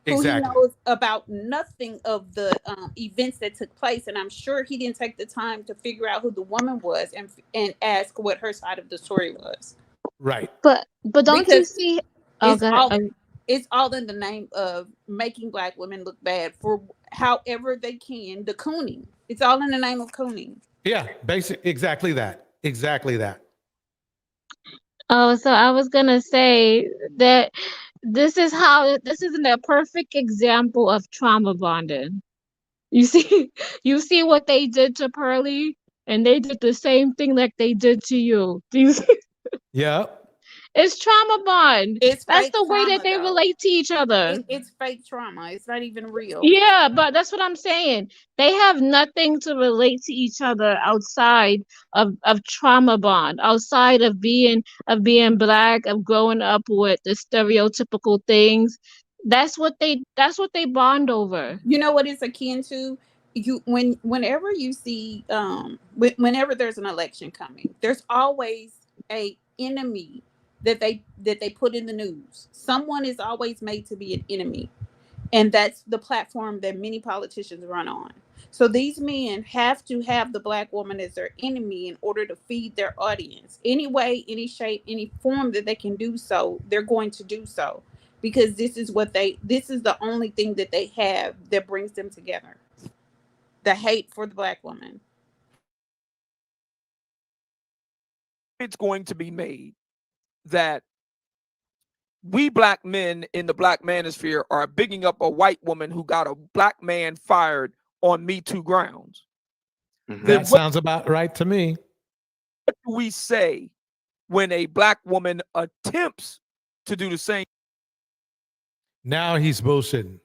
Exactly. Who he knows about nothing of the events that took place. And I'm sure he didn't take the time to figure out who the woman was and ask what her side of the story was. Right. But don't you see? It's all in the name of making black women look bad for however they can. The cooning. It's all in the name of cooning. Yeah, exactly that. Exactly that. Oh, so I was gonna say that this is a perfect example of trauma bonding. You see what they did to Pearly, and they did the same thing like they did to you. Do you see? Yeah. It's trauma bond. That's the way that they though. relate to each other. It's fake trauma. It's not even real. Yeah, but that's what I'm saying. They have nothing to relate to each other outside of trauma bond, outside of being black, of growing up with the stereotypical things. That's what they bond over. You know what it's akin to? Whenever you see whenever there's an election coming, there's always a enemy that they put in the news. Someone is always made to be an enemy. And that's the platform that many politicians run on. So these men have to have the black woman as their enemy in order to feed their audience. Any way, any shape, any form that they can do so, they're going to do so, because this is the only thing that they have that brings them together. The hate for the black woman. It's going to be made that we black men in the black manosphere are bigging up a white woman who got a black man fired on Me Too grounds. That sounds about right to me. What do we say when a black woman attempts to do the same Now he's bullshitting.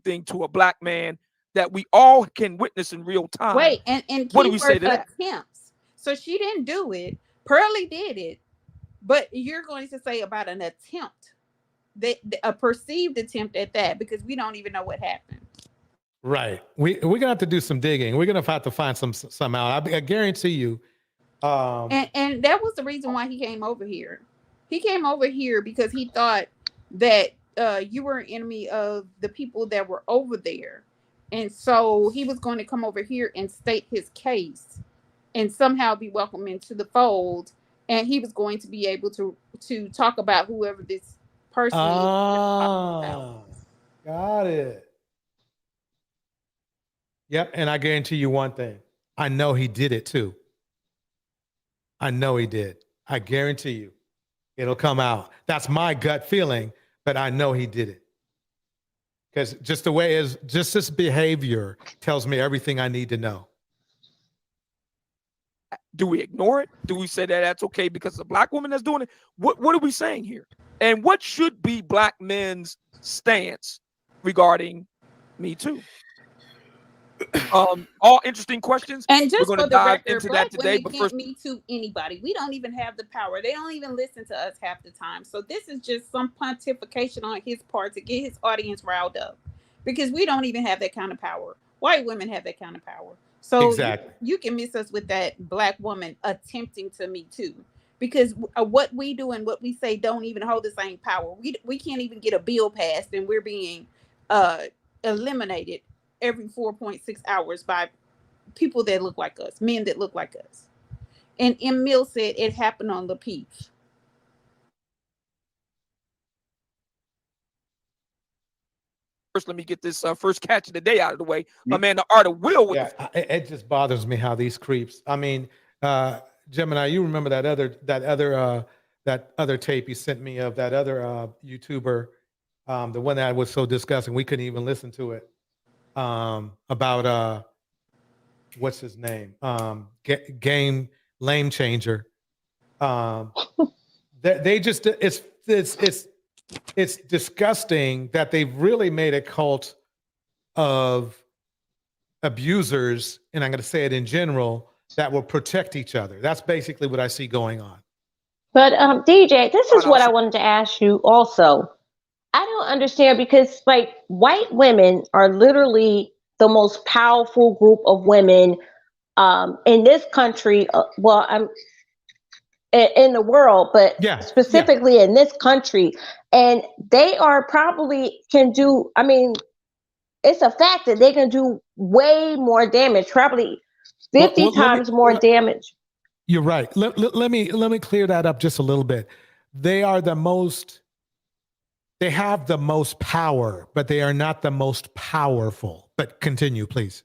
thing to a black man that we all can witness in real time? Wait, and what do we say to that? Attempts. So she didn't do it. Pearlie did it. But you're going to say about an attempt, a perceived attempt at that, because we don't even know what happened. Right. We're gonna have to do some digging. We're gonna have to find some out. I guarantee you. And that was the reason why he came over here. He came over here because he thought that you were an enemy of the people that were over there, and so he was going to come over here and state his case, and somehow be welcomed into the fold. And he was going to be able to talk about whoever this person is. Got it. Yep, and I guarantee you one thing. I know he did it too. I know he did. I guarantee you. It'll come out. That's my gut feeling, but I know he did it. Because just the way just this behavior tells me everything I need to know. Do we ignore it? Do we say that that's okay because it's a black woman that's doing it? What are we saying here? And what should be black men's stance regarding Me Too? All interesting questions. And just we're for going to the dive record, into black that today. women But can't first, Me Too anybody. We don't even have the power. They don't even listen to us half the time. So this is just some pontification on his part to get his audience riled up, because we don't even have that kind of power. White women have that kind of power. So exactly. you can miss us with that black woman attempting to Me Too, because what we do and what we say don't even hold the same power. We can't even get a bill passed, and we're being eliminated every 4.6 hours by people that look like us, men that look like us. And M. Mill said it happened on Lapeef. first, let me get this first catch of the day out of the way. My man, the Art of Will. Yeah, it just bothers me how these creeps. I mean, Gemini, you remember that other tape you sent me of that other YouTuber, the one that was so disgusting we couldn't even listen to it. About what's his name? Game Lame Changer. They just it's disgusting that they've really made a cult of abusers, and I'm going to say it in general, that will protect each other. That's basically what I see going on. But DJ, this is what I wanted to ask you also. I don't understand, because like white women are literally the most powerful group of women in this country. Well, I'm in the world, but specifically in this country. And they are probably can do, I mean, it's a fact that they can do way more damage, probably 50 times more damage. You're right. Let me clear that up just a little bit. They are the most, they have the most power, but they are not the most powerful. But continue, please.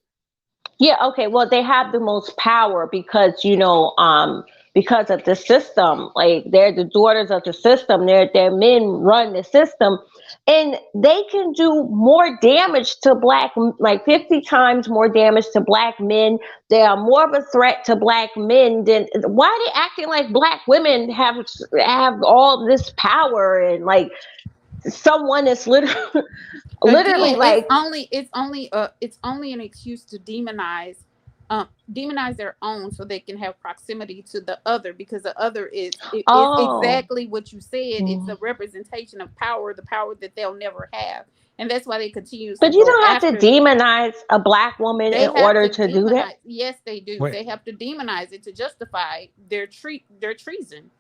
Yeah, okay. Well, they have the most power because, you know, because of the system. Like, they're the daughters of the system. Their men run the system, and they can do more damage to black, like 50 times more damage to black men. They are more of a threat to black men than, why are they acting like black women have all this power, and like someone is literally Again, like it's only an excuse to demonize their own, so they can have proximity to the other, because the other is exactly what you said. It's a representation of power, the power that they'll never have, and that's why they continue. But you don't have to demonize a black woman in order to do that. Yes, they do. Wait. They have to demonize it to justify their treason.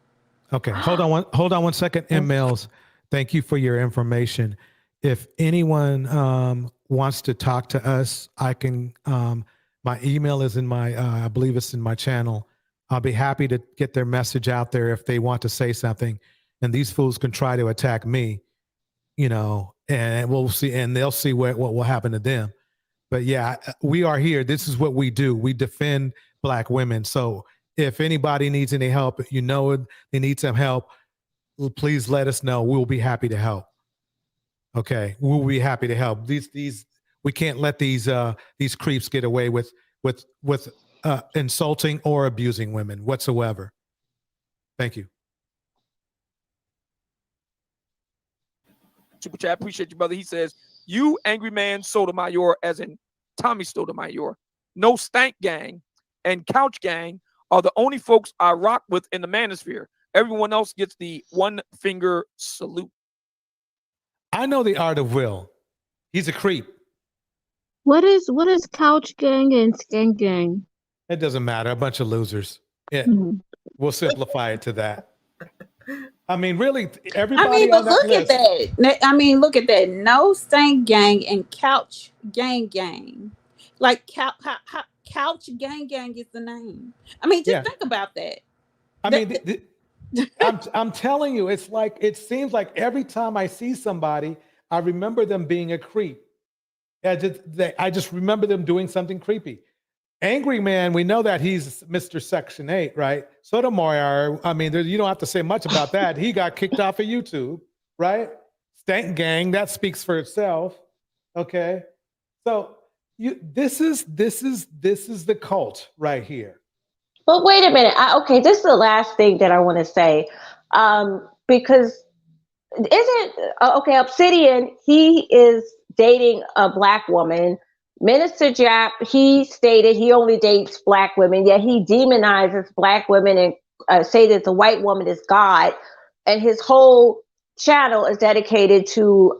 Okay, hold on one second. M. Mills, thank you for your information. If anyone wants to talk to us, I can, my email is in my, I believe it's in my channel. I'll be happy to get their message out there if they want to say something. And these fools can try to attack me, you know, and we'll see, and they'll see what will happen to them. But yeah, we are here. This is what we do. We defend Black women. So if anybody needs any help, you know, they need some help, please let us know. We'll be happy to help. Okay, we'll be happy to help. These we can't let these creeps get away with insulting or abusing women whatsoever. Thank you. Super chat, appreciate you, brother. He says, "You angry man Sotomayor, as in Tommy Sotomayor, no stank gang, and couch gang are the only folks I rock with in the manosphere. Everyone else gets the one finger salute." I know the art of Will. He's a creep. What is couch gang and skank gang? It doesn't matter. A bunch of losers. Yeah, we'll simplify it to that. I mean, really, everybody. I mean, but on that look list, at that. I mean, look at that. No stank gang and couch gang. Like couch gang is the name. I mean, just think about that. I mean, I'm telling you, it's like, it seems like every time I see somebody, I remember them being a creep. I just remember them doing something creepy. Angry man, we know that he's Mr. Section 8, right? Sotomayor, I mean, you don't have to say much about that. He got kicked off of YouTube, right? Stank gang, that speaks for itself. Okay, so this is the cult right here. But wait a minute. Okay, this is the last thing that I want to say, because Obsidian, he is dating a Black woman. Minister Jap, he stated he only dates Black women, yet he demonizes Black women and say that the white woman is God. And his whole channel is dedicated to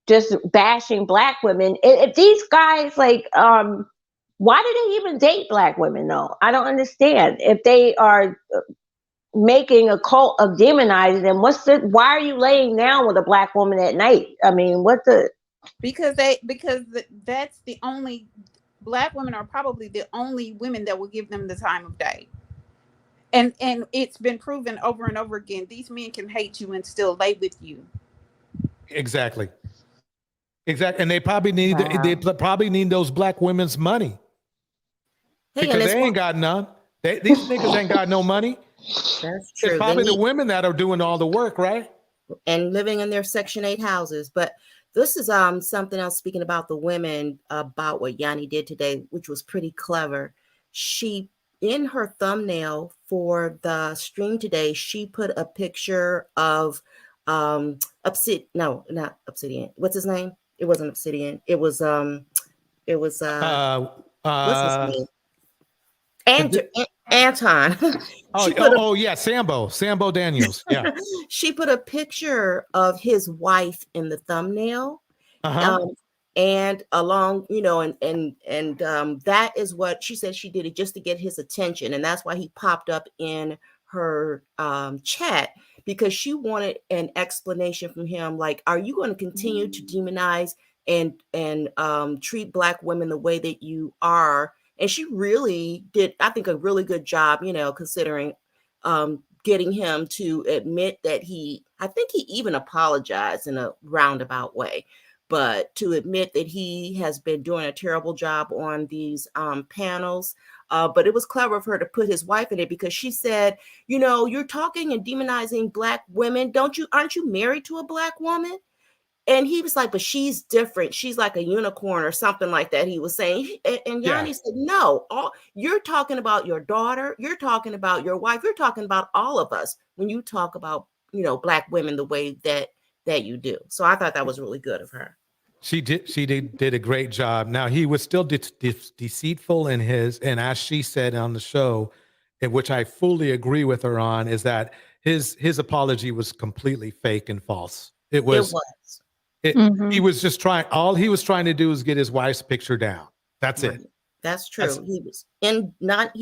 just bashing Black women. If these guys, like, why do they even date Black women, though? I don't understand. If they are making a cult of demonizing them, why are you laying down with a Black woman at night? I mean, because that's the only, Black women are probably the only women that will give them the time of day. And it's been proven over and over again, these men can hate you and still lay with you. Exactly. And they probably need they probably need those Black women's money. Because they ain't got none. These niggas ain't got no money. That's true. It's probably the women that are doing all the work, right? And living in their Section 8 houses. But this is something else, speaking about the women, about what Yanni did today, which was pretty clever. She, in her thumbnail for the stream today, she put a picture of Obsidian. No, not Obsidian. What's his name? It wasn't Obsidian. It was what's his name? Anton. Yeah, Sambo Daniels. Yeah. She put a picture of his wife in the thumbnail. And along, you know, and that is what she said. She did it just to get his attention, and that's why he popped up in her chat, because she wanted an explanation from him. Like, are you going to continue to demonize and treat Black women the way that you are? And she really did, I think, a really good job, you know, considering getting him to admit that I think he even apologized in a roundabout way, but to admit that he has been doing a terrible job on these panels. But it was clever of her to put his wife in it, because she said, you know, you're talking and demonizing Black women. Aren't you married to a Black woman? And he was like, but she's different. She's like a unicorn or something like that, he was saying. And Yanni said, no, you're talking about your daughter. You're talking about your wife. You're talking about all of us when you talk about, you know, Black women the way that you do. So I thought that was really good of her. She did a great job. Now, he was still deceitful in and as she said on the show, in which I fully agree with her on, is that his apology was completely fake and false. It was. He was just all he was trying to do is get his wife's picture down. That's it. That's true. He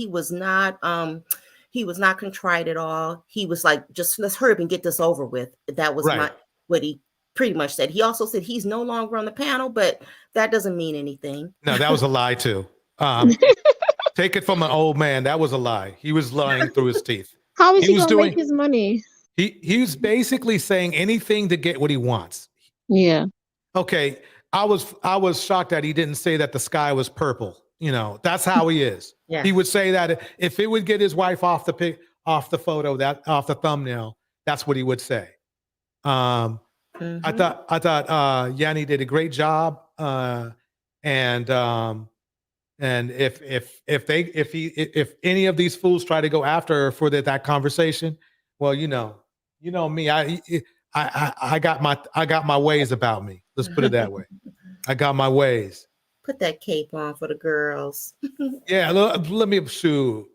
was not contrite at all. He was like, just let's hurry up and get this over with. That was what he pretty much said. He also said he's no longer on the panel, but that doesn't mean anything. No, that was a lie too. Take it from an old man. That was a lie. He was lying through his teeth. How is he was gonna make his money? He was basically saying anything to get what he wants. Yeah. Okay, I was shocked that he didn't say that the sky was purple. You know, that's how he is. Yeah. He would say that if it would get his wife off the photo, off the thumbnail, that's what he would say. I thought Yanni did a great job, and if any of these fools try to go after her for that conversation, well, you know me, I got my ways about me. Let's put it that way. I got my ways. Put that cape on for the girls. Yeah, let me shoot.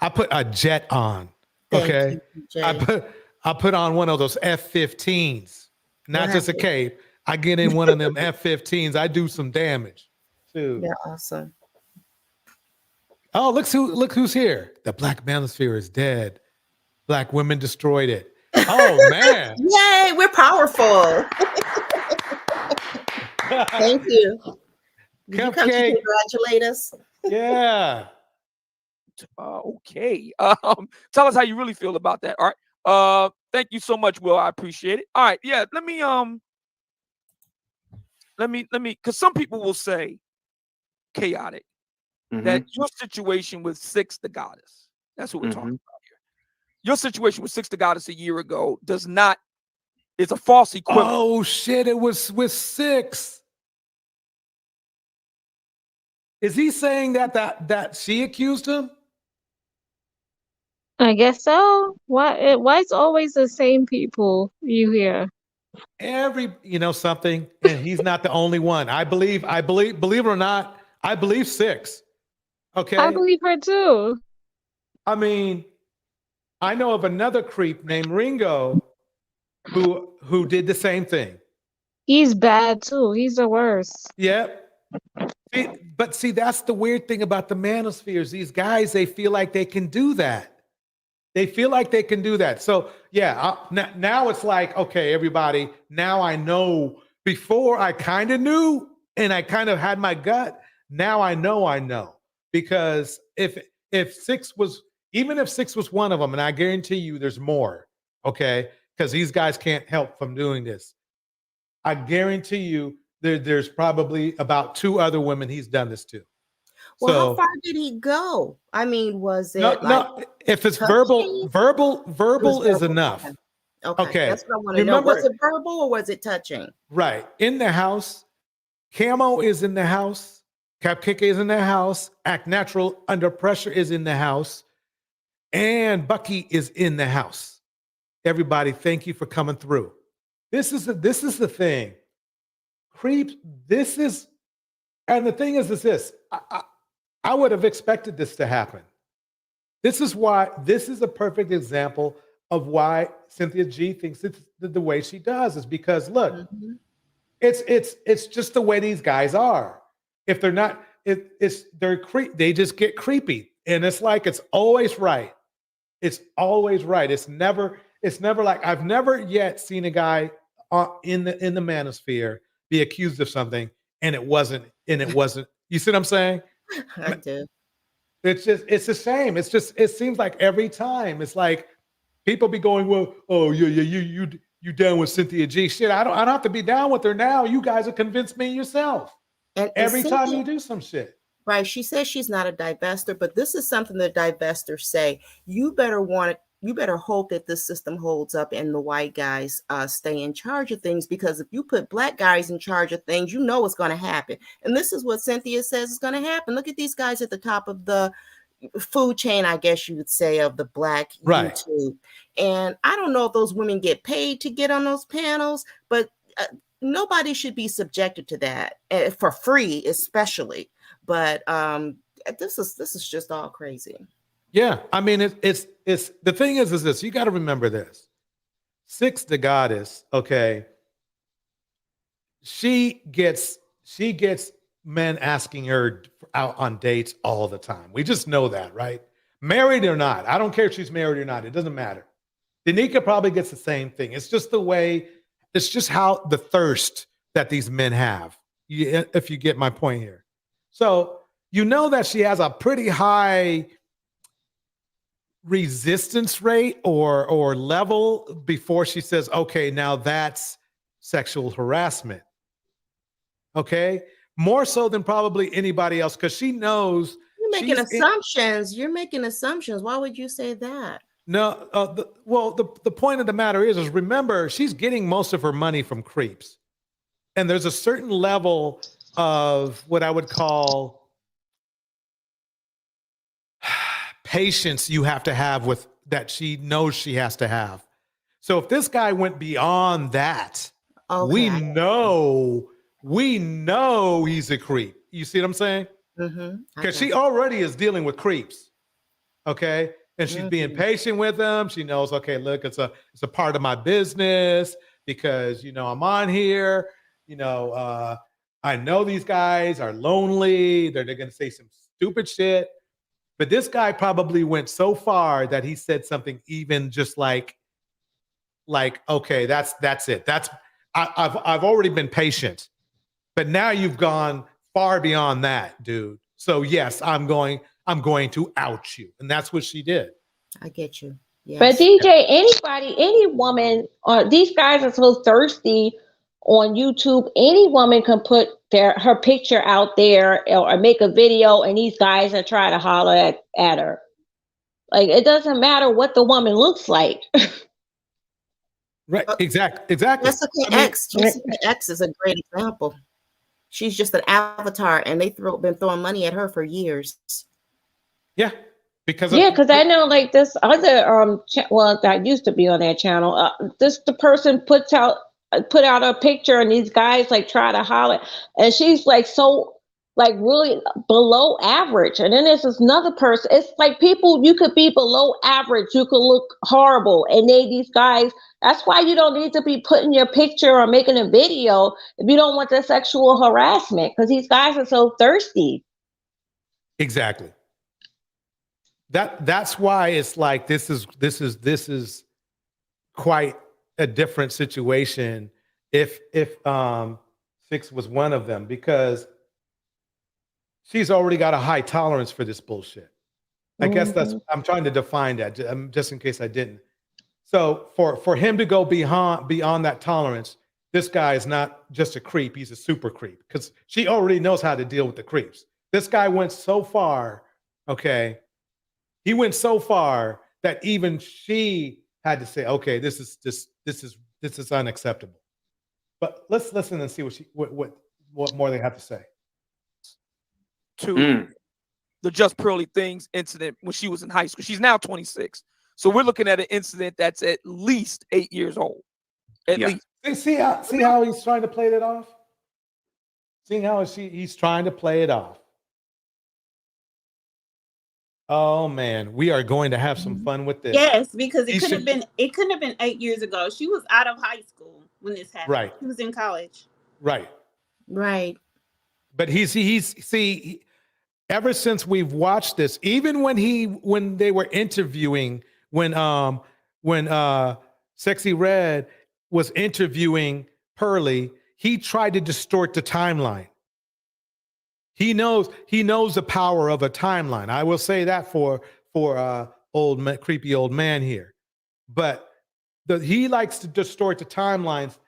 I put a jet on. Okay, Thank you, I put on one of those F-15s, not just a cape. I get in one of them F-15s. I do some damage too. They're awesome. Oh, look who's here. The Black Manosphere is dead. Black women destroyed it. Oh man! Yay, we're powerful. Thank you. Did you come to congratulate us? Yeah. Okay. Tell us how you really feel about that. All right. Thank you so much, Will. I appreciate it. All right. Yeah. Let me, because some people will say, chaotic, that your situation with Six the Goddess, that's what we're talking about here. Your situation with Six the Goddess a year ago is a false equivalent. Oh shit! It was with Six. Is he saying that she accused him? I guess so. Why it's always the same people you hear? Something, and he's not the only one. Believe it or not, I believe Six. Okay. I believe her too. I mean, I know of another creep named Ringo who did the same thing. He's bad too. He's the worst. Yep. But that's the weird thing about the manospheres. These guys, they feel like they can do that. They feel like they can do that. So yeah, now it's like, okay, everybody, now I know. Before I kind of knew and I kind of had my gut. Now I know. Because if Six was one of them, and I guarantee you there's more, okay? Because these guys can't help from doing this. I guarantee you there's probably about 2 other women he's done this to. Well, how far did he go? I mean, was it no? If it's touching? verbal is enough. Okay, that's what I want to know. Was it verbal or was it touching? Right. In the house, Camo is in the house. Cupcake is in the house. Act Natural Under Pressure is in the house. And Bucky is in the house. Everybody, thank you for coming through. This is the thing. Creeps, and the thing is this. I would have expected this to happen. This is a perfect example of why Cynthia G thinks it's the way she does, is because look, it's just the way these guys are. If they're not, they just get creepy. And it's like it's always right. It's always right. It's never like I've never yet seen a guy in the manosphere be accused of something and it wasn't. You see what I'm saying? I do. It's the same. It seems like every time it's like people be going, well, oh you down with Cynthia G? Shit, I don't have to be down with her now. You guys have convinced me yourself. And every time you do some shit. Right. She says she's not a divester, but this is something the divestors say. You better hope that this system holds up and the white guys stay in charge of things, because if you put black guys in charge of things, you know what's going to happen. And this is what Cynthia says is going to happen. Look at these guys at the top of the food chain, I guess you would say, of the black YouTube. And I don't know if those women get paid to get on those panels, but nobody should be subjected to that for free, especially. But this is just all crazy. Yeah, I mean, it's the thing is this. You got to remember this. Six the Goddess, okay. She gets men asking her out on dates all the time. We just know that, right? Married or not, I don't care if she's married or not. It doesn't matter. Danica probably gets the same thing. It's just the way It's just how the thirst that these men have. If you get my point here. So you know that she has a pretty high resistance rate or level before she says, okay, now that's sexual harassment. Okay, more so than probably anybody else, because she knows. You're making assumptions. You're making assumptions. Why would you say that? No, the point of the matter is remember, she's getting most of her money from creeps. And there's a certain level of what I would call patience you have to have with that she knows she has to have. So if this guy went beyond that, we know he's a creep. You see what I'm saying? Because she already is dealing with creeps. Okay. And she's being patient with them. She knows, okay, look, it's a part of my business because, I'm on here, I know these guys are lonely. They're going to say some stupid shit. But this guy probably went so far that he said something even just like, okay, that's it. I've already been patient, but now you've gone far beyond that, dude. So yes, I'm going to out you. And that's what she did. I get you. Yes. But DJ, any woman, these guys are so thirsty on YouTube. Any woman can put her picture out there or make a video, and these guys are trying to holler at her. Like, it doesn't matter what the woman looks like. Right. Exactly. Jessica X is a great example. She's just an avatar, and they've been throwing money at her for years. Yeah. Because I know, like, this other that used to be on that channel. The person put out a picture, and these guys like try to holler, and she's like so like really below average. And then there's this another person. It's like people, you could be below average, you could look horrible, and these guys. That's why you don't need to be putting your picture or making a video if you don't want the sexual harassment, because these guys are so thirsty. Exactly. That's why it's like this is quite a different situation if Six was one of them, because she's already got a high tolerance for this bullshit. I guess I'm trying to define that just in case I didn't. So for him to go beyond that tolerance, this guy is not just a creep, he's a super creep, because she already knows how to deal with the creeps. This guy went so far, okay? He went so far that even she had to say, okay, this is unacceptable. But let's listen and see what more they have to say. To the Just Pearly Things incident when she was in high school. She's now 26. So we're looking at an incident that's at least 8 years old. At least. See how he's trying to play that off? Seeing how he's trying to play it off. Oh man, we are going to have some fun with this. Yes, because it couldn't have been 8 years ago. She was out of high school when this happened. Right. She was in college. Right. But he's ever since we've watched this, even when they were interviewing, when Sexy Red was interviewing Pearly, he tried to distort the timeline. He knows the power of a timeline. I will say that for creepy old man here. But he likes to distort the timelines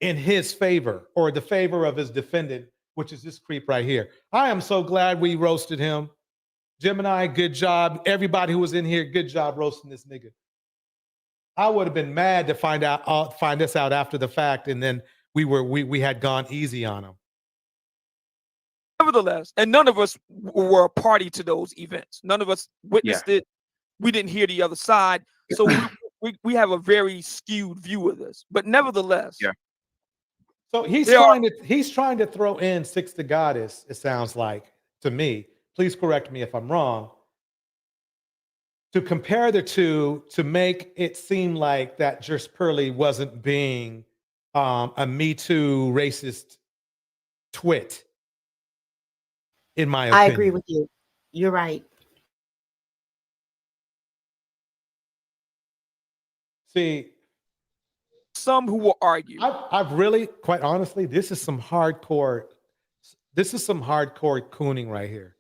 in his favor, or the favor of his defendant, which is this creep right here. I am so glad we roasted him. Gemini, good job. Everybody who was in here, good job roasting this nigga. I would have been mad to find this out after the fact, and then we had gone easy on him. Nevertheless, and none of us were a party to those events. None of us witnessed it. We didn't hear the other side. So we have a very skewed view of this. But nevertheless. Yeah. So he's trying to throw in Six the Goddess, it sounds like to me. Please correct me if I'm wrong. To compare the two, to make it seem like that Just Pearly wasn't being a Me Too racist twit. In my opinion. I agree with you. You're right. See, some who will argue. I've really, quite honestly, this is some hardcore cooning right here.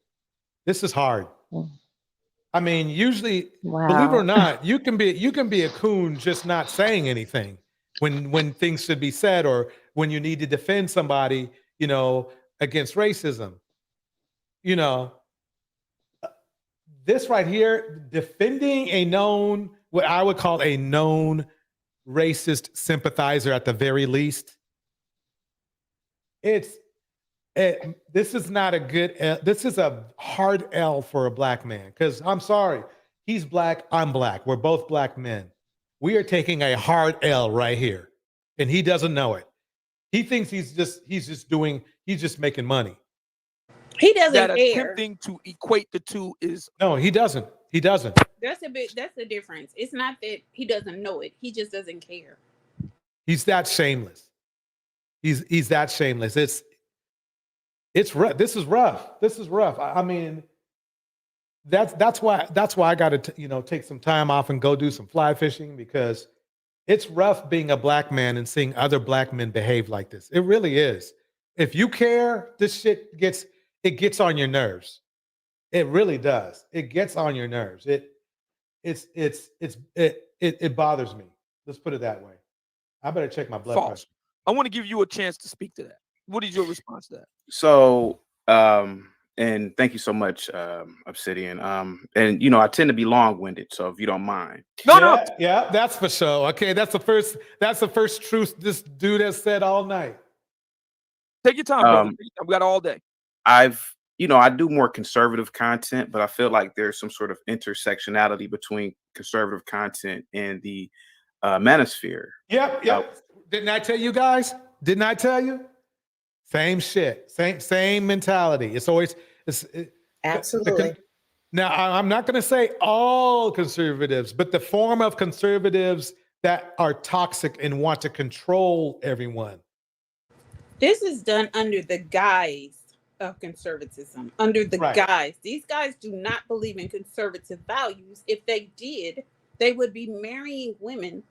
This is hard. I mean, usually, believe it or not, you can be a coon just not saying anything when things should be said, or when you need to defend somebody, you know, against racism. You know, this right here, defending a known, what I would call a known racist sympathizer at the very least. This is not a good, this is a hard L for a black man, because I'm sorry, he's black, I'm black, we're both black men. We are taking a hard L right here, and he doesn't know it. He thinks he's just making money. He doesn't that care. attempting to equate the two is No, he doesn't. He doesn't. That's the difference. It's not that he doesn't know it. He just doesn't care. He's that shameless. He's that shameless. It's rough. This is rough. This is rough. I mean, that's why I got to take some time off and go do some fly fishing, because it's rough being a black man and seeing other black men behave like this. It really is. If you care, this shit gets on your nerves. It really does. It gets on your nerves. It bothers me. Let's put it that way. I better check my blood pressure. I want to give you a chance to speak to that. What is your response to that? So, and thank you so much, Obsidian. And I tend to be long-winded, so if you don't mind. Yeah, that's for sure. Okay, that's the first truth this dude has said all night. Take your time, brother. I've got all day. I do more conservative content, but I feel like there's some sort of intersectionality between conservative content and the manosphere. Yep. Didn't I tell you guys? Didn't I tell you? Same shit. Same mentality. Absolutely. Now, I'm not going to say all conservatives, but the form of conservatives that are toxic and want to control everyone. This is done under the guise of conservatism. Under the guise. These guys do not believe in conservative values. If they did, they would be marrying women.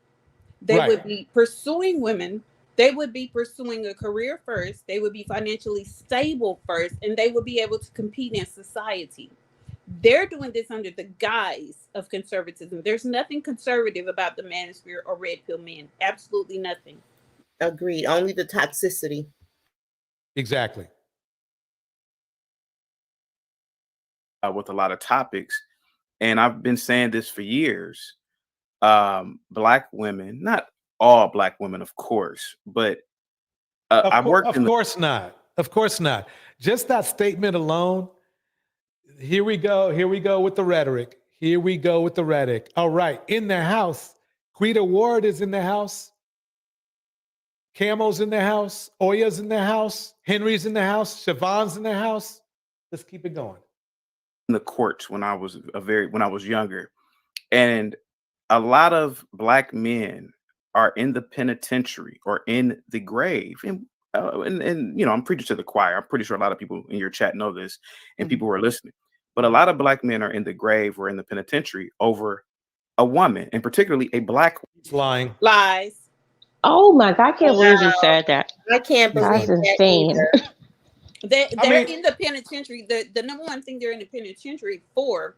They would be pursuing women. They would be pursuing a career first. They would be financially stable first, and they would be able to compete in society. They're doing this under the guise of conservatism. There's nothing conservative about the manosphere or red pill men. Absolutely nothing. Agreed. Only the toxicity. Exactly. With a lot of topics, and I've been saying this for years. Black women, not all black women, of course, but I've worked. Of course not. Of course not. Just that statement alone. Here we go. Here we go with the rhetoric. Here we go with the rhetoric. All right, in the house, Quita Ward is in the house. Camo's in the house. Oya's in the house. Henry's in the house. Siobhan's in the house. Let's keep it going. In the courts when I was younger, and a lot of black men are in the penitentiary or in the grave, and I'm preaching to the choir. I'm pretty sure a lot of people in your chat know this, and people who are listening. But a lot of black men are in the grave or in the penitentiary over a woman, and particularly a black woman. Lies. Oh my God! I can't believe you said that. I can't believe that's insane. They're in the penitentiary. The number one thing they're in the penitentiary for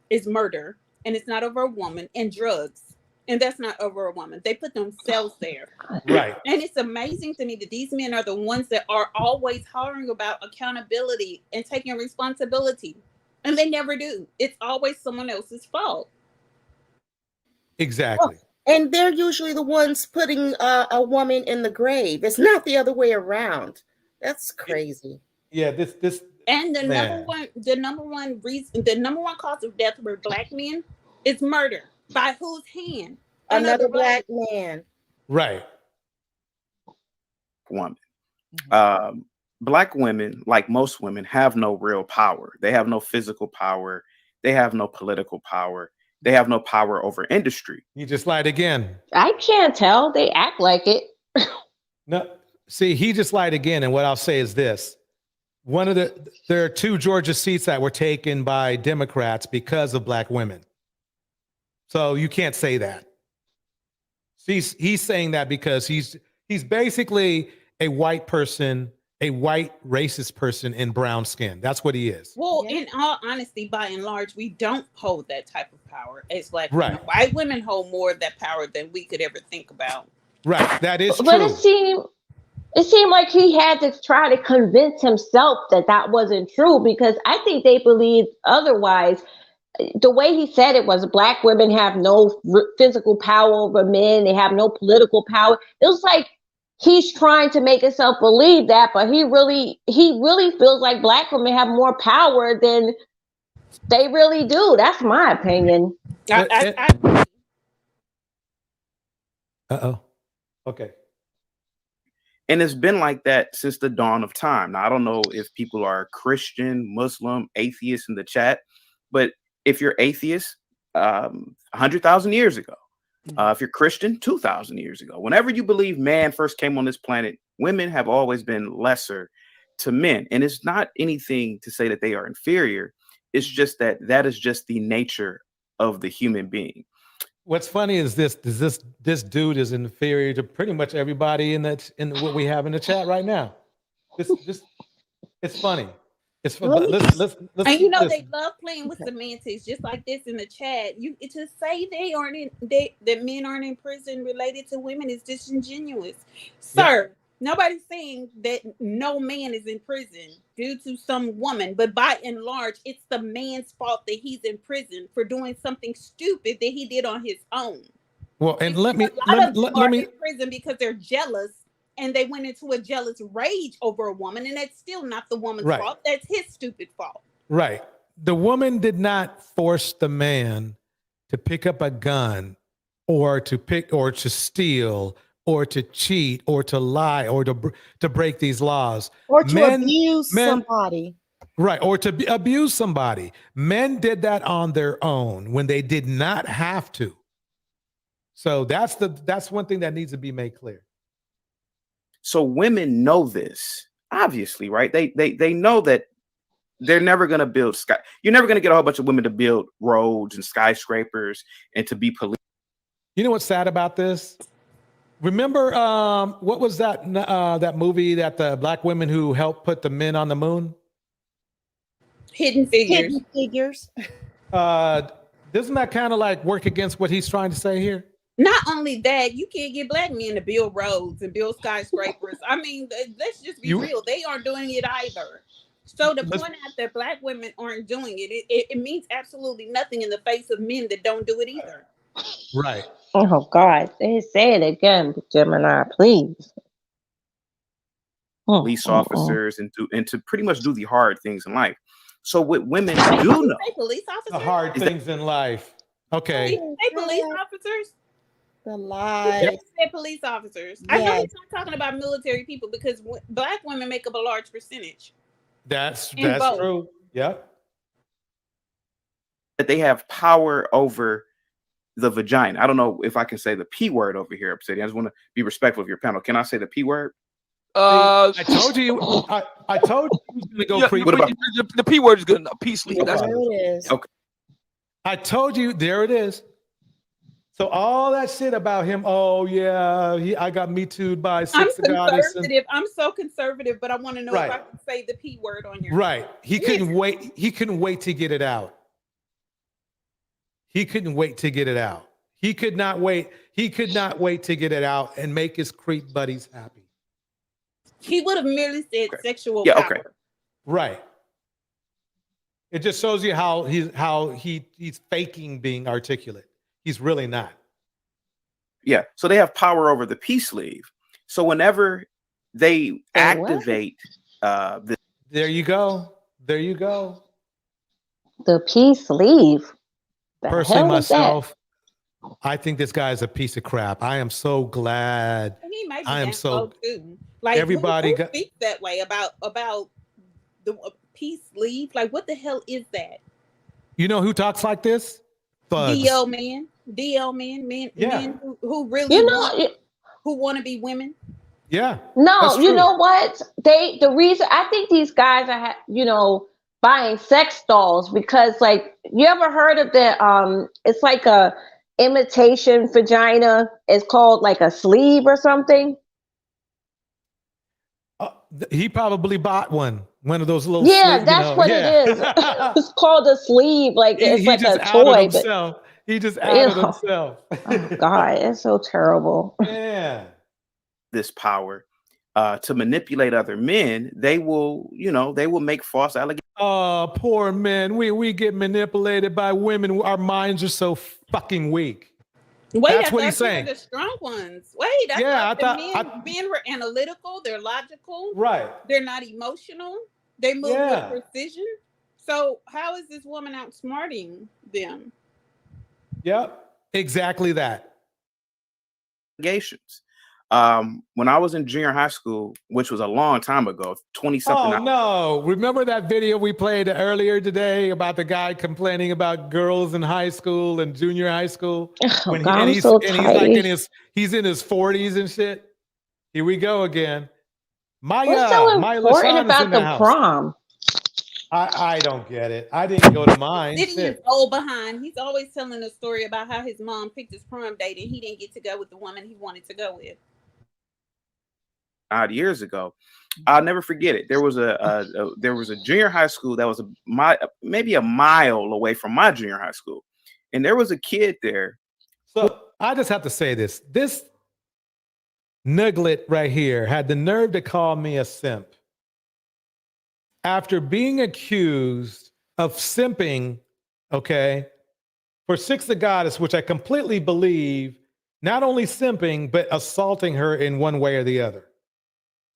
is murder, and it's not over a woman, and drugs, and that's not over a woman. They put themselves there. Right. And it's amazing to me that these men are the ones that are always hollering about accountability and taking responsibility, and they never do. It's always someone else's fault. Exactly. And they're usually the ones putting a woman in the grave. It's not the other way around. That's crazy. Yeah, this and the number one reason, the number one cause of death for black men is murder. By whose hand? Another black man. Right. Woman. Black women, like most women, have no real power. They have no physical power. They have no political power. They have no power over industry. You just lied again. I can't tell. They act like it. No, see, he just lied again. And what I'll say is this. There are 2 Georgia seats that were taken by Democrats because of black women. So you can't say that. He's saying that because he's basically a white person, a white racist person in brown skin. That's what he is. Well, in all honesty, by and large, we don't hold that type of power as black Right. women. White women hold more of that power than we could ever think about. Right. That is But true. it seemed like he had to try to convince himself that that wasn't true, because I think they believed otherwise. The way he said it was black women have no physical power over men. They have no political power. It was like he's trying to make himself believe that, but he really feels like black women have more power than they really do. That's my opinion. Uh-oh. Okay. And it's been like that since the dawn of time. Now, I don't know if people are Christian, Muslim, atheist in the chat, but if you're atheist, 100,000 years ago. If you're Christian, 2,000 years ago. Whenever you believe man first came on this planet, women have always been lesser to men. And it's not anything to say that they are inferior. It's just that is just the nature of the human being. What's funny is this dude is inferior to pretty much everybody in what we have in the chat right now. It's funny. It's fun. Let's and you know they love playing with semantics, just like this in the chat. You to say that men aren't in prison related to women is disingenuous, sir. Yeah. Nobody's saying that no man is in prison due to some woman, but by and large, it's the man's fault that he's in prison for doing something stupid that he did on his own. Well, and let me in prison because they're jealous. And they went into a jealous rage over a woman, and that's still not the woman's fault. That's his stupid fault. Right. The woman did not force the man to pick up a gun or to steal or to cheat or to lie or to break these laws. Or to abuse somebody. Right. Or to abuse somebody. Men did that on their own when they did not have to. So that's one thing that needs to be made clear. So women know this, obviously, right? They know that they're never going to build you're never going to get a whole bunch of women to build roads and skyscrapers and to be police. You know what's sad about this? Remember, what was that movie that the black women who helped put the men on the moon? Hidden Figures. Hidden Figures. Doesn't that kind of like work against what he's trying to say here? Not only that, you can't get black men to build roads and build skyscrapers. I mean, let's just be real. They aren't doing it either. So to point out that black women aren't doing it means absolutely nothing in the face of men that don't do it either. Right. Oh, God. Say it again, Gemini, please. Police officers and to pretty much do the hard things in life. So what women do know. Police officers? The hard things in life. Okay. They police officers? The lies. They're police officers. Yes. I know he's not talking about military people because black women make up a large percentage. That's true. Yep. That they have power over the vagina. I don't know if I can say the P word over here, Obsidian. I just want to be respectful of your panel. Can I say the P word? I told you. I told you he was going to go pre. What about the P word is good enough? Peace leave. There it is. Okay. I told you. There it is. So all that shit about him, oh yeah, I got me too'd by six goddess. I'm so conservative, but I want to know if I can say the P word on your. Right. He couldn't wait. He couldn't wait to get it out. He couldn't wait to get it out. He could not wait. He could not wait to get it out and make his creep buddies happy. He would have merely said sexual power. Okay. Right. It just shows you how he's faking being articulate. He's really not. Yeah. So they have power over the P sleeve. So whenever they activate the there you go. There you go. The P sleeve. Personally, myself, I think this guy is a piece of crap. I am so glad. He might be I am so too. Like everybody who speaks that way about the P sleeve. Like what the hell is that? You know who talks like this? Thugs. DL men, men who really who want to be women. Yeah. No, you know what? The reason I think these guys are buying sex dolls because like you ever heard of the it's like imitation vagina is called like a sleeve or something? He probably bought one of those little Yeah, sleeve, that's what it is. yeah. It's called a sleeve. Like it's he like just a outed toy, but himself. He just ew. outed himself. Oh God, it's so terrible. Yeah. This power to manipulate other men, they will, they will make false allegations. Oh, poor men. We get manipulated by women. Our minds are so fucking weak. Wait, That's I what thought he's you were saying. the strong ones. Wait, I Yeah, thought men were analytical, they're logical. Right. They're not emotional. They move Yeah. with precision. So how is this woman outsmarting them? Yep. Exactly that. Allegations. When I was in junior high school, which was a long time ago, 20-something. Oh no. Remember that video we played earlier today about the guy complaining about girls in high school and junior high school? Oh God, I'm so He's tired. like he's in his 40s and shit. Here we go again. What's so my important LaShawn is about in the the house. prom? I don't get it. I didn't go to mine. Sitting his Shit. old behind. He's always telling a story about how his mom picked his prom date and he didn't get to go with the woman he wanted to go with. Odd years ago, I'll never forget it. There was a junior high school that was maybe a mile away from my junior high school, and there was a kid there. So I just have to say this. This nugget right here had the nerve to call me a simp after being accused of simping, okay, for Six the Goddess, which I completely believe, not only simping, but assaulting her in one way or the other.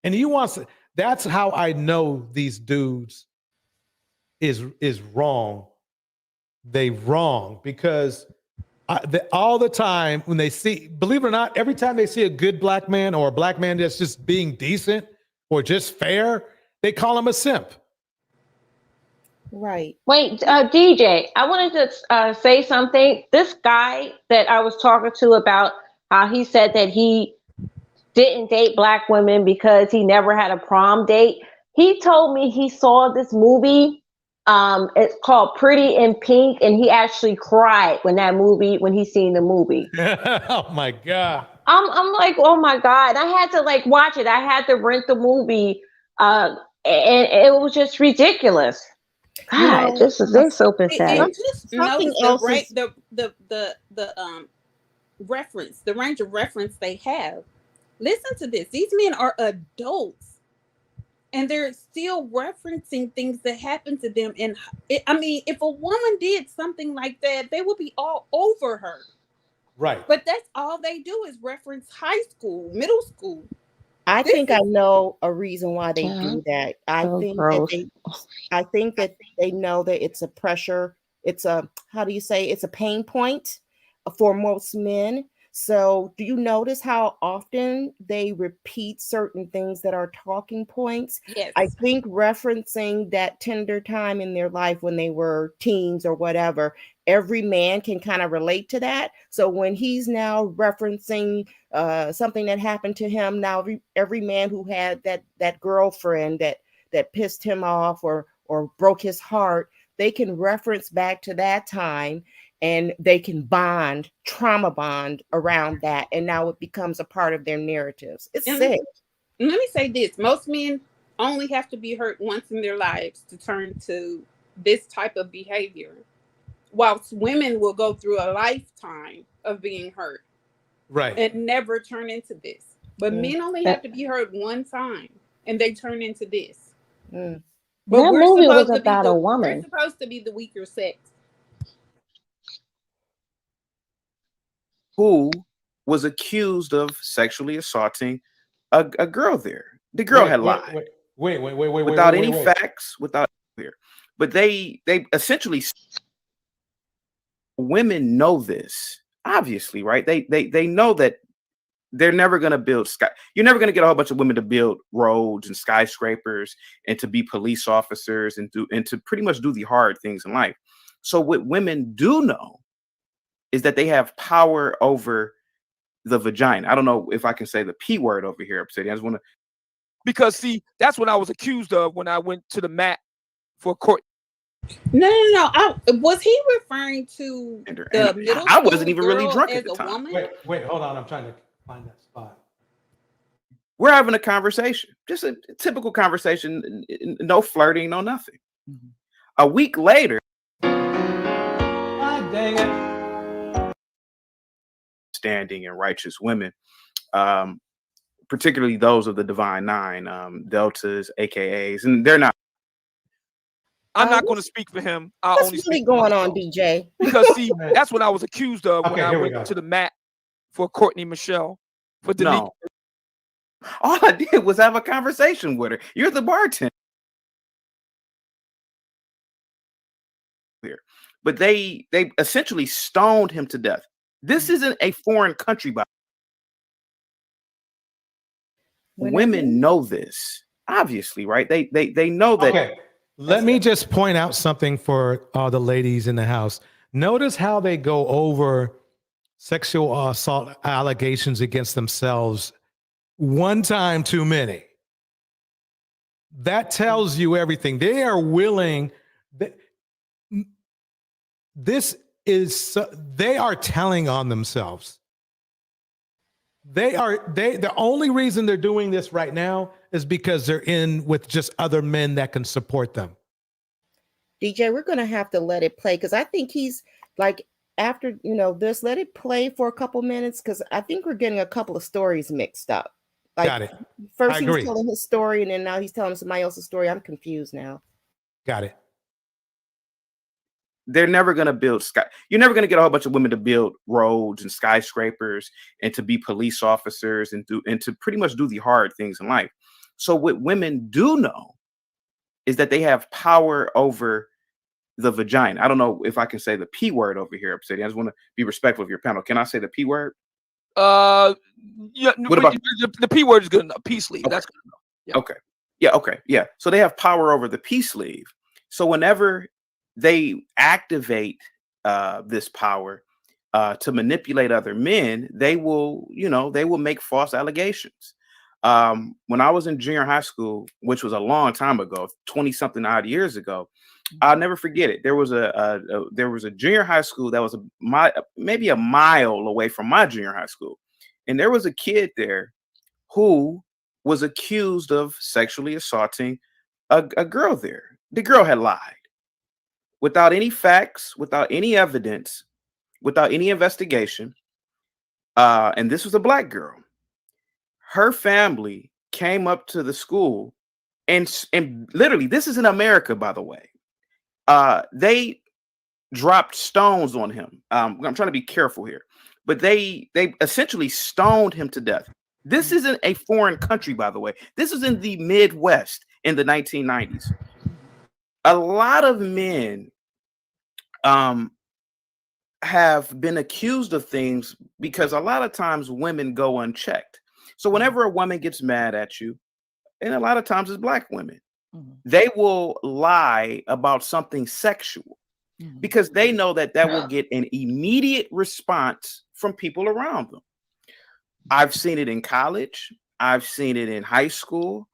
And he wants, that's how I know these dudes is wrong. They wrong because all the time when they see, believe it or not, every time they see a good black man or a black man that's just being decent or just fair, they call him a simp. Right. Wait, DJ, I wanted to say something. This guy that I was talking to about how he said that he didn't date black women because he never had a prom date. He told me he saw this movie. It's called Pretty in Pink, and he actually cried when he seen the movie. Oh my God. I'm like, oh my God. I had to like watch it. I had to rent the movie. And it was just ridiculous. God, they're so pathetic. Just notice the reference, the range of reference they have. Listen to this. These men are adults, and they're still referencing things that happened to them. And if a woman did something like that, they would be all over her. Right. But that's all they do is reference high school, middle school. I think I know a reason why they do that. I So think gross. that they know that it's a pressure. It's a, how do you say? It's a pain point for most men. So do you notice how often they repeat certain things that are talking points? Yes. I think referencing that tender time in their life when they were teens or whatever, every man can kind of relate to that. So when he's now referencing something that happened to him, now every man who had that girlfriend that pissed him off or broke his heart, they can reference back to that time. And they can trauma bond around that. And now it becomes a part of their narratives. It's sick. Let me say this. Most men only have to be hurt once in their lives to turn to this type of behavior. Whilst women will go through a lifetime of being hurt. Right. And never turn into this. But men only have to be hurt one time. And they turn into this. But that movie was about a woman. We're supposed to be the weaker sex. Who was accused of sexually assaulting a girl there. The girl had lied. Wait. Without any facts, without clear. But they essentially, women know this, obviously, right? They know that they're never going to build you're never going to get a whole bunch of women to build roads and skyscrapers and to be police officers and to pretty much do the hard things in life. So what women do know is that they have power over the vagina. I don't know if I can say the P word over here, Obsidian. I just want to. Because see, that's what I was accused of when I went to the mat for court. No. Was he referring to the middle I wasn't school even really girl drunk as at the a time. woman? Wait, hold on. I'm trying to find that spot. We're having a conversation, just a typical conversation, no flirting, no nothing. A week later, God dang it. standing and righteous women, particularly those of the Divine Nine, Deltas, AKAs, and they're not. I'm not going to speak for him. I What's only really speak for going on, myself. DJ? Because see, that's what I was accused of when Okay, I here we went go. to the mat for Courtney Michelle for Denise. No. All I did was have a conversation with her. You're the bartender here. But they essentially stoned him to death. This isn't a foreign country, but women know this. Obviously, right? They know that. Okay. Let me just point out something for all the ladies in the house. Notice how they go over sexual assault allegations against themselves one time too many. That tells you everything. They are willing. They are telling on themselves. The only reason they're doing this right now is because they're in with just other men that can support them. DJ, we're going to have to let it play because I think he's like, after, this, let it play for a couple minutes because I think we're getting a couple of stories mixed up. Like, Got it. First I he was agree. telling his story and then now he's telling somebody else's story. I'm confused now. Got it. They're never going to build you're never going to get a whole bunch of women to build roads and skyscrapers and to be police officers and to pretty much do the hard things in life. So what women do know is that they have power over the vagina. I don't know if I can say the P word over here, Obsidian. I just want to be respectful of your panel. Can I say the P word? Yeah. What about the P word is good enough. P sleeve. Okay. That's good enough. Yeah. Okay. Yeah. Okay. Yeah. So they have power over the P sleeve. So whenever they activate this power to manipulate other men, they will make false allegations. When I was in junior high school, which was a long time ago, 20-something odd years ago, I'll never forget it. There was a junior high school that was maybe a mile away from my junior high school. And there was a kid there who was accused of sexually assaulting a girl there. The girl had lied. Without any facts, without any evidence, without any investigation. And this was a black girl. Her family came up to the school and literally, this is in America, by the way. They dropped stones on him. I'm trying to be careful here, but they essentially stoned him to death. This isn't a foreign country, by the way. This is in the Midwest in the 1990s. A lot of men have been accused of things because a lot of times women go unchecked. So whenever a woman gets mad at you, and a lot of times it's black women, they will lie about something sexual because they know that will get an immediate response from people around them. I've seen it in college. I've seen it in high school.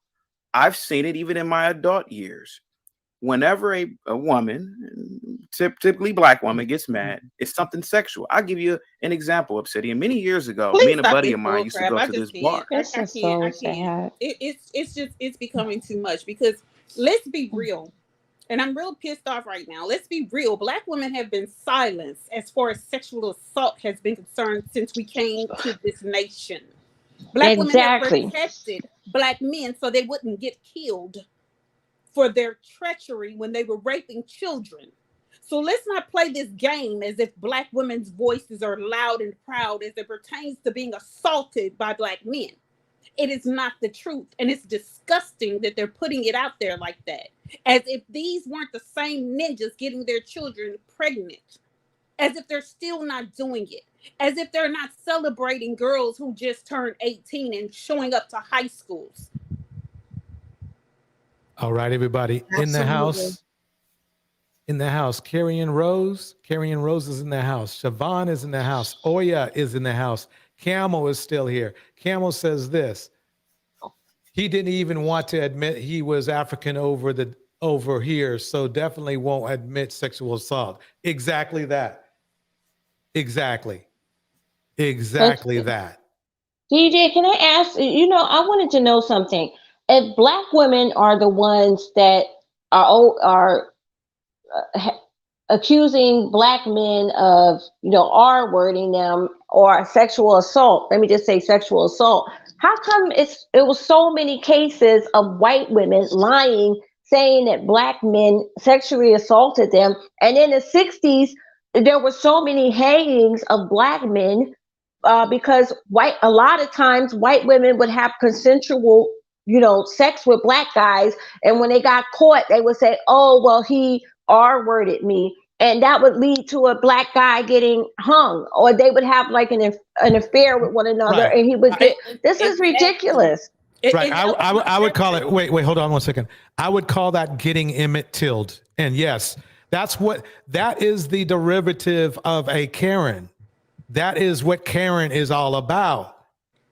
I've seen it even in my adult years. Whenever a woman, typically black woman, gets mad, it's something sexual. I'll give you an example, Obsidian. Many years ago, me and a buddy of mine used to go to this bar. This is so sad. It's becoming too much because let's be real. And I'm real pissed off right now. Let's be real. Black women have been silenced as far as sexual assault has been concerned since we came to this nation. Black women have protected black men so they wouldn't get killed for their treachery when they were raping children. So let's not play this game as if black women's voices are loud and proud as it pertains to being assaulted by black men. It is not the truth. And it's disgusting that they're putting it out there like that. As if these weren't the same ninjas getting their children pregnant. As if they're still not doing it. As if they're not celebrating girls who just turned 18 and showing up to high schools. All right, everybody. Absolutely. In the house. Carrie Rose is in the house. Siobhan is in the house. Oya is in the house. Camel is still here. Camel says this. He didn't even want to admit he was African over over here, so definitely won't admit sexual assault. Exactly that. Exactly that. DJ, can I ask, I wanted to know something. If black women are the ones that are accusing black men of, R-wording them or sexual assault, let me just say sexual assault, how come it was so many cases of white women lying, saying that black men sexually assaulted them? And in the 60s, there were so many hangings of black men because a lot of times white women would have consensual, sex with black guys. And when they got caught, they would say, oh, well, he R-worded me. And that would lead to a black guy getting hung, or they would have like an affair with one another, Right. and he would get. This is ridiculous. Right. I would call it. Wait. Hold on 1 second. I would call that getting Emmett Tilled. And yes, that is the derivative of a Karen. That is what Karen is all about.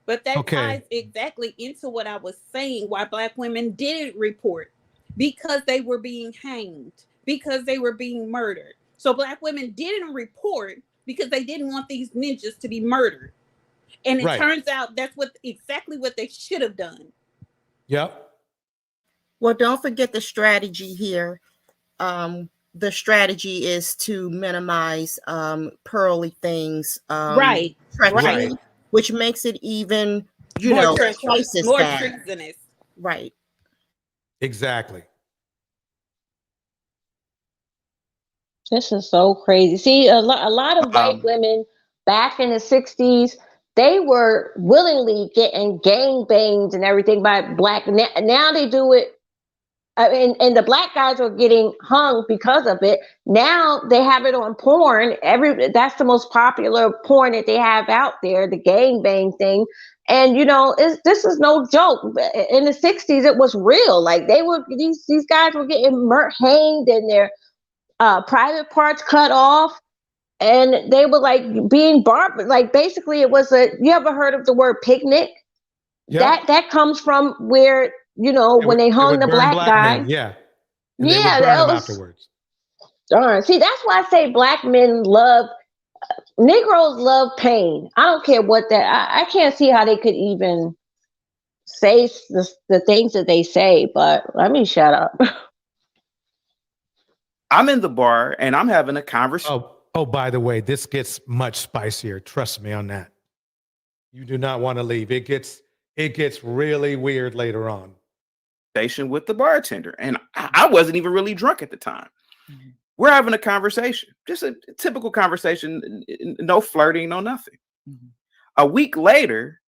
But that ties exactly into what I was saying, why black women didn't report, because they were being hanged, because they were being murdered. So black women didn't report because they didn't want these ninjas to be murdered. And it turns out that's exactly what they should have done. Yep. Well, don't forget the strategy here. The strategy is to minimize pearly things, treachery, which makes it even, twice as more bad. treasonous. Right. Exactly. This is so crazy. See, a lot of white women back in the 60s, they were willingly getting gang banged and everything by black. Now they do it. And the black guys are getting hung because of it. Now they have it on porn. That's the most popular porn that they have out there, the gang bang thing. And this is no joke. In the 60s, it was real. Like these guys were getting hanged and their private parts cut off, and they were like being barbared. Like basically, it was you ever heard of the word picnic? Yep. That comes from where. When they hung the black guy. Men, yeah. And they would burn them afterwards. Darn. See, that's why I say black men Negroes love pain. I don't care what I can't see how they could even say the things that they say, but let me shut up. I'm in the bar and I'm having a conversation. Oh, by the way, this gets much spicier. Trust me on that. You do not want to leave. It gets really weird later on. With the bartender, and I wasn't even really drunk at the time. Mm-hmm. We're having a conversation, just a typical conversation, no flirting, no nothing. Mm-hmm. A week later,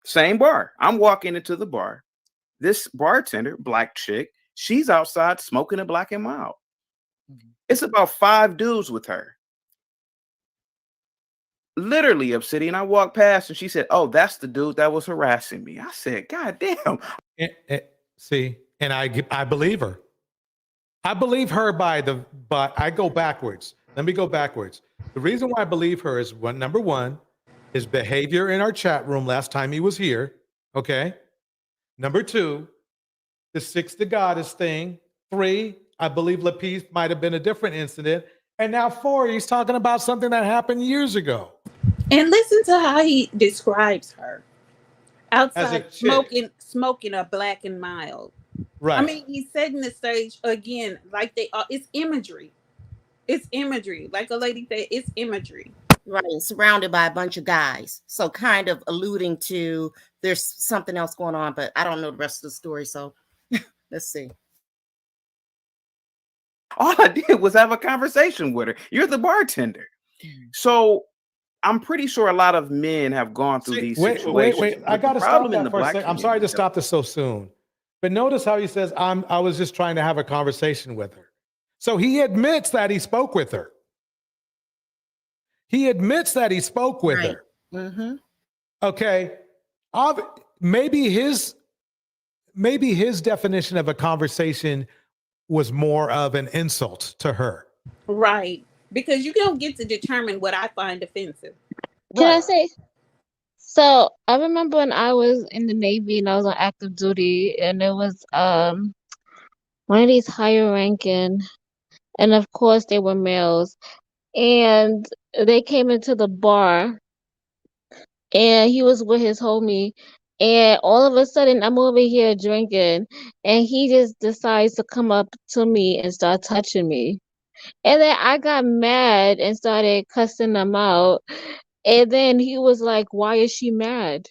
same bar. I'm walking into the bar. This bartender, black chick, she's outside smoking a Black and Mild. Mm-hmm. It's about 5 dudes with her. Literally, Obsidian. I walked past and she said, "Oh, that's the dude that was harassing me." I said, "God damn." See, and I believe her. I believe her but I go backwards. Let me go backwards. The reason why I believe her is number one, his behavior in our chat room last time he was here. Okay. Number 2, the 6 to Goddess thing. 3, I believe Lapeef might have been a different incident. And now 4, he's talking about something that happened years ago. And listen to how he describes her. Outside smoking a Black and Mild. Right. I mean, he's setting the stage again, like they are. It's imagery. It's imagery. Like a lady said, it's imagery. Right. Surrounded by a bunch of guys. So kind of alluding to there's something else going on, but I don't know the rest of the story. So let's see. All I did was have a conversation with her. You're the bartender. So I'm pretty sure a lot of men have gone through these situations. Wait. I got to stop that for a second. I'm sorry to stop this so soon. But notice how he says, I was just trying to have a conversation with her. So he admits that he spoke with her. He admits that he spoke with her. Mm-hmm. Okay. Maybe his definition of a conversation was more of an insult to her. Right. Because you don't get to determine what I find offensive. Can I say? So I remember when I was in the Navy and I was on active duty, and it was my one of these higher ranking, and of course they were males, and they came into the bar, and he was with his homie, and all of a sudden I'm over here drinking, and he just decides to come up to me and start touching me. And then I got mad and started cussing him out. And then he was like, "Why is she mad?"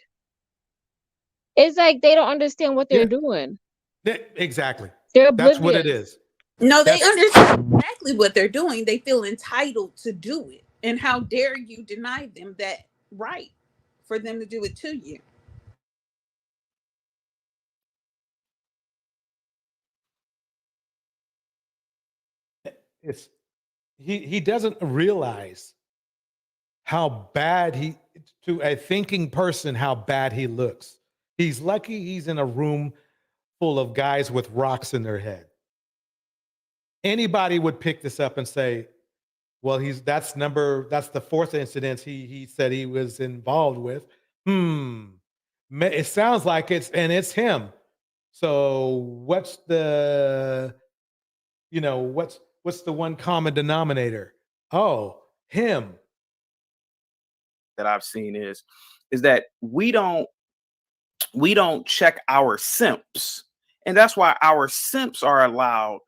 It's like they don't understand what they're doing. Exactly. They're That's what it oblivious. is. No, they That's- understand exactly what they're doing. They feel entitled to do it. And how dare you deny them that right for them to do it to you? It's he doesn't realize how bad to a thinking person how bad he looks. He's lucky he's in a room full of guys with rocks in their head. Anybody would pick this up and say, well, that's the fourth incident he said he was involved with. It sounds like it's him. So what's the what's the one common denominator? Oh, him. That I've seen is that we don't check our simps, and that's why our simps are allowed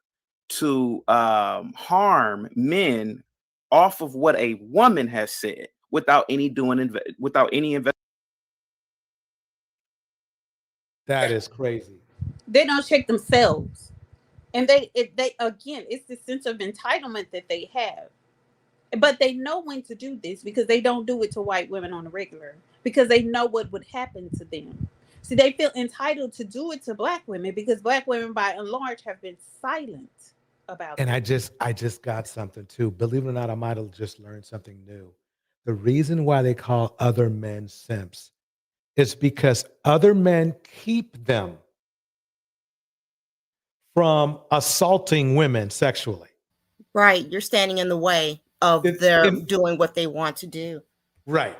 to harm men off of what a woman has said without any investigation. That is crazy. They don't check themselves. And they again, it's the sense of entitlement that they have. But they know when to do this because they don't do it to white women on a regular, because they know what would happen to them. See, they feel entitled to do it to black women because black women by and large have been silent about And it. I just got something too. Believe it or not, I might have just learned something new. The reason why they call other men simps is because other men keep them from assaulting women sexually. Right. You're standing in the way of them doing what they want to do. Right.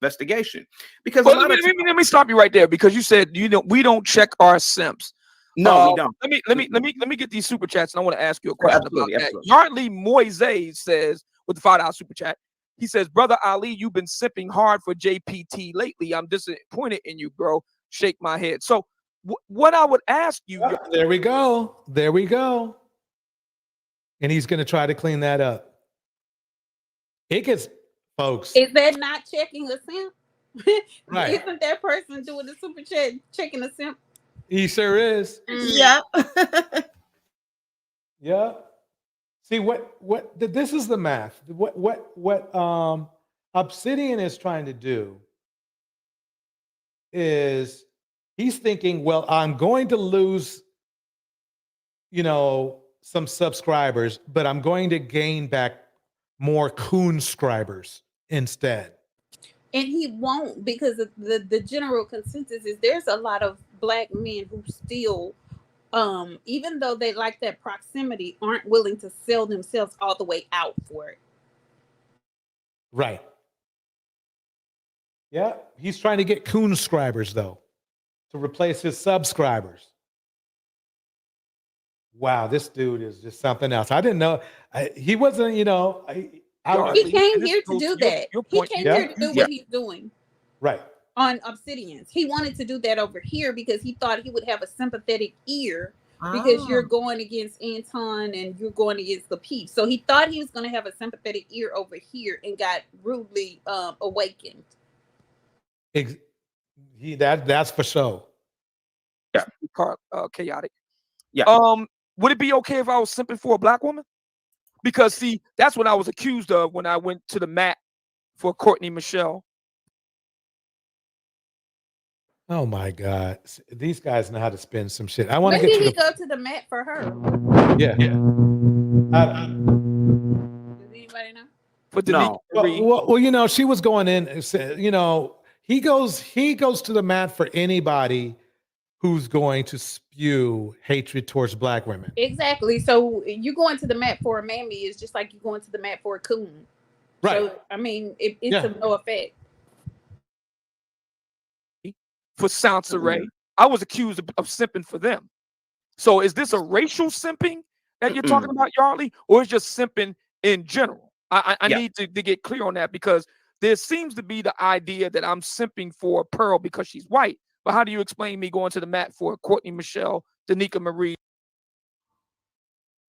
Investigation, because let me stop you right there, because you said we don't check our simps. No, we don't. Let me get these super chats, and I want to ask you a question about that. Absolutely. Yardley Moise says with the $5 super chat, he says, "Brother Ali, you've been sipping hard for JPT lately. I'm disappointed in you, bro. Shake my head." So what I would ask you, there we go. And he's going to try to clean that up. It gets, folks. Is that not checking a simp? Right. Isn't that person doing the super chat checking a simp? He sure is. Yep. Yep. See this is the math. What Obsidian is trying to do is he's thinking, well, I'm going to lose, some subscribers, but I'm going to gain back more coon subscribers instead. And he won't, because the general consensus is there's a lot of black men who still, even though they like that proximity, aren't willing to sell themselves all the way out for it. Right. Yeah. He's trying to get coon subscribers, though, to replace his subscribers. Wow, this dude is just something else. I didn't know. He wasn't, He came here to do that. He came here to do what he's doing. Right. On Obsidians. He wanted to do that over here because he thought he would have a sympathetic ear because you're going against Anton and you're going against the peace. So he thought he was going to have a sympathetic ear over here and got rudely awakened. That's for sure. Yeah. Chaotic. Yeah. Would it be okay if I was simping for a black woman? Because see, that's what I was accused of when I went to the mat for Courtney Michelle. Oh my God. These guys know how to spin some shit. I want to Maybe get you he go to the mat for her. Yeah. Does anybody know? But no. Well, she was going in, he goes to the mat for anybody who's going to spew hatred towards black women. Exactly. So you going to the mat for a mammy is just like you going to the mat for a coon. Right. So, I mean, it's of no effect. for Sansa. I was accused of simping for them. So is this a racial simping that you're talking about, Yardley, or is just simping in general? I need to get clear on that, because there seems to be the idea that I'm simping for Pearl because she's white. But how do you explain me going to the mat for Courtney Michelle, Danica Marie?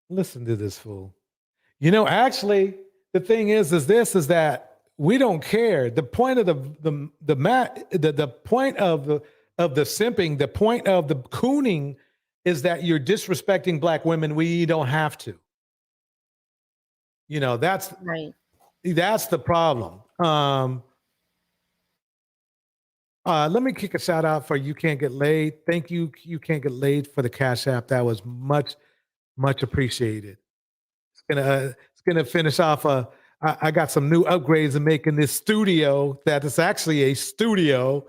Listen to this fool. You know, actually, the thing is that we don't care. The point of the point of the simping, the point of the cooning is that you're disrespecting Black women. We don't have to. You know, that's right. That's the problem. Let me kick a shout out for You Can't Get Laid. Thank you, You Can't Get Laid, for the Cash App. That was much appreciated. It's gonna finish off. I got some new upgrades in making this studio. That is actually a studio.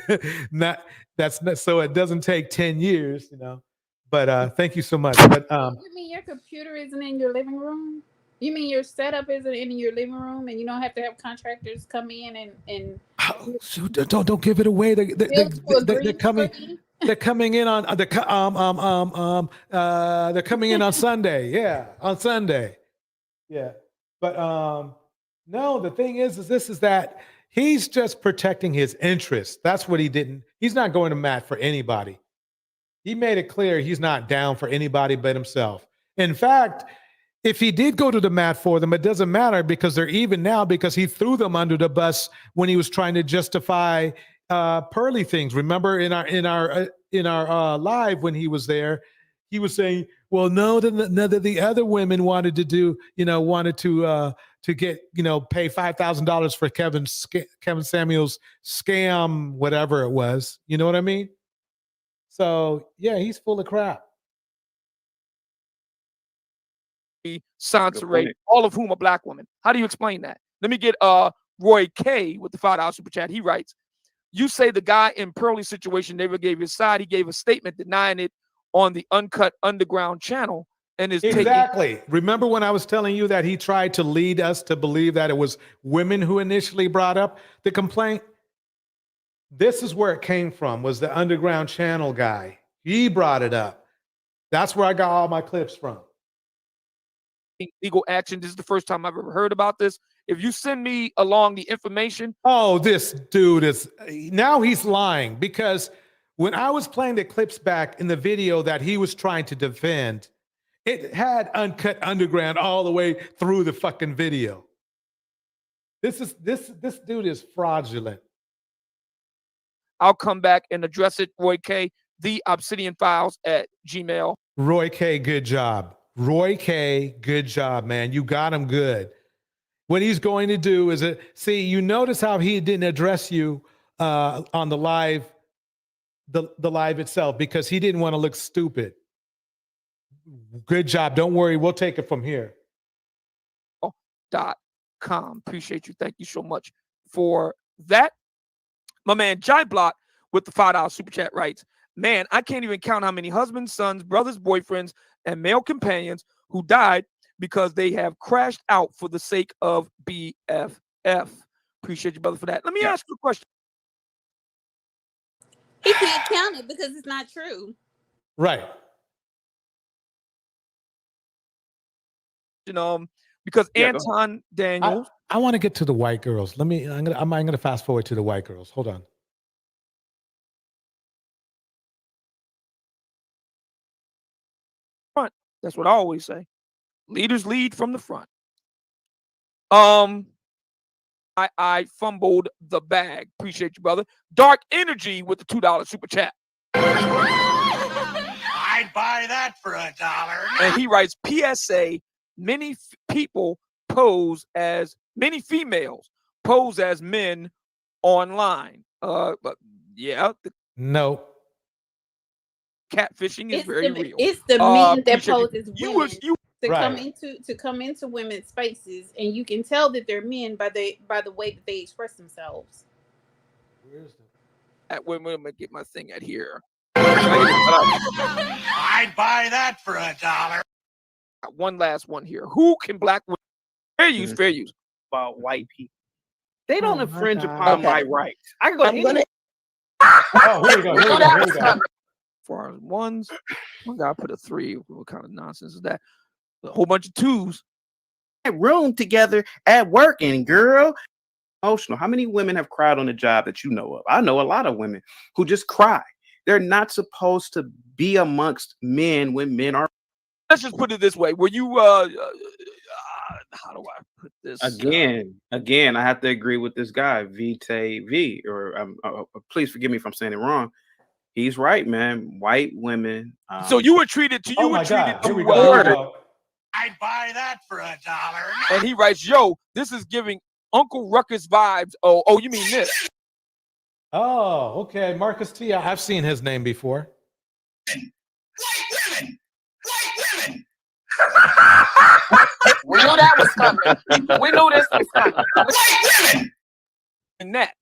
So it doesn't take 10 years, you know. But thank you so much. But you mean your computer isn't in your living room? You mean your setup isn't in your living room, and you don't have to have contractors come in and don't give it away. They're coming. They're coming in on they're coming in on Sunday. Yeah, on Sunday. Yeah, but no. The thing is that he's just protecting his interests. That's what he didn't. He's not going to mat for anybody. He made it clear he's not down for anybody but himself. In fact, if he did go to the mat for them, it doesn't matter, because they're even now, because he threw them under the bus when he was trying to justify Pearly things. Remember in our live when he was there, he was saying, well, none of the other women wanted to do, wanted to get, pay $5,000 for Kevin Samuels scam, whatever it was. You know what I mean? So yeah, he's full of crap. Sansa, all of whom are Black women. How do you explain that? Let me get Roy K with the $5 super chat. He writes, you say the guy in Pearly's situation never gave his side. He gave a statement denying it on the Uncut Underground channel, and is exactly. Remember when I was telling you that he tried to lead us to believe that it was women who initially brought up the complaint? This is where it came from, was the Underground channel guy. He brought it up. That's where I got all my clips from. Legal action. This is the first time I've ever heard about this. If you send me along the information. Oh, this dude is, now he's lying, because when I was playing the clips back in the video that he was trying to defend, it had Uncut Underground all the way through the fucking video. This dude is fraudulent. I'll come back and address it, Roy K. The Obsidian Files at Gmail. Roy K, good job. Roy K, good job, man. You got him good. What he's going to do is, you notice how he didn't address you on the live, the live itself, because he didn't want to look stupid. Good job. Don't worry. We'll take it from here. .com. Appreciate you. Thank you so much for that. My man Jai Block with the $5 super chat writes, man, I can't even count how many husbands, sons, brothers, boyfriends, and male companions who died because they have crashed out for the sake of BFF. Appreciate you, brother, for that. Let me ask you a question. He can't count it because it's not true. Right. Because Anton Daniels. I want to get to the white girls. I'm gonna fast forward to the white girls. Hold on. Front. That's what I always say. Leaders lead from the front. I fumbled the bag. Appreciate you, brother. Dark Energy with the $2 super chat. I'd buy that for $1. And he writes, PSA, many females pose as men online. But yeah. No. Catfishing is very real. It's the men that pose as women right. to come into women's spaces, and you can tell that they're men by the way that they express themselves. Where's I'm gonna get my thing at here. I'd buy that for $1. One last one here. Who can Black women fair use about white people? They don't infringe God. upon my Okay. rights. I can go to any Oh, here we go. Here we go. Here we go. As far as ones, one guy put a 3. What kind of nonsense is that? A whole bunch of 2s. Room together at work, and girl, emotional. How many women have cried on a job that you know of? I know a lot of women who just cry. They're not supposed to be amongst men when men are. Let's just put it this way: were you? How do I put this? Again, I have to agree with this guy, V, or please forgive me if I'm saying it wrong. He's right, man. White women. So you were treated to Oh my God. Here we go. Here we go. I'd buy that for $1. And he writes, "Yo, this is giving Uncle Ruckus vibes." Oh, you mean this? Oh, okay. Marcus T. I've seen his name before. We knew that was coming. We knew this was coming. And that.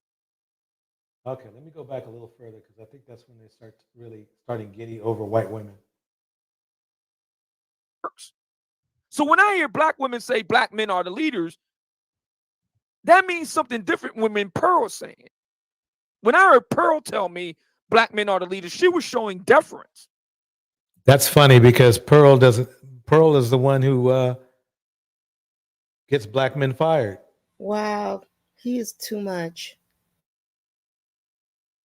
Okay, let me go back a little further because I think that's when they start really starting giddy over white women. So when I hear black women say black men are the leaders, that means something different when Pearl saying it. When I heard Pearl tell me black men are the leaders, she was showing deference. That's funny because Pearl is the one who gets black men fired. Wow, he is too much.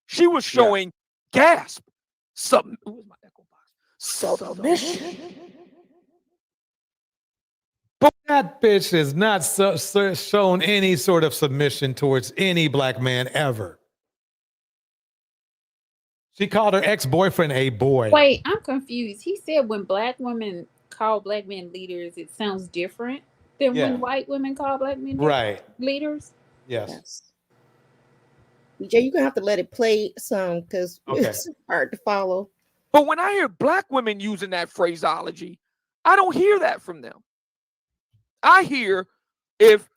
She was showing gasp. Where's my echo box? Submission. But that bitch has not shown any sort of submission towards any black man ever. She called her ex-boyfriend a boy. Wait, I'm confused. He said when black women call black men leaders, it sounds different than when white women call black men leaders? Yes. Jay, you're going to have to let it play some because it's hard to follow. But when I hear black women using that phraseology, I don't hear that from them. I hear if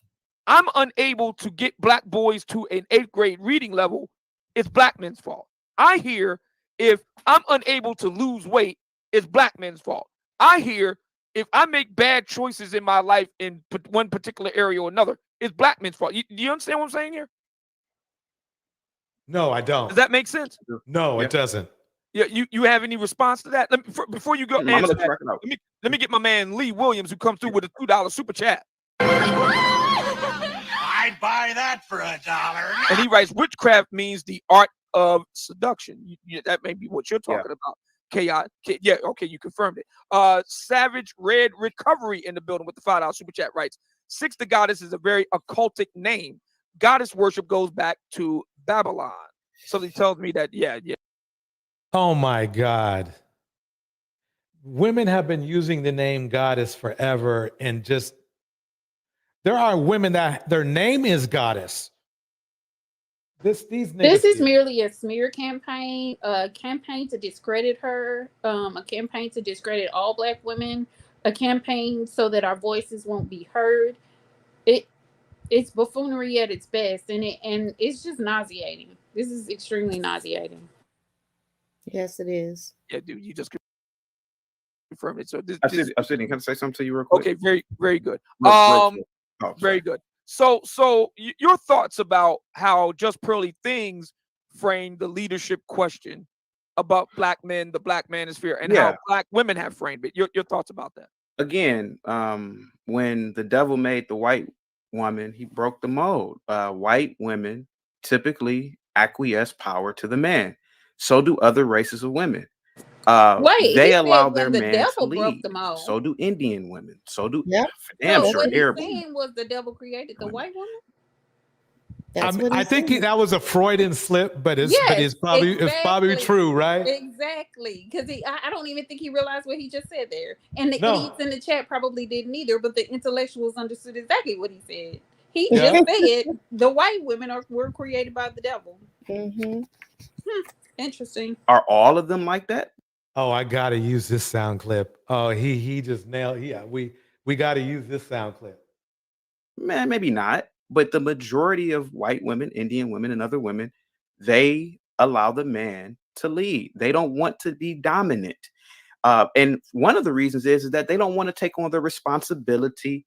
I'm unable to get black boys to an 8th grade reading level, it's black men's fault. I hear if I'm unable to lose weight, it's black men's fault. I hear if I make bad choices in my life in one particular area or another, it's black men's fault. Do you understand what I'm saying here? No, I don't. Does that make sense? No, it doesn't. Yeah, you have any response to that? Before you go, answer that, let me get my man Lee Williams, who comes through with a $2 super chat. I'd buy that for $1. And he writes, witchcraft means the art of seduction. That may be what you're talking about. Chaos. Yeah, okay, you confirmed it. Savage Red Recovery in the building with the $5 super chat writes, Six the Goddess is a very occultic name. Goddess worship goes back to Babylon. Something tells me that, yeah. Oh my God. Women have been using the name goddess forever, and just there are women that their name is goddess. This is merely a smear campaign, a campaign to discredit her, a campaign to discredit all black women, a campaign so that our voices won't be heard. It's buffoonery at its best, and it's just nauseating. This is extremely nauseating. Yes, it is. Yeah, dude, you just confirmed it. So Obsidian, can I say something to you real quick? Okay, very good. Very good. So your thoughts about how Just Pearly Things framed the leadership question about black men, the black manosphere, and how black women have framed it. Your thoughts about that? Again, when the devil made the white woman, he broke the mold. White women typically acquiesce power to the man. So do other races of women. They allow their man to lead. So do Indian women. So do Arab women. Was the devil created the white woman? I think that was a Freudian slip, but it's probably true, right? Exactly, because I don't even think he realized what he just said there, and the idiots in the chat probably didn't either. But the intellectuals understood exactly what he said. He just said the white women were created by the devil. Mm-hmm. Interesting. Are all of them like that? Oh, I gotta use this sound clip. Oh, he just nailed. Yeah, we gotta use this sound clip. Man, maybe not. But the majority of white women, Indian women, and other women, they allow the man to lead. They don't want to be dominant. And one of the reasons is that they don't want to take on the responsibility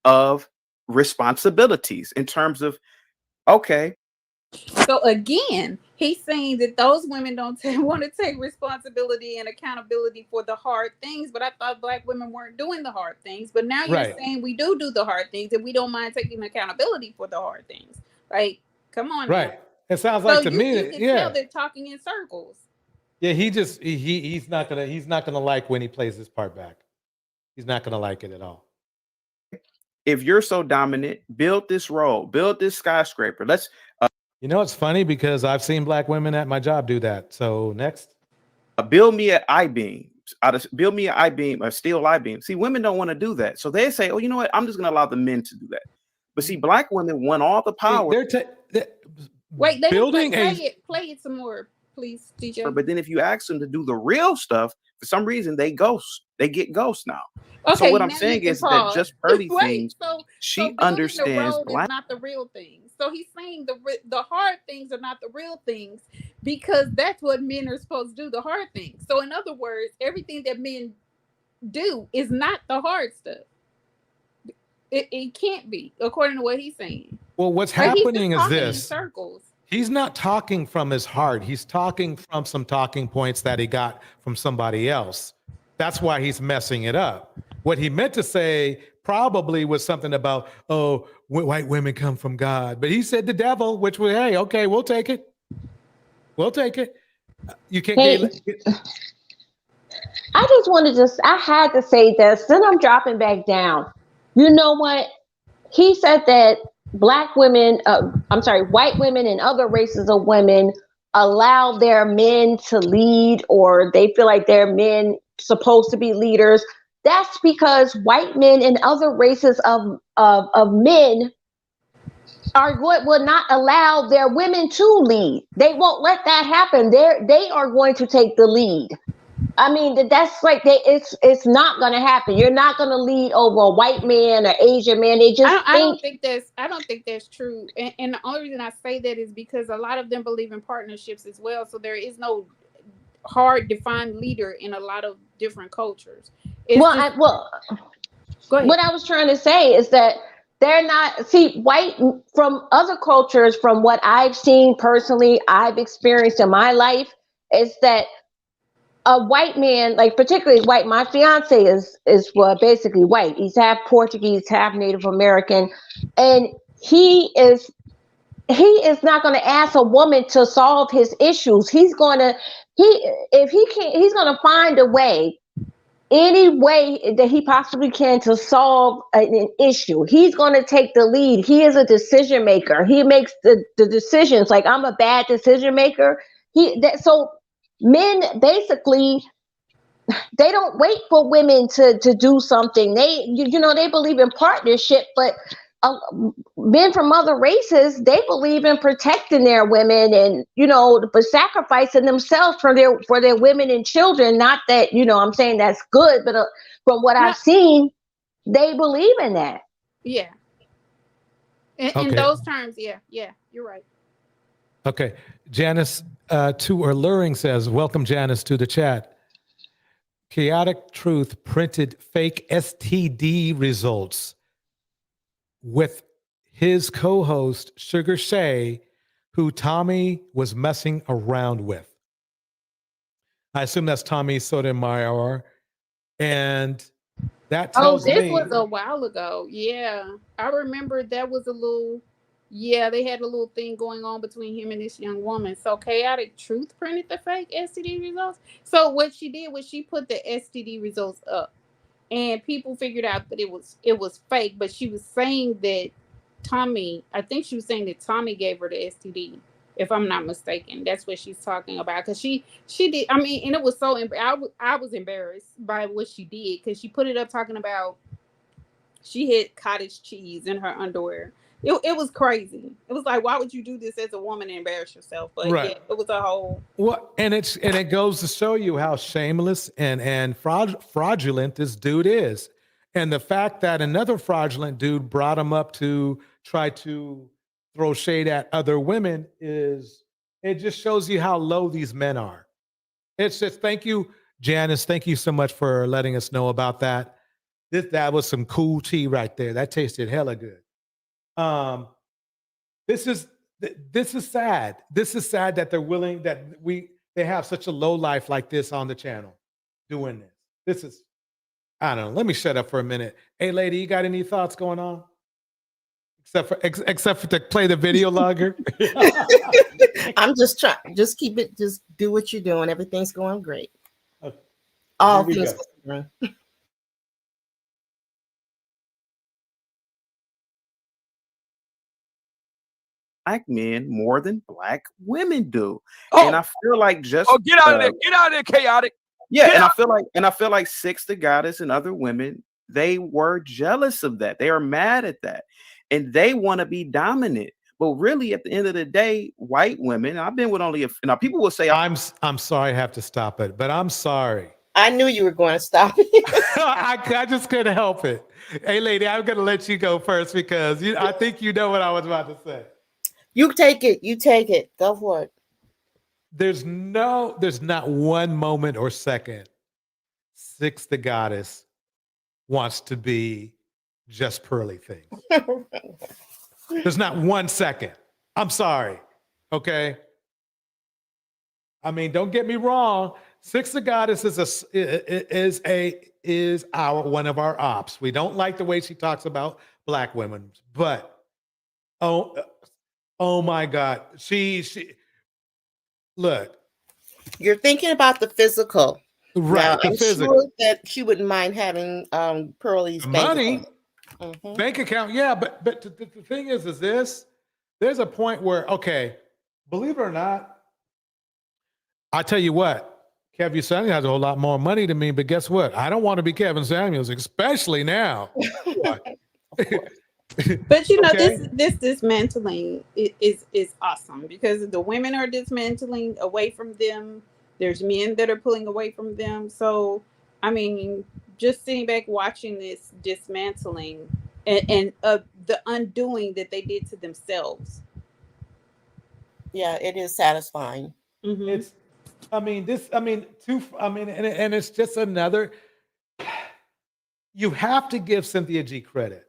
of responsibilities in terms of, okay, So again, he's saying that those women don't want to take responsibility and accountability for the hard things. But I thought Black women weren't doing the hard things. But now you're saying we do the hard things and we don't mind taking accountability for the hard things. Like, come on, Right. now. It sounds like to me, you can tell they're talking in circles. Yeah, he's not gonna like when he plays this part back. He's not gonna like it at all. If you're so dominant, build this role, build this skyscraper. Let's. You know, it's funny because I've seen Black women at my job do that. So next, build me an I-beam. Build me an I-beam, a steel I-beam. See, women don't want to do that, so they say, "Oh, you know what? I'm just going to allow the men to do that." But see, Black women want all the power. Wait, they building play it some more, please, DJ. But then if you ask them to do the real stuff, for some reason they ghost. They get ghost now. Okay, so what I'm saying is that just early things, she understands the Black. is not the real things. So he's saying the hard things are not the real things because that's what men are supposed to do, the hard things. So in other words, everything that men do is not the hard stuff. It can't be, according to what he's saying. Well, what's happening is this. In circles. He's not talking from his heart. He's talking from some talking points that he got from somebody else. That's why he's messing it up. What he meant to say probably was something about, oh, white women come from God. But he said the devil, which was, hey, okay, we'll take it. We'll take it. You can't I just wanted to, I had to say this, then I'm dropping back down. You know what? He said that Black women, white women and other races of women allow their men to lead, or they feel like their men supposed to be leaders. That's because white men and other races of men will not allow their women to lead. They won't let that happen. They are going to take the lead. I mean, that's like it's not going to happen. You're not going to lead over a white man or Asian man. They just I don't think that's true. And the only reason I say that is because a lot of them believe in partnerships as well. So there is no hard defined leader in a lot of different cultures. What I was trying to say is that they're not, white from other cultures, from what I've seen personally, I've experienced in my life, is that a white man, like particularly white, my fiance is basically white. He's half Portuguese, half Native American, and he is not going to ask a woman to solve his issues. He's going to find a way, any way that he possibly can, to solve an issue. He's going to take the lead. He is a decision maker. He makes the decisions. Like, I'm a bad decision maker. So men basically, they don't wait for women to do something. They believe in partnership, but men from other races, they believe in protecting their women and, but sacrificing themselves for their women and children. Not that, I'm saying that's good, but from what I've seen, they believe in that. Yeah. In those terms, yeah, you're right. Okay. Janice Too Alluring says, welcome Janice to the chat. Chaotic Truth printed fake STD results with his co-host Sugar Shay, who Tommy was messing around with. I assume that's Tommy Sotomayor. And that tells me... this was a while ago. Yeah. I remember that was they had a little thing going on between him and this young woman. So Chaotic Truth printed the fake STD results. So what she did was she put the STD results up, and people figured out that it was fake. But she was saying that Tommy gave her the STD, if I'm not mistaken. That's what she's talking about, because she did. I mean, and it was so I was embarrassed by what she did, because she put it up talking about she had cottage cheese in her underwear. It was crazy. It was like, why would you do this as a woman and embarrass yourself? But right. Yeah, it was a whole. Well, and it goes to show you how shameless and fraudulent this dude is, and the fact that another fraudulent dude brought him up to try to throw shade at other women it just shows you how low these men are. It's just, thank you, Janice. Thank you so much for letting us know about that. That was some cool tea right there. That tasted hella good. This is This is sad. This is sad that they're willing that they have such a low life like this on the channel doing this. This is, I don't know. Let me shut up for a minute. Hey, lady, you got any thoughts going on? Except for to play the video logger. I'm just trying. Just keep it. Just do what you're doing. Everything's going great. Okay. All Here we things go. considered. Black men more than black women do. Oh. And I feel like just Get out of there. Get out of there, chaotic. Yeah, Get and out. I feel like Six the Goddess and other women, they were jealous of that. They are mad at that. And they want to be dominant. But really, at the end of the day, white women, I've been with only now people will say I'm sorry I have to stop it, but I'm sorry. I knew you were going to stop me. I just couldn't help it. Hey, lady, I'm going to let you go first because I think you know what I was about to say. You take it. You take it. Go for it. There's not one moment or second Six the Goddess wants to be just pearly things. There's not 1 second. I'm sorry. Okay. I mean, don't get me wrong. Six the Goddess is one of our ops. We don't like the way she talks about black women, but oh my God. She look. You're thinking about the physical. Right. Now, The I'm physical. sure that she wouldn't mind having Pearlie's Money. Mhm. Bank account, yeah, but the thing is this, there's a point where, okay, believe it or not, I tell you what, Kevin Samuels has a whole lot more money than me, but guess what? I don't want to be Kevin Samuels, especially now. But you know, Okay. this dismantling is awesome because the women are dismantling away from them. There's men that are pulling away from them. So, I mean, just sitting back watching this dismantling and the undoing that they did to themselves. Yeah, it is satisfying. It's, and it's just another, you have to give Cynthia G credit.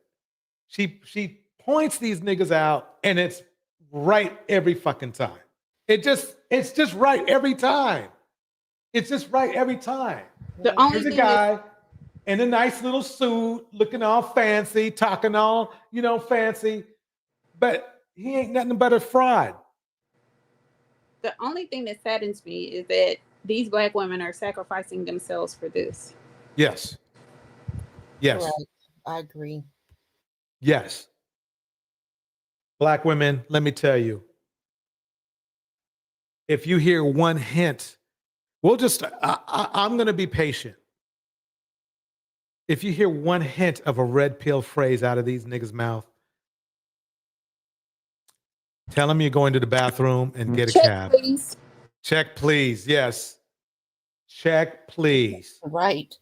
She points these niggas out and it's right every fucking time. It's just right every time. It's just right every time. The only Here's a thing guy in a nice little suit, looking all fancy, talking all, fancy, but he ain't nothing but a fraud. The only thing that saddens me is that these black women are sacrificing themselves for this. Yes. Yes. Right. I agree. Yes. Black women, let me tell you, if you hear one hint, I'm going to be patient. If you hear one hint of a red pill phrase out of these niggas' mouth, tell them you're going to the bathroom and get a cab. Please. Check, please. Yes. Check, please. Right.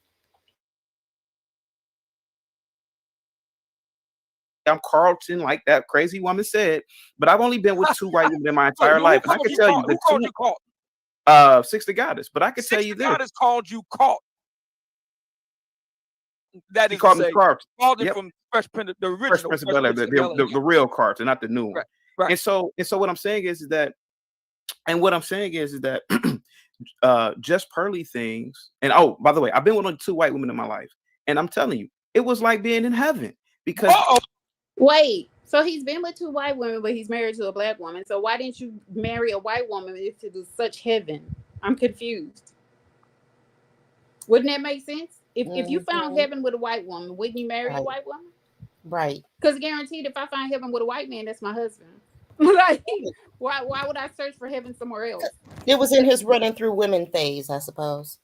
I'm Carlton, like that crazy woman said, but I've only been with 2 white women in my entire life. And I can tell you who called you caught? Six the Goddess, but I can tell you this. Goddess called you caught. That He is called to me say, Carlton. called it Yep. from Fresh Prince, the original Fresh Prince of Bel-Air, the real Carlton, not the new one. Right. And so what I'm saying is that just pearly things. And oh, by the way, I've been with only 2 white women in my life, and I'm telling you, it was like being in heaven because. Wait, so he's been with 2 white women, but he's married to a black woman. So why didn't you marry a white woman if it was such heaven? I'm confused. Wouldn't that make sense? If you found heaven with a white woman, wouldn't you marry a white woman? Right. Because guaranteed, if I find heaven with a white man, that's my husband. Like, why would I search for heaven somewhere else? It was in his running through women phase, I suppose.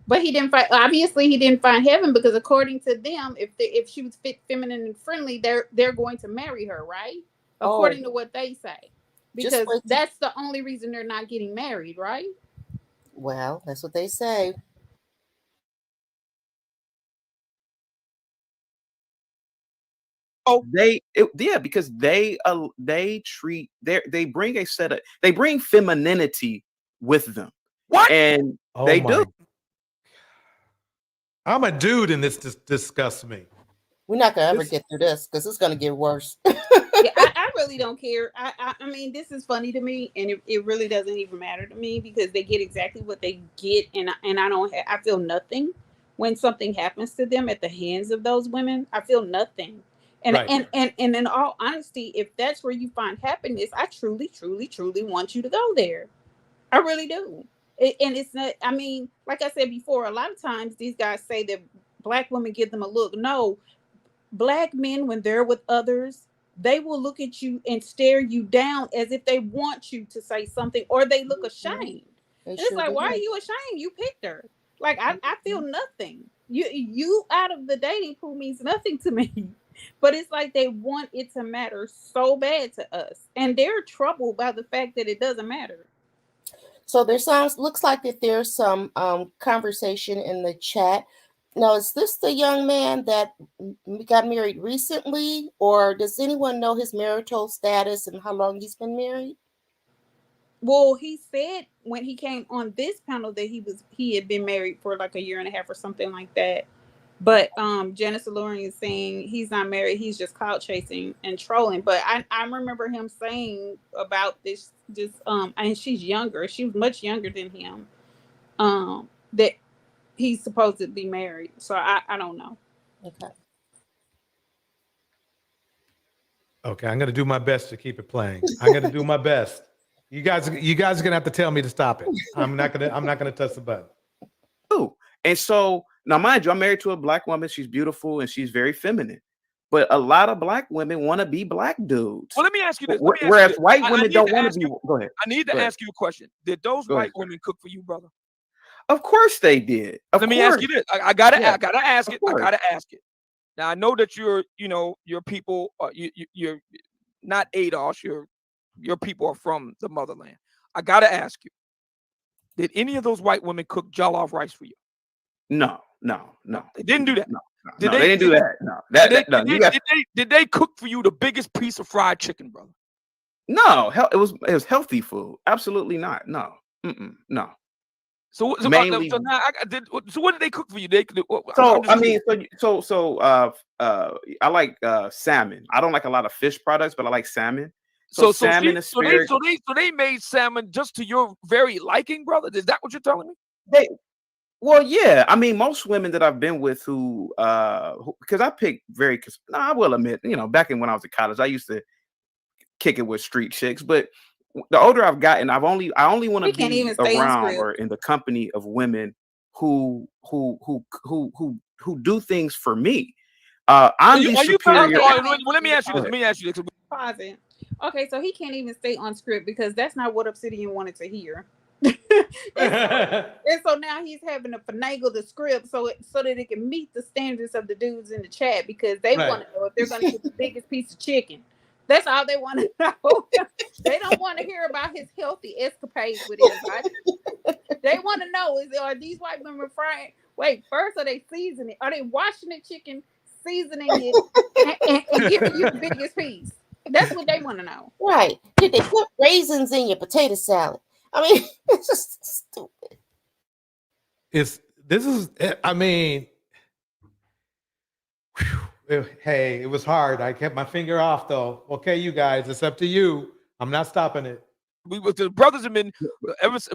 But he didn't find. Obviously, he didn't find heaven because, according to them, if she was fit, feminine, and friendly, they're going to marry her, right? According to what they say, because that's the only reason they're not getting married, right? Well, that's what they say. Because they bring femininity with them. What? And they do. I'm a dude and this disgusts me. We're not gonna ever get through this because it's gonna get worse. Yeah, I really don't care. I mean, this is funny to me, and it really doesn't even matter to me because they get exactly what they get, and I don't I feel nothing when something happens to them at the hands of those women. I feel nothing, and Right. and in all honesty, if that's where you find happiness, I truly, truly, truly want you to go there. I really do. And it's not. I mean, like I said before, a lot of times these guys say that black women give them a look. No, black men, when they're with others, they will look at you and stare you down as if they want you to say something, or they look ashamed. And it's like, why are you ashamed? You picked her. Like I feel nothing. You out of the dating pool means nothing to me. But it's like they want it to matter so bad to us, and they're troubled by the fact that it doesn't matter. So looks like that there's some conversation in the chat. Now, is this the young man that got married recently, or does anyone know his marital status and how long he's been married? Well, he said when he came on this panel that he had been married for like a year and a half or something like that. But Janice Alluring is saying he's not married, he's just clout chasing and trolling. But I remember him saying about this and she's younger, she was much younger than him, that he's supposed to be married. So I don't know. Okay, I'm gonna do my best to keep it playing. I'm gonna do my best. You guys are gonna have to tell me to stop it. I'm not gonna touch the button. Oh, and so now, mind you, I'm married to a black woman. She's beautiful and she's very feminine. But a lot of black women want to be black dudes. Well, let me ask you this. Whereas white women don't want to be. Go ahead. I need to ask you a question. Did those white women cook for you, brother? Of course they did. Let me ask you this. I gotta ask it. I gotta ask it. Now I know that your people, you're not ADOS. Your people are from the motherland. I gotta ask you. Did any of those white women cook jollof rice for you? No. They didn't do that. No, they didn't do that. No. Did they cook for you the biggest piece of fried chicken, brother? No, it was healthy food. Absolutely not. No. No. So Mainly, now so what did they cook for you? I like salmon. I don't like a lot of fish products, but I like salmon. So salmon, asparagus. So they made salmon just to your very liking, brother. Is that what you're telling me? Well, yeah. I mean, most women that I've been with who because I pick I will admit, back when I was in college, I used to kick it with street chicks, but the older I've gotten, I only want to be around or in the company of women who do things for me. I'm the superior. Well, let me ask you this. Pause it. Okay, so he can't even stay on script because that's not what Obsidian wanted to hear. and so now he's having to finagle the script so that it can meet the standards of the dudes in the chat because they want to know if they're going to get the biggest piece of chicken. That's all they want to know. They don't want to hear about his healthy escapades with him. Right? They want to know are these white women frying? Wait, first are they seasoning it? Are they washing the chicken, seasoning it, and giving you the biggest piece? That's what they want to know. Right. Did they put raisins in your potato salad? I mean, it's just stupid. Hey, it was hard. I kept my finger off though. Okay, you guys, it's up to you. I'm not stopping it. The brothers have been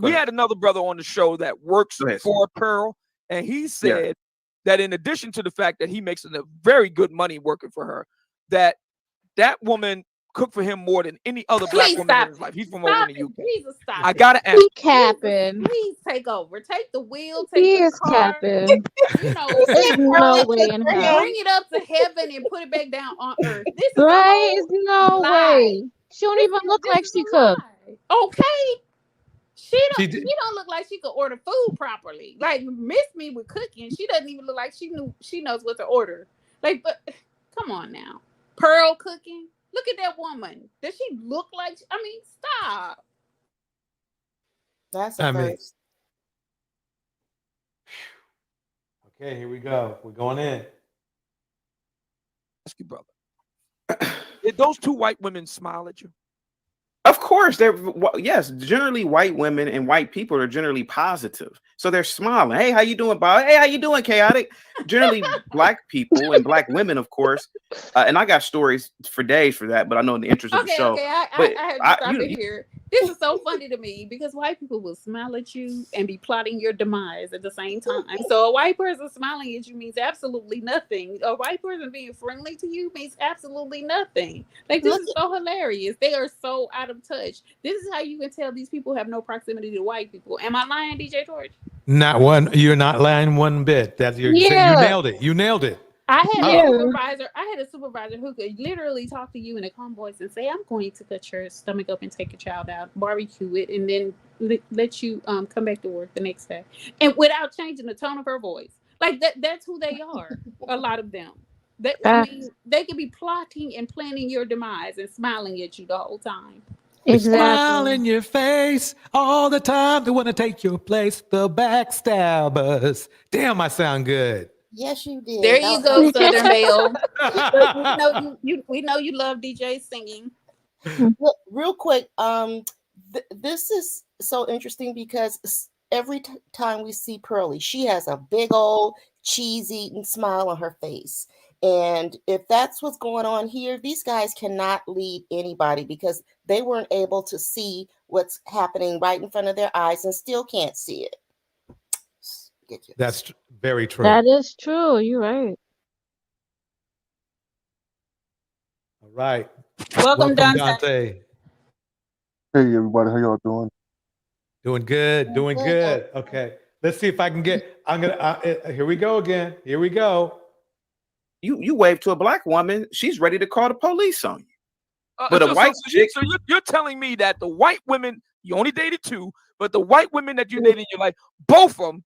we had another brother on the show that works for Pearl, and he said that in addition to the fact that he makes a very good money working for her, that woman cooked for him more than any other black woman in his life. He's from over in the UK. Jesus, stop. I gotta ask. He capping. Please take over. Take the wheel. He Take is the car. capping. There's no way in hell. Bring it up to heaven and put it back down on earth. This is Right? There's no way. She don't even look like she cooked. Okay. She don't look like she could order food properly. Like miss me with cooking. She doesn't even look like she knows what to order. Like, but come on now. Pearl cooking. Look at that woman. Does she look like? I mean, stop. That's a first. Okay, here we go. We're going in. Ask you, brother. Did those two white women smile at you? Of course, yes. Generally, white women and white people are generally positive, so they're smiling. Hey, how you doing, Bob? Hey, how you doing, Chaotic? Generally, black people and black women, of course. And I got stories for days for that, but I know in the interest of the show. I have to stop it here. This is so funny to me because white people will smile at you and be plotting your demise at the same time. So a white person smiling at you means absolutely nothing. A white person being friendly to you means absolutely nothing. Like, this is so hilarious. They are so out of touch. This is how you can tell these people have no proximity to white people. Am I lying, DJ George? Not one. You're not lying one bit. That's you nailed it. You nailed it. I had a supervisor who could literally talk to you in a calm voice and say, "I'm going to cut your stomach up and take your child out, barbecue it, and then let you come back to work the next day," and without changing the tone of her voice. Like that's who they are. A lot of them. I mean, they could be plotting and planning your demise and smiling at you the whole time. Smile in your face all the time. They want to take your place. The backstabbers. Damn, I sound good. Yes, you did. There you go, Southern Belle. we know you love DJ singing. Look, real quick, this is so interesting because every time we see Pearly, she has a big old cheese-eating smile on her face. And if that's what's going on here, these guys cannot lead anybody because they weren't able to see what's happening right in front of their eyes and still can't see it. That's very true. That is true. You're right. All right. Welcome, Dante. Hey, everybody. How y'all doing? Doing good. Doing good. Okay. Let's see if I can get. Here we go again. Here we go. You wave to a black woman, she's ready to call the police on you. But a white chick. So you're telling me that the white women, you only dated two, but the white women that you dated in your life, both of them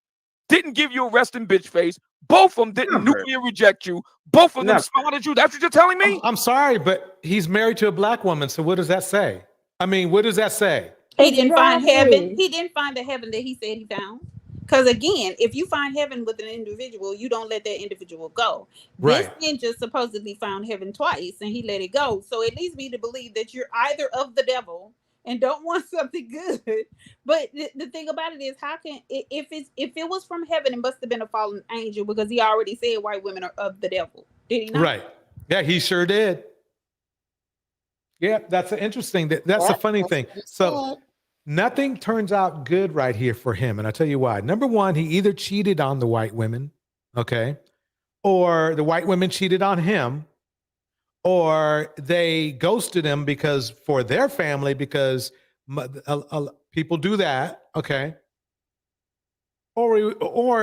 didn't give you a resting bitch face. Both of them didn't nuclear reject you. Both of them smiled at you. That's what you're telling me? I'm sorry, but he's married to a black woman. So what does that say? I mean, what does that say? He didn't find heaven. He didn't find the heaven that he said he found. Because again, if you find heaven with an individual, you don't let that individual go. This ninja supposedly found heaven twice and he let it go. So it leads me to believe that you're either of the devil and don't want something good. But the thing about it is, how can if it was from heaven, it must have been a fallen angel because he already said white women are of the devil. Did he not? Right. Yeah, he sure did. Yeah, that's interesting. That's a funny thing. So nothing turns out good right here for him. And I'll tell you why. Number one, he either cheated on the white women, okay, or the white women cheated on him, or they ghosted him because for their family, because people do that, okay, or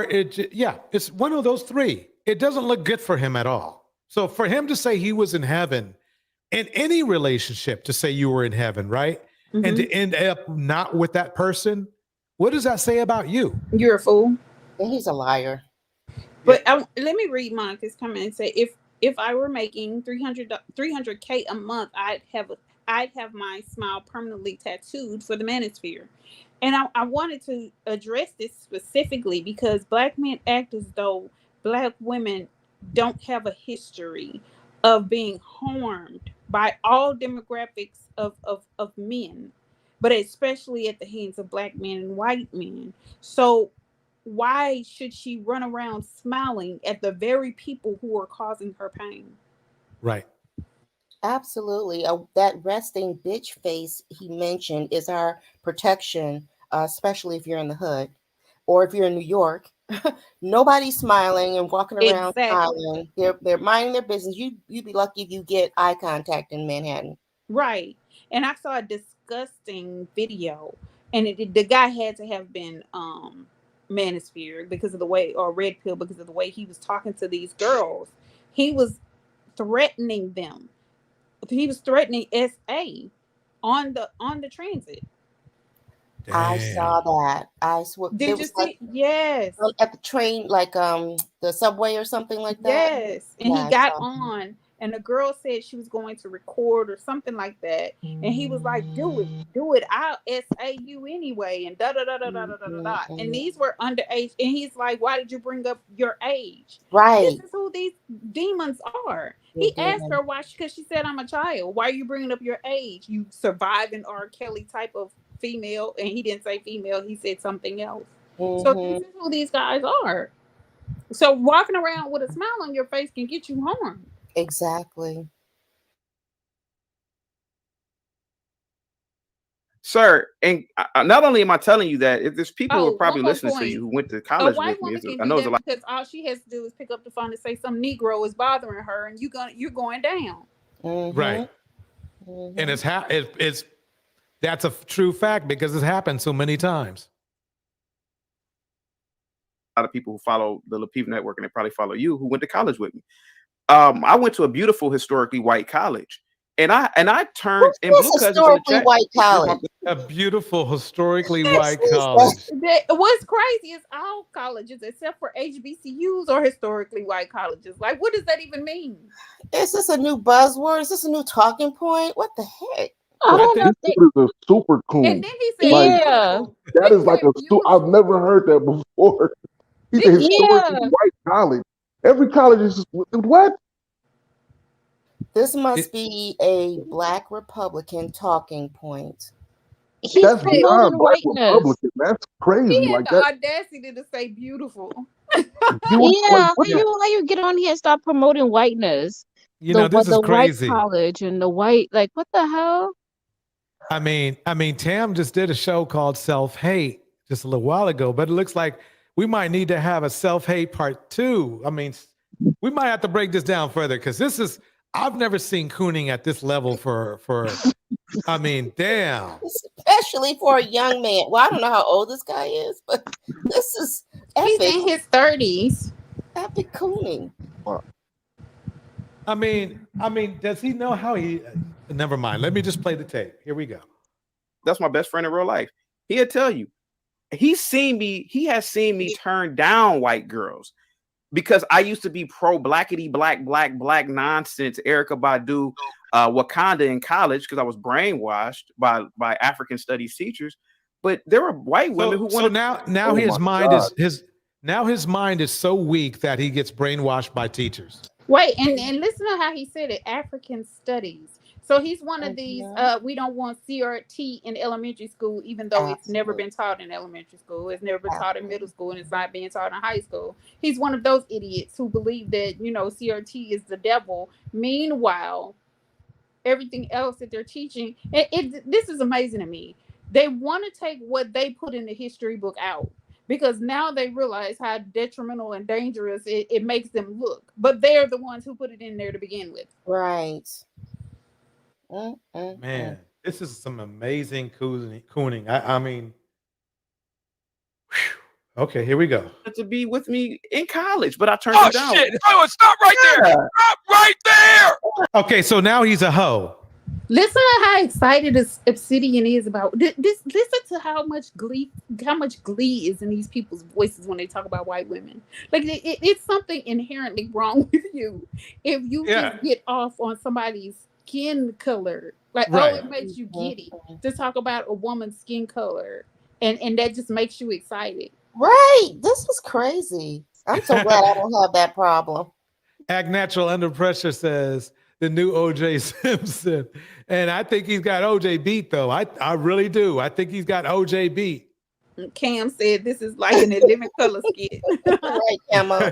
it's one of those three. It doesn't look good for him at all. So for him to say he was in heaven in any relationship, to say you were in heaven, right? Mm-hmm. And to end up not with that person, what does that say about you? You're a fool. He's a liar. But let me read Monica's comment and say, if I were making $300K a month, I'd have my smile permanently tattooed for the manosphere. And I wanted to address this specifically because black men act as though black women don't have a history of being harmed by all demographics of men, but especially at the hands of black men and white men. So why should she run around smiling at the very people who are causing her pain? Right. Absolutely. That resting bitch face he mentioned is our protection, especially if you're in the hood or if you're in New York. Nobody's smiling and walking around smiling. They're minding their business. You'd be lucky if you get eye contact in Manhattan. Right. And I saw a disgusting video, and the guy had to have been manosphere because of the way, or red pill because of the way he was talking to these girls. He was threatening them. He was threatening SA on the transit. Damn. I saw that. I swear. Did you see? Yes. At the train, like the subway or something like that. Yes. And he got on and the girl said she was going to record or something like that, and he was like, do it, I'll SA you anyway, and da da da da da da da da. And these were underage, and he's like, why did you bring up your age? Right. This is who these demons are. He asked her why, because she said, I'm a child. Why are you bringing up your age? You surviving R. Kelly type of female, and he didn't say female, he said something else. So this is who these guys are. So walking around with a smile on your face can get you harmed. Exactly. Sir, and not only am I telling you that, if there's people who are probably listening to you who went to college with me, I know there's a lot. Because all she has to do is pick up the phone and say some Negro is bothering her, and you're going down. Right. And it's that's a true fact because it's happened so many times. A lot of people who follow the Lapeef Network, and they probably follow you, who went to college with me. I went to a beautiful historically white college, and I turned in Blue Cousins in the chat. White college. A beautiful historically white college. What's crazy is all colleges, except for HBCUs, are historically white colleges. Like, what does that even mean? Is this a new buzzword? Is this a new talking point? What the heck? I don't know. This is a super cool. And then he said, Like, Yeah. that is like I've never heard that before. He's a historically white college. Every college is what? This must be a Black Republican talking point. That's beyond Black Republican. That's crazy. He had Like the that. audacity to say beautiful. Yeah, why you get on here and start promoting whiteness? You know, this is crazy. White college and the white, like, what the hell? I mean, Tam just did a show called Self-Hate just a little while ago, but it looks like we might need to have a self-hate part 2. I mean, we might have to break this down further because I've never seen cooning at this level for I mean, damn. Especially for a young man. Well, I don't know how old this guy is, but this is epic. He's in his 30s. Epic cooning. I mean, does he know how he? Never mind. Let me just play the tape. Here we go. That's my best friend in real life. He'll tell you. He has seen me turn down white girls because I used to be pro blackity black nonsense, Erykah Badu, Wakanda in college because I was brainwashed by African studies teachers. But there were white women who wanted. So now his mind is so weak that he gets brainwashed by teachers. Wait, and listen to how he said it, African studies. So he's one of these, we don't want CRT in elementary school, even though it's never been taught in elementary school. It's never been taught in middle school, and it's not being taught in high school. He's one of those idiots who believe that, CRT is the devil. Meanwhile, everything else that they're teaching, this is amazing to me. They want to take what they put in the history book out, because now they realize how detrimental and dangerous it makes them look. But they're the ones who put it in there to begin with. Right. Man, this is some amazing cooning. I mean, whew. Okay, here we go. To be with me in college, but I turned it down. Shit. Oh, stop right there. Stop right there. Okay, so now he's a hoe. Listen to how excited Obsidian is about this. Listen to how much glee is in these people's voices when they talk about white women. Like it's something inherently wrong with you if you just get off on somebody's skin color. Like, right. It makes you giddy to talk about a woman's skin color, and that just makes you excited. Right. This is crazy. I'm so glad I don't have that problem. Act Natural Under Pressure says the new OJ Simpson. And I think he's got OJ beat, though. I really do. I think he's got OJ beat. Cam said this is like an Living Color skit. Right, Camo.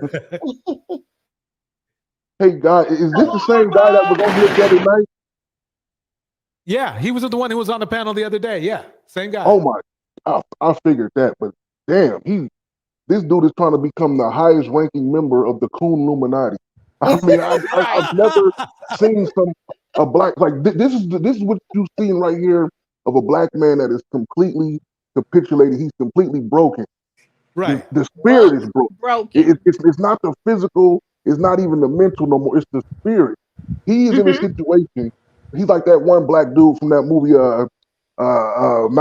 Hey, guy, is this the same guy that was on here the other night? Yeah, he was the one who was on the panel the other day. Yeah, same guy. Oh, my. I figured that, but damn, this dude is trying to become the highest ranking member of the Coon Illuminati. I mean, I've never seen a black, like this is what you've seen right here of a black man that is completely capitulated. He's completely broken. Right. The spirit is broken. It's not the physical. It's not even the mental no more. It's the spirit. He is in a situation. He's like that one black dude from that movie, Not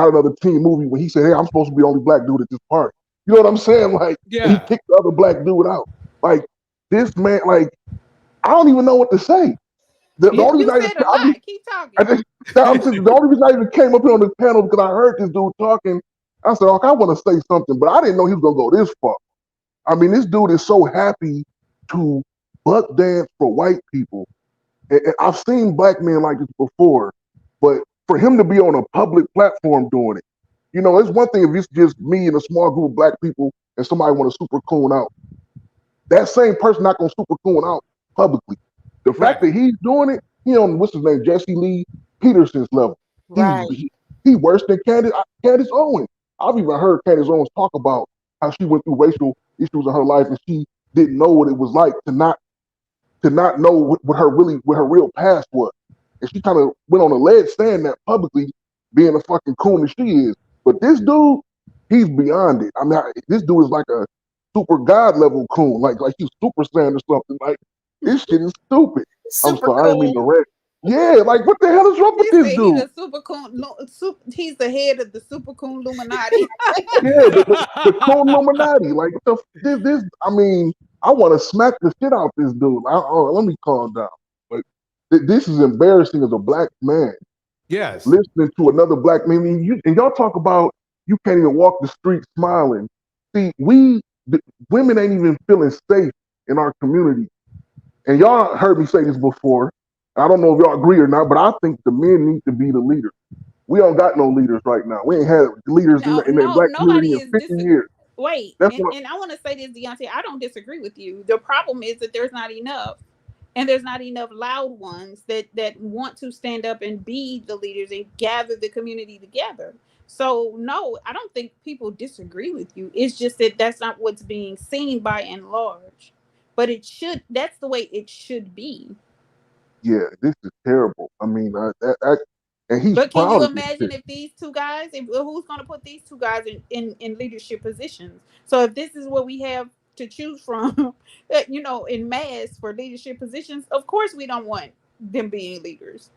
Another Teen movie, when he said, "Hey, I'm supposed to be the only black dude at this party." You know what I'm saying? Like, he kicked the other black dude out. Like, this man, like, I don't even know what to say. The only You reason said a lot. Keep talking. the only reason I even came up here on this panel because I heard this dude talking. I said, "Okay, I want to say something," but I didn't know he was gonna go this far. I mean, this dude is so happy to buck dance for white people. And I've seen black men like this before, but for him to be on a public platform doing it, you know, it's one thing if it's just me and a small group of black people and somebody want to super coon out. That same person not gonna super coon out publicly. The fact that he's doing it, he on what's his name, Jesse Lee Peterson's level. He worse than Candace Owens. I've even heard Candace Owens talk about how she went through racial issues in her life and she didn't know what it was like to not know what her real past was. And she kind of went on a ledge saying that publicly, being a fucking coon that she is. But this dude, he's beyond it. I mean, this dude is like a super god level coon, like he's Super Saiyan or something. Like, this shit is stupid. I'm sorry, I didn't mean to rant. Yeah, like what the hell is wrong with this dude? He's a super coon. He's the head of the super coon illuminati. Yeah, the coon illuminati. Like this. I mean, I want to smack the shit out this dude. Let me calm down. But this is embarrassing as a black man. Yes. Listening to another black man, and y'all talk about you can't even walk the street smiling. See, women ain't even feeling safe in our community. And y'all heard me say this before. I don't know if y'all agree or not, but I think the men need to be the leaders. We don't got no leaders right now. We ain't had leaders in the black community in 50 years. Wait, and I want to say this, Deontay, I don't disagree with you. The problem is that there's not enough. And there's not enough loud ones that want to stand up and be the leaders and gather the community together. So, no, I don't think people disagree with you. It's just that that's not what's being seen by and large. But that's the way it should be. Yeah, this is terrible. I mean, and he's But can proud you of this imagine shit. if these two guys, who's going to put these two guys in leadership positions? So if this is what we have to choose from, you know, in mass for leadership positions, of course we don't want them being leaders.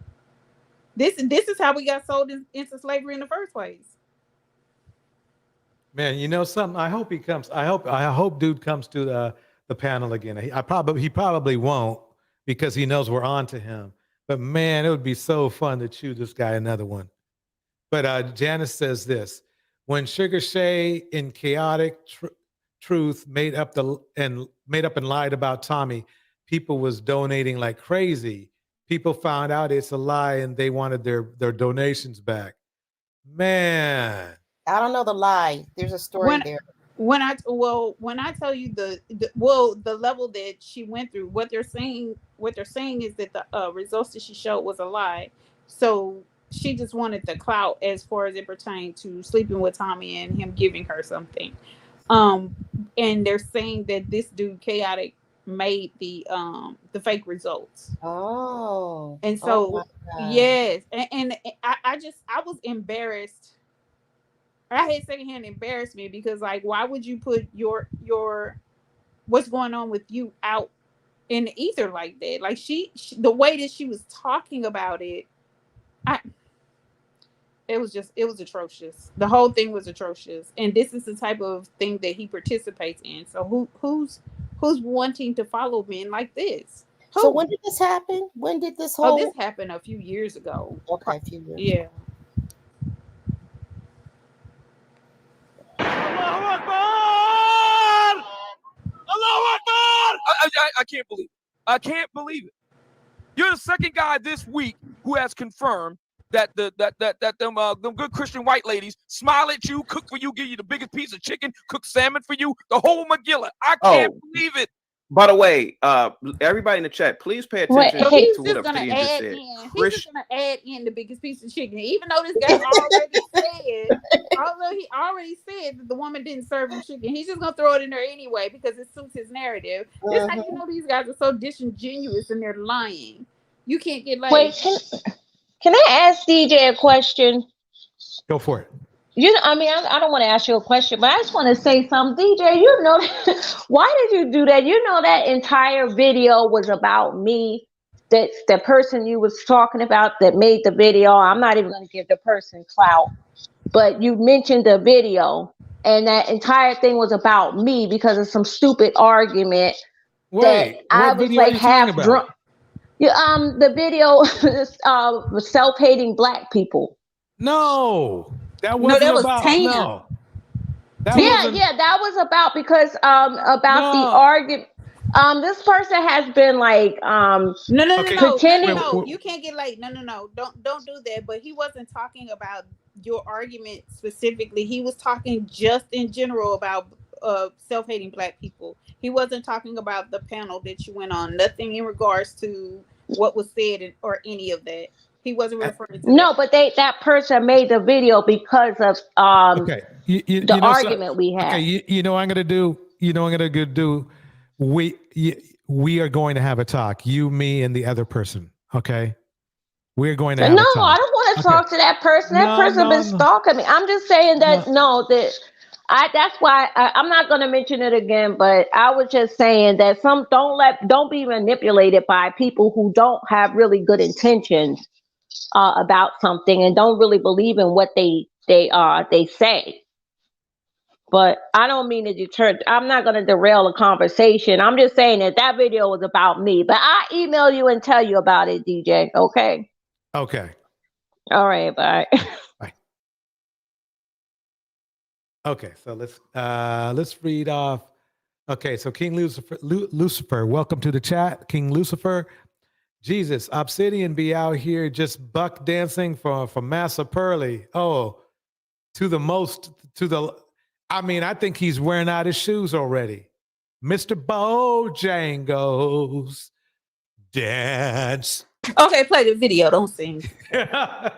This is how we got sold into slavery in the first place. Man, you know something? I hope he comes. I hope dude comes to the panel again. He probably won't because he knows we're on to him. But man, it would be so fun to chew this guy another one. But Janice says this: when Sugar Shay in Chaotic Truth made up and lied about Tommy, people was donating like crazy. People found out it's a lie and they wanted their donations back. Man, I don't know the lie. There's a story there. When I tell you the level that she went through, what they're saying is that the results that she showed was a lie. So she just wanted the clout as far as it pertained to sleeping with Tommy and him giving her something. And they're saying that this dude Chaotic made the fake results. Oh. And so yes, and I was embarrassed. I had secondhand embarrassment because, like, why would you put your what's going on with you out in the ether like that? Like she the way that she was talking about it, it was atrocious. The whole thing was atrocious. And this is the type of thing that he participates in. So who's wanting to follow men like this? Who? So when did this happen? When did this whole? Oh, this happened a few years ago. Okay, a few years. Yeah. I can't believe it. I can't believe it. You're the second guy this week who has confirmed that them good Christian white ladies smile at you, cook for you, give you the biggest piece of chicken, cook salmon for you, the whole Magilla. I can't believe it. By the way, everybody in the chat, please pay attention to what Obsidian just said. He's just gonna add in the biggest piece of chicken, even though this guy already said that the woman didn't serve him chicken. He's just gonna throw it in there anyway because it suits his narrative. This how you know these guys are so disingenuous and they're lying. You can't get laid. Wait, can I ask DJ a question? Go for it. You know, I mean, I don't want to ask you a question, but I just want to say something. DJ, you know, why did you do that? You know, that entire video was about me. That the person you was talking about that made the video, I'm not even going to give the person clout, but you mentioned the video, and that entire thing was about me because of some stupid argument that I was like half drunk. The video self-hating black people. No, that No, wasn't that was about. Tam. No, that Yeah, wasn't. yeah, that was about because about the No. argument. This person has been like Okay. pretending. You can't get like no. Don't do that. But he wasn't talking about your argument specifically. He was talking just in general about self-hating black people. He wasn't talking about the panel that you went on. Nothing in regards to what was said or any of that. He wasn't referring to No, but that person made the video because of Okay. the argument we had. Okay. You know what I'm gonna do. You know what I'm gonna do. We are going to have a talk. You, me, and the other person. Okay. We're going to have a No, talk. I don't want to talk to that person. That No, person been no. stalking me. I'm just saying that that's why I'm not going to mention it again. But I was just saying that don't be manipulated by people who don't have really good intentions about something and don't really believe in what they say. But I don't mean to deter. I'm not going to derail a conversation. I'm just saying that video was about me. But I email you and tell you about it, DJ. Okay. Okay. All right. Bye. Okay. So let's read off. Okay. So King Lucifer, welcome to the chat, King Lucifer. Jesus, Obsidian be out here just buck dancing from Massa Pearly. Oh, I think he's wearing out his shoes already. Mr. Bojangles dance. Okay, play the video. Don't sing. I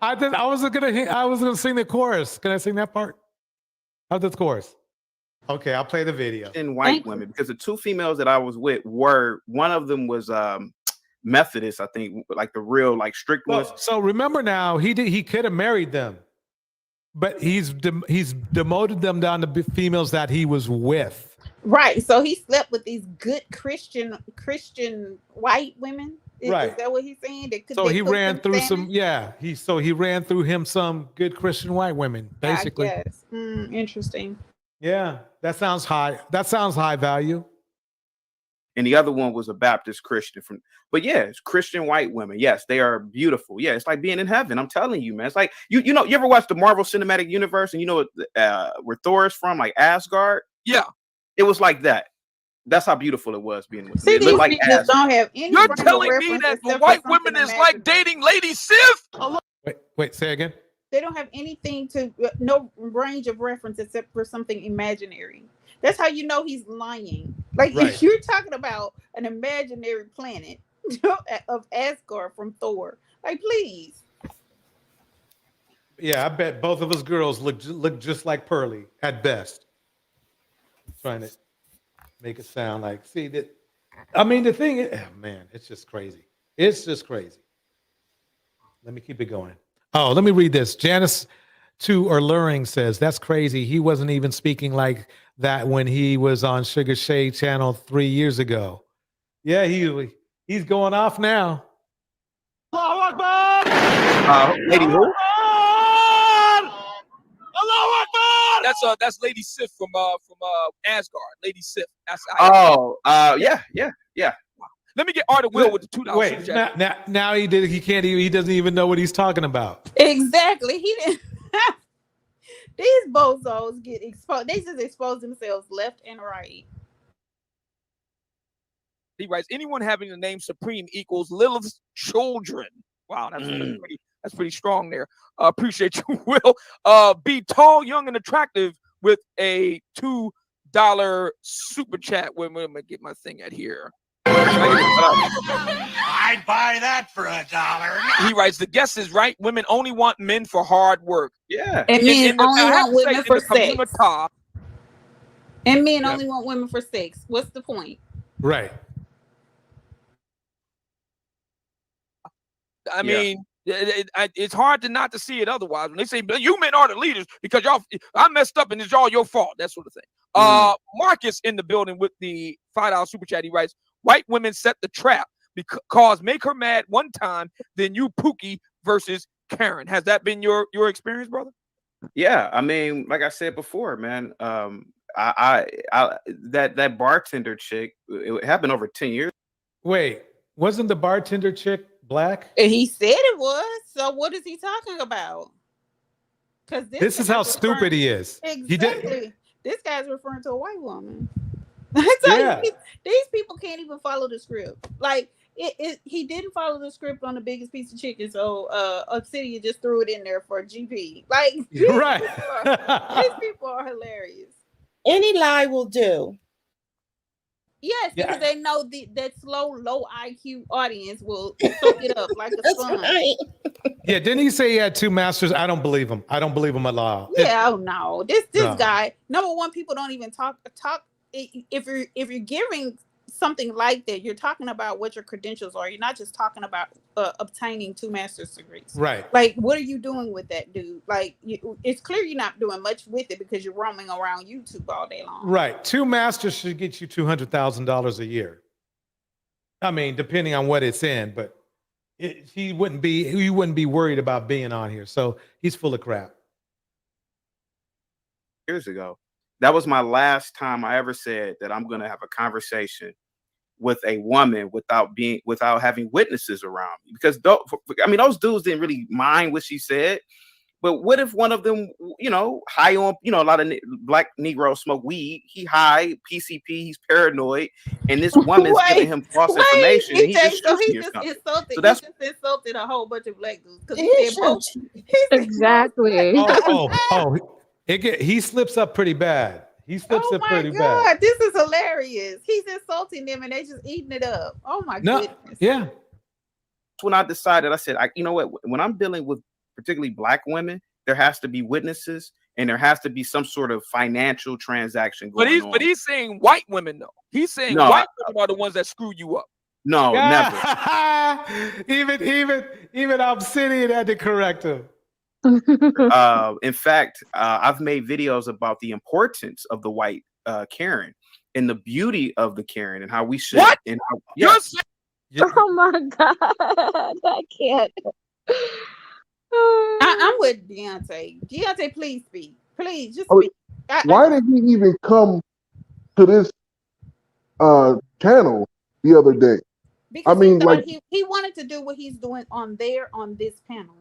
was gonna sing the chorus. Can I sing that part of the chorus? Okay, I'll play the video. And white women, because the two females that I was with one of them was Methodist, I think, like the real strict ones. So remember now, he could have married them, but he's demoted them down to females that he was with. Right. So he slept with these good Christian white women. Is that what he's saying? He ran through he ran through him some good Christian white women, basically. Yes. Interesting. Yeah, that sounds high. That sounds high value. And the other one was a Baptist Christian but yeah, it's Christian white women. Yes, they are beautiful. Yeah, it's like being in heaven. I'm telling you, man. It's like you ever watch the Marvel Cinematic Universe and you know where Thor is from, like Asgard? Yeah. It was like that. That's how beautiful it was being with See, these like niggas don't have any. You're telling me that the white women is like dating Lady Sif? Wait, say again. They don't have anything no range of reference except for something imaginary. That's how you know he's lying. Like if you're talking about an imaginary planet of Asgard from Thor, like please. Yeah, I bet both of us girls look just like Pearly at best. I'm trying to make it sound like the thing is, man, it's just crazy. It's just crazy. Let me keep it going. Oh, let me read this. Janice 2 or Luring says, that's crazy. He wasn't even speaking like that when he was on Sugar Shade Channel 3 years ago. Yeah, he's going off now. Lady who? That's Lady Sif from Asgard. Lady Sif. Yeah. Let me get Artie Will with the $2. Wait, now he doesn't even know what he's talking about. Exactly. He didn't. These bozos get exposed. They just expose themselves left and right. He writes, anyone having the name Supreme equals Lilith's children. Wow, that's pretty strong there. Appreciate you, Will. Be tall, young, and attractive with a $2 super chat. Wait, let me get my thing at here. I'd buy that for $1. He writes, the guess is right. Women only want men for hard work. Yeah. And men only want women for sex. And men Yep. only want women for sex. What's the point? Right. I mean, it's hard not to see it otherwise. When they say you men are the leaders because I messed up and it's all your fault. That sort of thing. Marcus in the building with the $5 super chat. He writes, white women set the trap because make her mad one time, then you Pookie versus Karen. Has that been your experience, brother? Yeah, I mean, like I said before, man, I that bartender chick, it happened over 10 years. Wait, Wasn't the bartender chick black? He said it was. So what is he talking about? Because This is how stupid he is. He did. Exactly. This guy's referring to a white woman. Yeah. These people can't even follow the script. Like he didn't follow the script on The Biggest Piece of Chicken, so Obsidian just threw it in there for GP. Like Right. these people are hilarious. Any lie will do. Yes, Yeah. because they know that slow, low IQ audience will soak it up like a That's sponge. right. Yeah, didn't he say he had 2 masters? I don't believe him. I don't believe him at all. Yeah, oh no. This No. guy, number one, people don't even talk. If you're giving something like that, you're talking about what your credentials are. You're not just talking about obtaining 2 master's degrees. Right. Like, what are you doing with that, dude? Like, it's clear you're not doing much with it because you're roaming around YouTube all day long. Right. 2 masters should get you $200,000 a year. I mean, depending on what it's in, but he wouldn't be worried about being on here. So he's full of crap. Years ago, that was my last time I ever said that I'm going to have a conversation with a woman without having witnesses around me. Because those dudes didn't really mind what she said. But what if one of them, high on, a lot of black Negroes smoke weed. He high, PCP, he's paranoid, and this woman's giving him false information. And he just insulted a whole bunch of black dudes because He he said both. Exactly. He slips up pretty bad. He slips up pretty bad. God, this is hilarious. He's insulting them and they just eating it up. Oh my goodness. Yeah. When I decided, I said, you know what? When I'm dealing with particularly black women, there has to be witnesses and there has to be some sort of financial transaction going on. But he's saying white women though. He's saying white women are the ones that screw you up. No, never. even Obsidian had to correct him. In fact, I've made videos about the importance of the white Karen and the beauty of the Karen and how we should. What? And how, Oh my God, I can't. I'm with Deontay. Deontay, please speak. Please, just Oh, speak. Why did he even come to this channel the other day? Because I mean, he wanted to do what he's doing on this panel.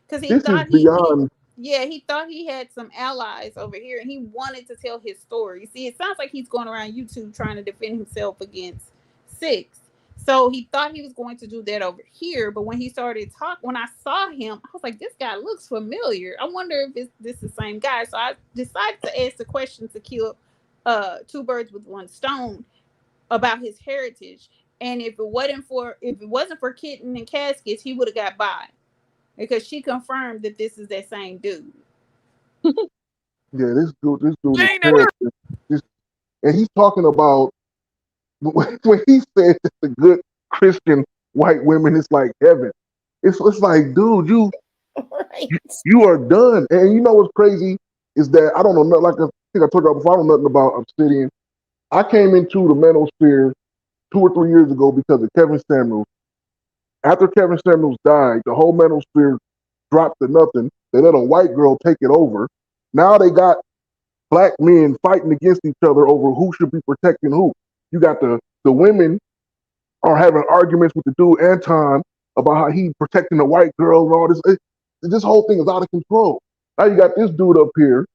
Because he this thought is beyond. he thought he had some allies over here and he wanted to tell his story. See, it sounds like he's going around YouTube trying to defend himself against Six. So he thought he was going to do that over here, but when he started talking, when I saw him, I was like, this guy looks familiar. I wonder if this is the same guy. So I decided to ask the question to kill 2 birds with 1 stone about his heritage. And if it wasn't for Kitten and Caskets, he would have got by. Because she confirmed that this is that same dude. Yeah, this dude is terrible. And he's talking about when he said that the good Christian white women is like heaven. It's like, dude, you are done. And you know what's crazy is that I don't know, like I think I told you before, I don't know nothing about Obsidian. I came into the manosphere 2 or 3 years ago because of Kevin Samuels. After Kevin Samuels died, the whole manosphere dropped to nothing. They let a white girl take it over. Now they got black men fighting against each other over who should be protecting who. You got the women are having arguments with the dude Anton about how he protecting the white girl and all this. This whole thing is out of control. Now you got this dude up here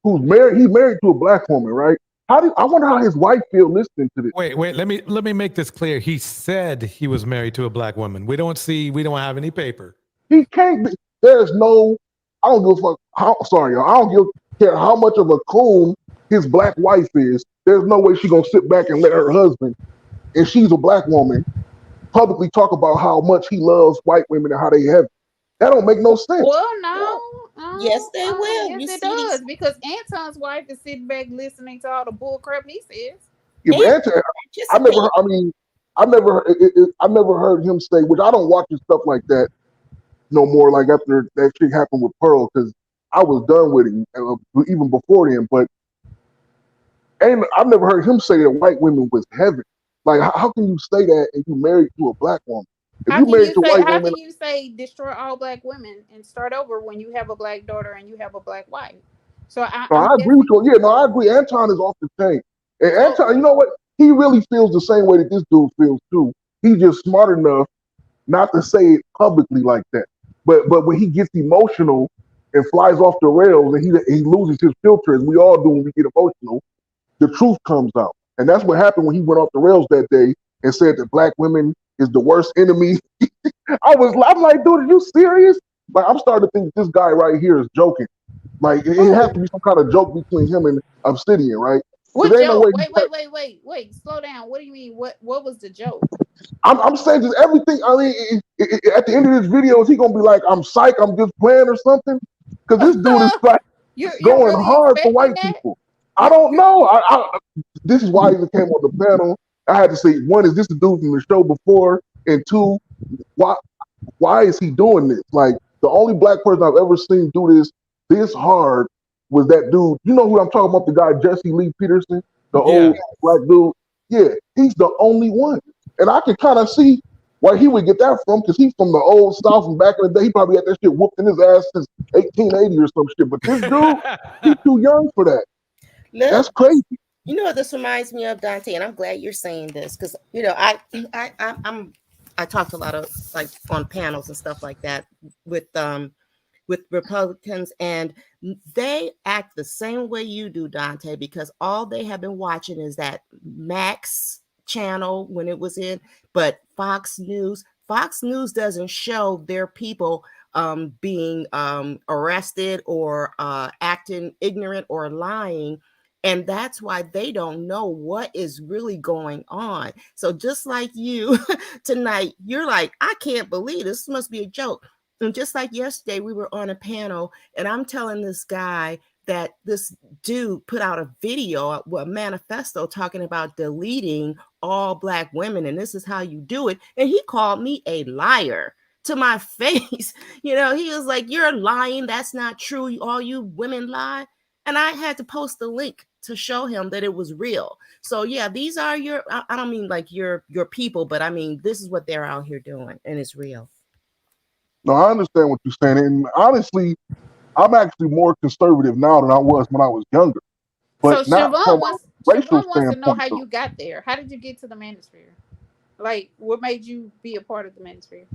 who's married. He's married to a black woman, right? I wonder how his wife feels listening to this. Wait. Let me make this clear. He said he was married to a black woman. We don't have any paper. He can't be. There's no. I don't give a fuck. Sorry, y'all. I don't care how much of a coon his black wife is. There's no way she's gonna sit back and let her husband, and she's a black woman, publicly talk about how much he loves white women and how they have. That don't make no sense. Well, no. Yes, they will. Yes, it does. Because Anton's wife is sitting back listening to all the bull crap he says. Yeah, but Anton, I never heard him say, which I don't watch his stuff like that no more. Like after that shit happened with Pearl, because I was done with him even before him. But I've never heard him say that white women was heaven. Like, how can you say that and you married to a black woman? How can you say destroy all black women and start over when you have a black daughter and you have a black wife? So I agree with you. Yeah, no, I agree. Anton is off the chain. And Anton, you know what? He really feels the same way that this dude feels too. He's just smart enough not to say it publicly like that. But when he gets emotional and flies off the rails and he loses his filter, as we all do when we get emotional, the truth comes out. And that's what happened when he went off the rails that day and said that black women is the worst enemy. I'm like, dude, are you serious? Like, I'm starting to think this guy right here is joking. Like, it has to be some kind of joke between him and Obsidian, right? What There ain't no joke? way Wait. Slow down. What do you mean? What was the joke? I'm saying just everything. I mean, at the end of this video, is he gonna be like, "I'm psych, I'm just playing" or something? Because this dude is like You're going really hard for expecting white that? people. I don't know. This is why I even came on the panel. I had to say, one, is this the dude from the show before, and two, why is he doing this? Like, the only black person I've ever seen do this hard was that dude. You know who I'm talking about? The guy Jesse Lee Peterson, the old black dude. Yeah, he's the only one. And I can kind of see where he would get that from, because he's from the old South and back in the day. He probably had that shit whooped in his ass since 1880 or some shit. But this dude, he's too young for that. Look, that's crazy. You know what this reminds me of, Dante, and I'm glad you're saying this, because you know I talked a lot of like on panels and stuff like that with Republicans, and they act the same way you do, Dante, because all they have been watching is that Max channel when it was in, but Fox News doesn't show their people being arrested or acting ignorant or lying. And that's why they don't know what is really going on. So just like you tonight, you're like, I can't believe this must be a joke. And just like yesterday, we were on a panel and I'm telling this guy that this dude put out a video, a manifesto talking about deleting all black women. And this is how you do it. And he called me a liar to my face. You know, he was like, you're lying. That's not true. All you women lie. And I had to post the link to show him that it was real. So yeah, these are I don't mean like your people, but I mean, this is what they're out here doing and it's real. No, I understand what you're saying. And honestly, I'm actually more conservative now than I was when I was younger. But So not from a racial Siobhan wants to know standpoint, how though. you got there. How did you get to the manosphere? Like, what made you be a part of the manosphere?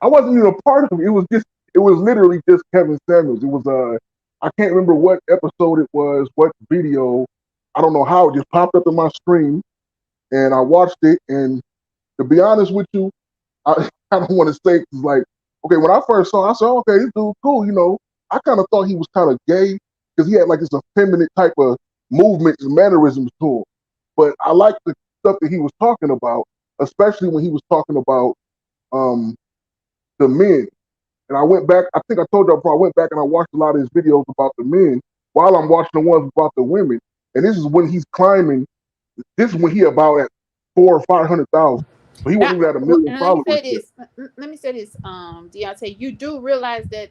I wasn't even a part of it. It was literally just Kevin Samuels. It was I can't remember what episode it was, what video. I don't know how it just popped up in my screen, and I watched it. And to be honest with you, I don't want to say it's like, okay, when I first saw it, I said, okay, this dude's cool. You know, I kind of thought he was kind of gay because he had like this effeminate type of movements and mannerisms to him. But I liked the stuff that he was talking about, especially when he was talking about the men. And I went back, I think I told y'all before, I went back and I watched a lot of his videos about the men while I'm watching the ones about the women. And this is when he's climbing. This is when he about at 400,000 or 500,000. But he wasn't even at 1 million followers. Let me say this, Deontay, you do realize that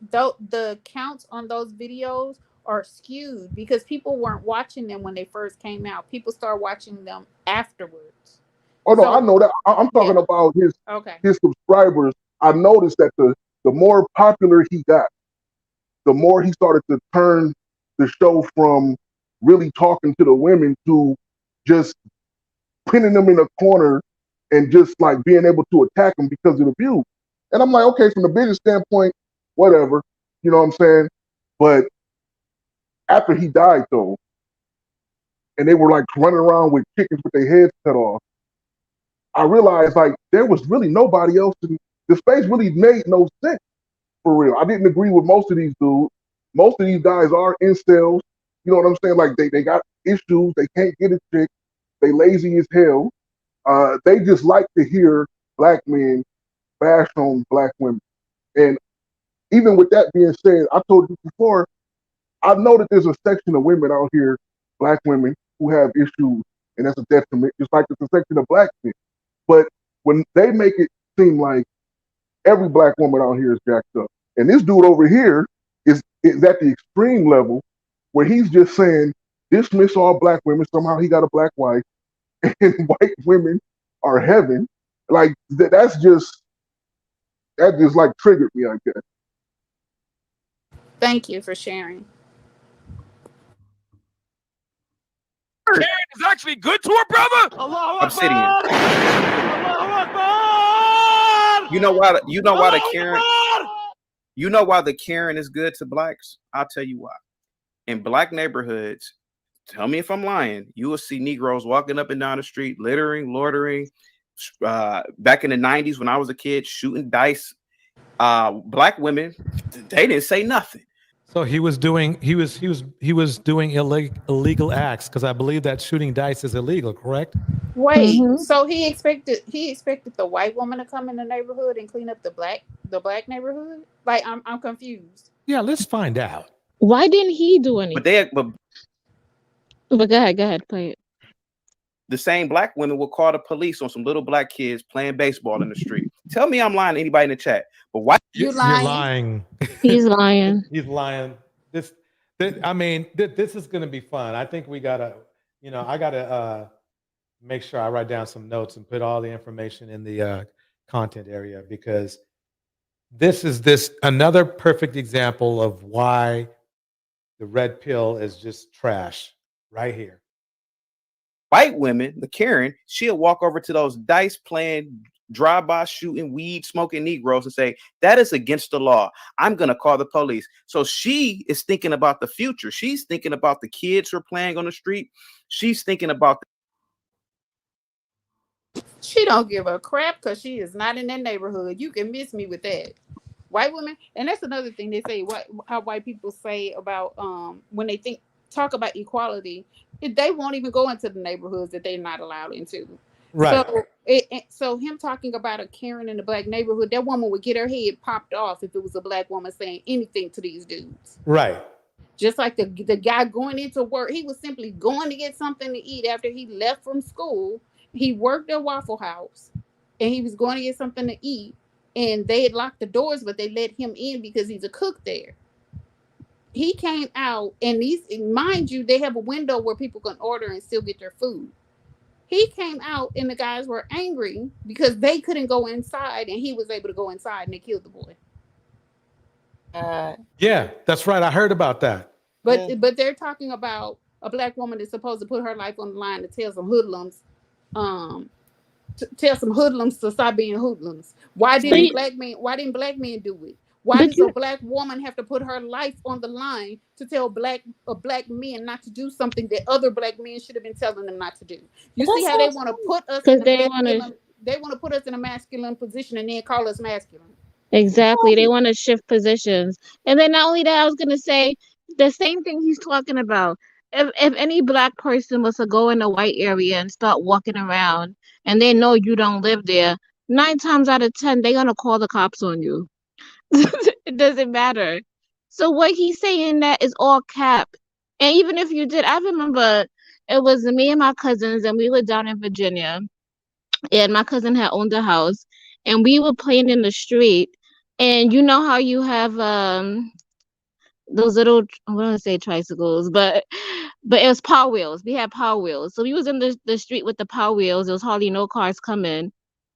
the counts on those videos are skewed because people weren't watching them when they first came out. People start watching them afterwards. Oh no, I know that. I'm talking about his subscribers. I noticed that the more popular he got, the more he started to turn the show from really talking to the women to just pinning them in a corner and just like being able to attack them because of the views. And I'm like, okay, from the business standpoint, whatever, you know what I'm saying? But after he died though, and they were like running around with chickens with their heads cut off, I realized like there was really nobody else the space really made no sense for real. I didn't agree with most of these dudes. Most of these guys are incels. You know what I'm saying? Like they got issues. They can't get a chick. They lazy as hell. They just like to hear black men bash on black women. And even with that being said, I told you before, I know that there's a section of women out here, black women, who have issues, and that's a detriment, just like there's a section of black men. But when they make it seem like every black woman out here is jacked up, and this dude over here is at the extreme level where he's just saying, dismiss all black women, somehow he got a black wife, and white women are heaven. Like, that just like triggered me, I guess. Thank you for sharing. Karen is actually good to her brother? Obsidian. You know why? You know why the Karen? You know why the Karen is good to blacks? I'll tell you why. In black neighborhoods, tell me if I'm lying, you will see Negroes walking up and down the street, littering, loitering. Back in the 90s when I was a kid, shooting dice. Black women, they didn't say nothing. So he was doing doing illegal acts, because I believe that shooting dice is illegal, correct? Wait, Mm-hmm. so he expected the white woman to come in the neighborhood and clean up the black neighborhood? Like I'm confused. Yeah, let's find out. Why didn't he do anything? But go ahead, play it. the same black women will call the police on some little black kids playing baseball in the street. Tell me I'm lying to anybody in the chat. But why You're lying. He's lying. He's lying. This is going to be fun. I think we gotta, I gotta make sure I write down some notes and put all the information in the content area, because this is another perfect example of why the red pill is just trash right here. white women, the Karen, she'll walk over to those dice playing, drive-by shooting, weed smoking Negroes and say, that is against the law. I'm going to call the police. So she is thinking about the future. She's thinking about the kids who are playing on the street. She's thinking about She don't give a crap because she is not in that neighborhood. You can miss me with that. White women, and that's another thing they say. How white people say about when they talk about equality, they won't even go into the neighborhoods that they're not allowed into. Right. So, so him talking about a Karen in the black neighborhood, that woman would get her head popped off if it was a black woman saying anything to these dudes. Right. Just like the guy going into work, he was simply going to get something to eat after he left from school. He worked at Waffle House, and he was going to get something to eat. And they had locked the doors, but they let him in because he's a cook there. He came out, and mind you, they have a window where people can order and still get their food. He came out, and the guys were angry because they couldn't go inside, and he was able to go inside, and they killed the boy. Yeah, that's right. I heard about that. But they're talking about a black woman that's supposed to put her life on the line to tell some hoodlums, to stop being hoodlums. Why didn't black men do it? Why does a black woman have to put her life on the line to tell black men not to do something that other black men should have been telling them not to do? You see how they want to put us they want to put us in a masculine position and then call us masculine. Exactly. They want to shift positions. And then not only that, I was going to say the same thing he's talking about. If any black person was to go in a white area and start walking around and they know you don't live there, 9 times out of 10, they're going to call the cops on you. It doesn't matter. So what he's saying that is all cap. And even if you did, I remember it was me and my cousins, and we were down in Virginia, and my cousin had owned a house, and we were playing in the street. And you know how you have those little, I want to say tricycles, but it was Power Wheels. We had Power Wheels. So we was in the street with the Power Wheels. There was hardly no cars coming.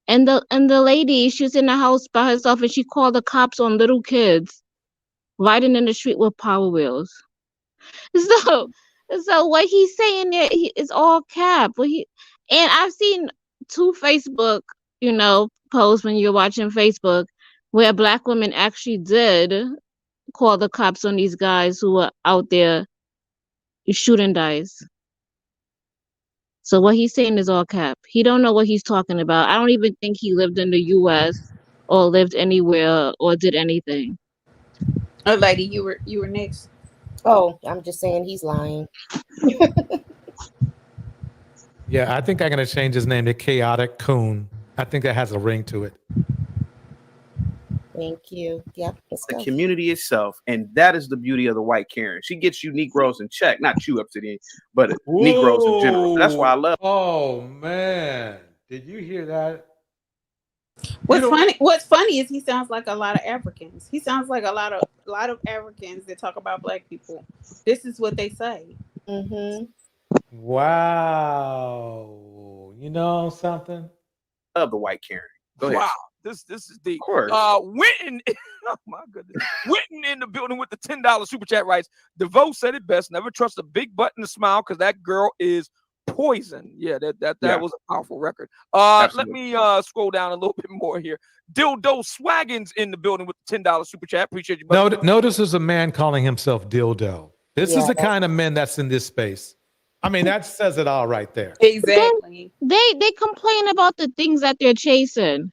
And the lady, she was in the house by herself, and she called the cops on little kids riding in the street with Power Wheels. So what he's saying there is all cap. And I've seen 2 Facebook, posts when you're watching Facebook where black women actually did call the cops on these guys who were out there shooting dice. So what he's saying is all cap. He don't know what he's talking about. I don't even think he lived in the U.S. or lived anywhere or did anything. Oh, lady, you were next. Oh, I'm just saying he's lying. Yeah, I think I'm going to change his name to Chaotic Coon. I think that has a ring to it. Thank you. Yep. the community itself, and that is the beauty of the white Karen. She gets you Negroes in check, not you, Obsidian, but Negroes in general. That's why I love. Oh man, did you hear that? What's funny is he sounds like a lot of Africans. He sounds like a lot of Africans that talk about black people. This is what they say. Mm-hmm. Wow. You know something? Of the white Karen. Go ahead. Wow. This is deep. Of course. Witten, oh my goodness. Witten in the building with the $10 super chat rights. DeVoe said it best. Never trust a big button to smile because that girl is Poison. Yeah, that Yeah. was a powerful record. Let Absolutely. me scroll down a little bit more here. Dildo Swaggins in the building with the $10 super chat. Appreciate you, buddy. Notice there's a man calling himself dildo. This is Yeah, the kind of men that's in this space. I mean, that says it all right there. Exactly. They complain about the things that they're chasing.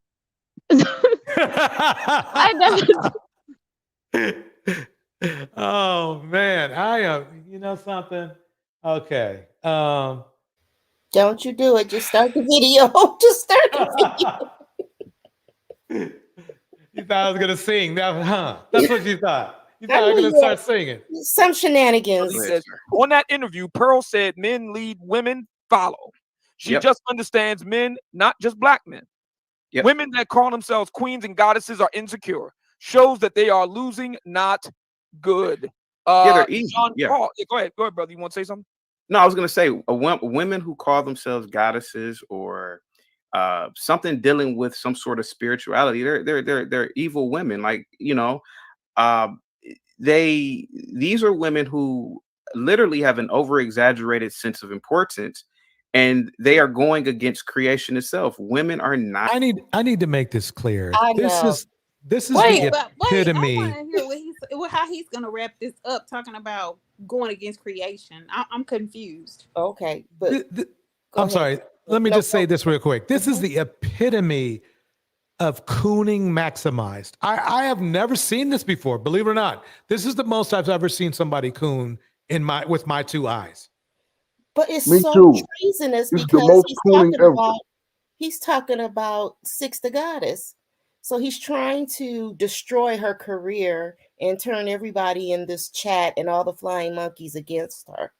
Oh man, I am. You know something? Okay. Don't you do it. Just start the video. Just start the video. You thought I was gonna sing, huh? That's what you thought. You thought I was knew gonna you start had singing. some shenanigans. He says, on that interview, Pearl said men lead, women follow. She Yep. just understands men, not just black men. Yep. Women that call themselves queens and goddesses are insecure. Shows that they are losing, not good. They're evil. John Yeah. Paul. Go ahead, brother. You want to say something? No, I was gonna say women who call themselves goddesses or something dealing with some sort of spirituality. They're evil women. Like, you know, these are women who literally have an over exaggerated sense of importance, and they are going against creation itself. Women are not. I need to make this clear. I This know. is the I epitome. want to hear how he's gonna wrap this up, talking about going against creation. I'm confused. Okay, but I'm sorry. Let me just say this real quick. This is the epitome of cooning maximized. I have never seen this before. Believe it or not, this is the most I've ever seen somebody coon with my two eyes. But it's Me so too. treasonous This is the because most cooning ever. he's talking about Six the Goddess. So he's trying to destroy her career and turn everybody in this chat and all the flying monkeys against her.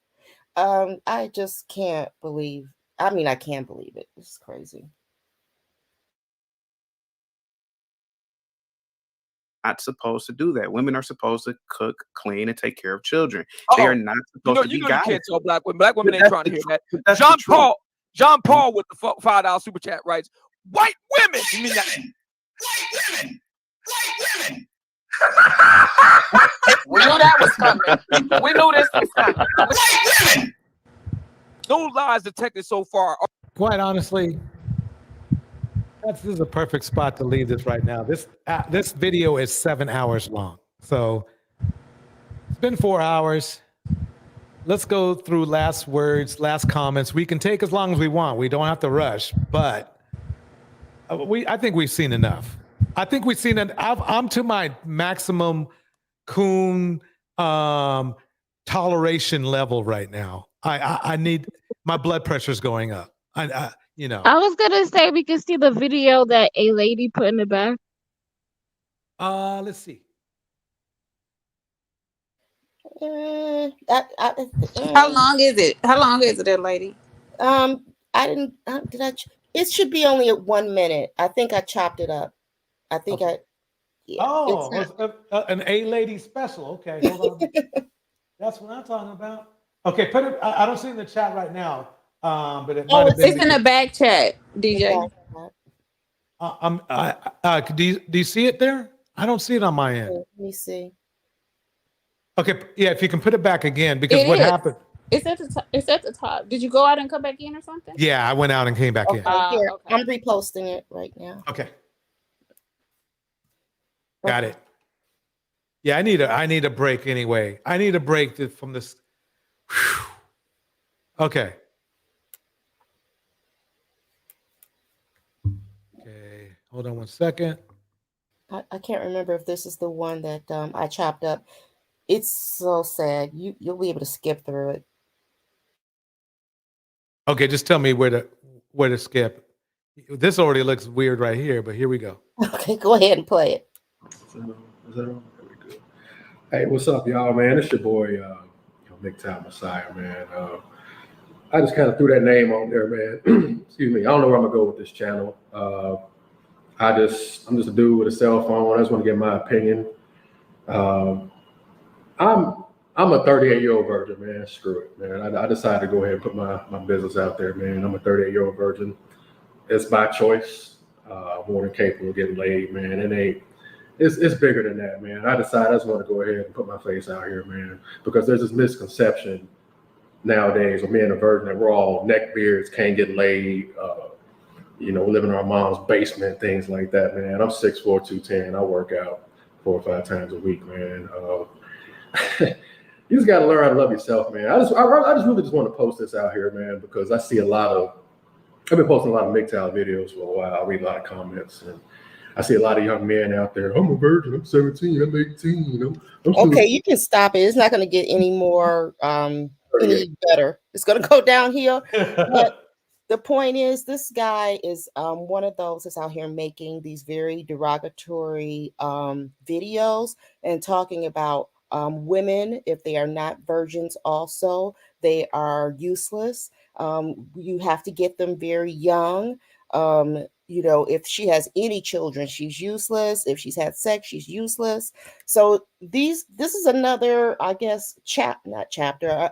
I just can't believe. I mean, I can't believe it. It's crazy. Not supposed to do that. Women are supposed to cook, clean, and take care of children. They are not supposed to be You goddesses. can't tell black women. Black women ain't That's trying to the hear that. truth. That's the truth. John Paul with the $5 super chat writes, "White women." You mean that? We knew that was coming. We knew this was coming. No lies detected so far. Quite honestly, this is a perfect spot to leave this right now. This video is 7 hours long, so it's been 4 hours. Let's go through last words, last comments. We can take as long as we want. We don't have to rush, but I think we've seen enough. I think we've seen it. I'm to my maximum coon toleration level right now. I need, my blood pressure's going up. You know. I was gonna say we can see the video that a lady put in the back. Let's see. How long is it? How long is it, that lady? I didn't. It should be only at 1 minute. I think I chopped it up. I think Okay. An A lady special. Okay, hold on. That's what I'm talking about. Okay, put it. I don't see it in the chat right now. But it might have been. It's in the back chat, DJ. Do you see it there? I don't see it on my end. Let me see. Okay, yeah, if you can put it back again, because It what is. happened? It's at the top. It's at the top. Did you go out and come back in or something? Yeah, I went out and came back in. Here, I'm reposting it right now. Okay. Got it. Yeah, I need a break anyway. I need a break from this. Whew. Okay. Okay, hold on one second. I can't remember if this is the one that I chopped up. It's so sad. You'll be able to skip through it. Okay, just tell me where to skip. This already looks weird right here, but here we go. Okay, go ahead and play it. Is that on? Very good. Hey, what's up, y'all, man? It's your boy, Big Time Messiah, man. I just kind of threw that name on there, man. Excuse me. I don't know where I'm gonna go with this channel. I'm just a dude with a cell phone. I just want to get my opinion. I'm a 38-year-old virgin, man. Screw it, man. I decided to go ahead and put my business out there, man. I'm a 38-year-old virgin. It's by choice. More than capable of getting laid, man. It's bigger than that, man. I decided I just want to go ahead and put my face out here, man, because there's this misconception nowadays, or me and a virgin, that we're all neckbeards, can't get laid, living in our mom's basement, things like that, man. I'm 6'4", 210. I work out 4 or 5 times a week, man. You just got to learn how to love yourself, man. I just really just want to post this out here, man, because I've been posting a lot of MGTOW videos for a while. I read a lot of comments, and I see a lot of young men out there. I'm a virgin. I'm 17. I'm 18. Okay, you can stop it. It's not going to get any more any better. It's going to go downhill. But the point is, this guy is one of those that's out here making these very derogatory videos and talking about women. If they are not virgins, also they are useless. You have to get them very young. If she has any children, she's useless. If she's had sex, she's useless. So this is another, I guess,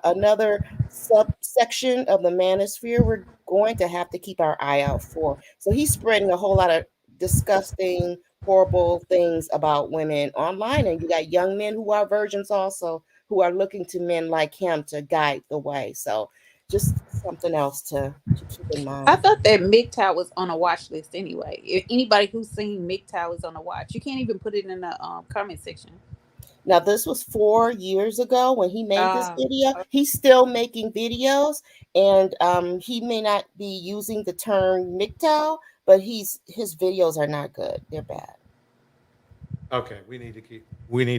another subsection of the manosphere we're going to have to keep our eye out for. So he's spreading a whole lot of disgusting, horrible things about women online, and you got young men who are virgins also, who are looking to men like him to guide the way. So just something else to keep in mind. I thought that MGTOW was on a watch list anyway. If anybody who's seen MGTOW is on a watch. You can't even put it in the comment section. Now, this was 4 years ago when he made this video. He's still making videos, and he may not be using the term MGTOW, but his videos are not good. They're bad. Okay, we need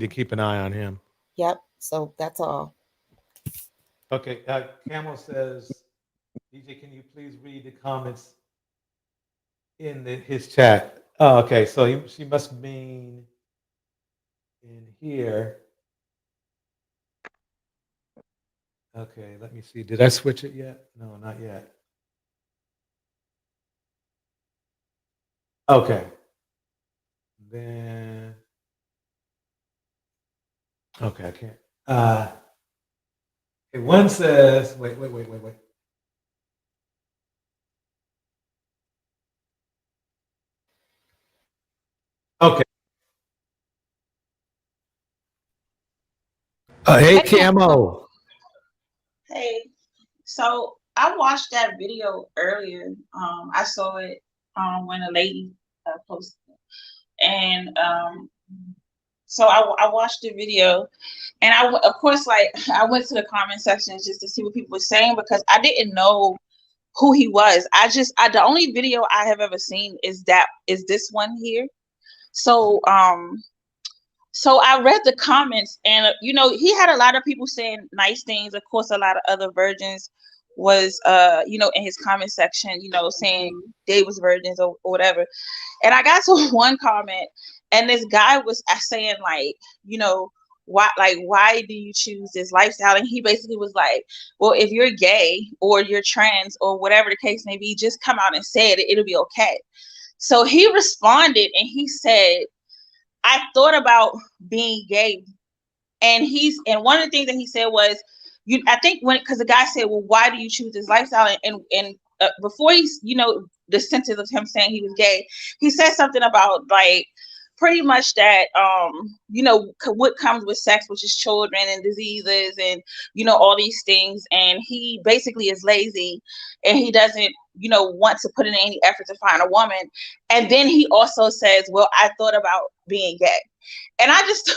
to keep an eye on him. Yep. So that's all. Okay, Camel says, DJ, can you please read the comments in his chat? Oh, okay, so she must mean in here. Okay, let me see. Did I switch it yet? No, not yet. Okay. Then, okay, I can't. One says, wait. Okay. Hey, Camo. Hey, so I watched that video earlier. I saw it when a lady posted it. And so I watched the video, and of course, I went to the comment section just to see what people were saying, because I didn't know who he was. The only video I have ever seen is this one here. So I read the comments, and he had a lot of people saying nice things. Of course, a lot of other virgins was in his comment section, saying they was virgins or whatever. And I got to one comment, and this guy was saying why do you choose this lifestyle? And he basically was like, well, if you're gay or you're trans or whatever the case may be, just come out and say it. It'll be okay. So he responded, and he said, I thought about being gay. And one of the things that he said was, because the guy said, well, why do you choose this lifestyle? And before the sentence of him saying he was gay, he said something about pretty much that, what comes with sex, which is children and diseases and, all these things. And he basically is lazy, and he doesn't, want to put in any effort to find a woman. And then he also says, well, I thought about being gay. And I just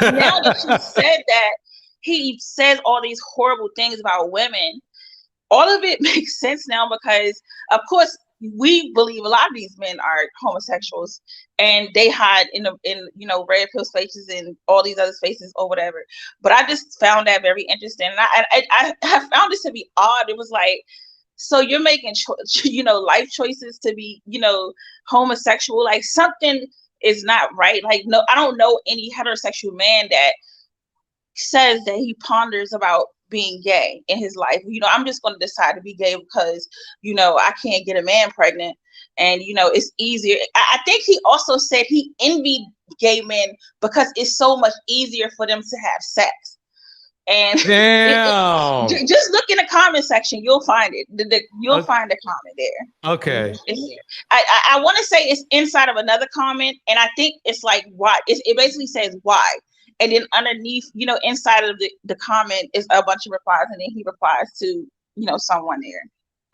now that you said that he says all these horrible things about women, all of it makes sense now, because of course we believe a lot of these men are homosexuals, and they hide in red pill spaces and all these other spaces or whatever. But I just found that very interesting, and I found this to be odd. It was like, so you're making life choices to be homosexual, like something is not right. Like, no, I don't know any heterosexual man that says that he ponders about being gay in his life. I'm just going to decide to be gay because I can't get a man pregnant, and it's easier. I think he also said he envied gay men because it's so much easier for them to have sex. And just look in the comment section, you'll find it. You'll find the comment there. Okay. I want to say it's inside of another comment, and I think it's like why. It basically says why, and then underneath, inside of the comment is a bunch of replies, and then he replies to, someone there.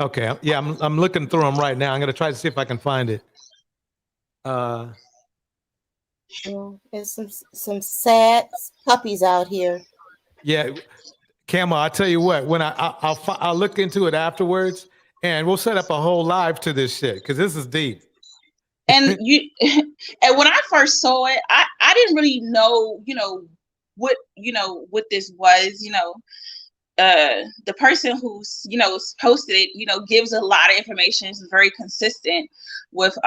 Okay. Yeah, I'm looking through them right now. I'm gonna try to see if I can find it. There's some sad puppies out here. Yeah, Camo, I'll tell you what. When I'll look into it afterwards, and we'll set up a whole live to this shit because this is deep. And and when I first saw it, I didn't really know, what this was, the person who's, posted it, gives a lot of information, is very consistent with,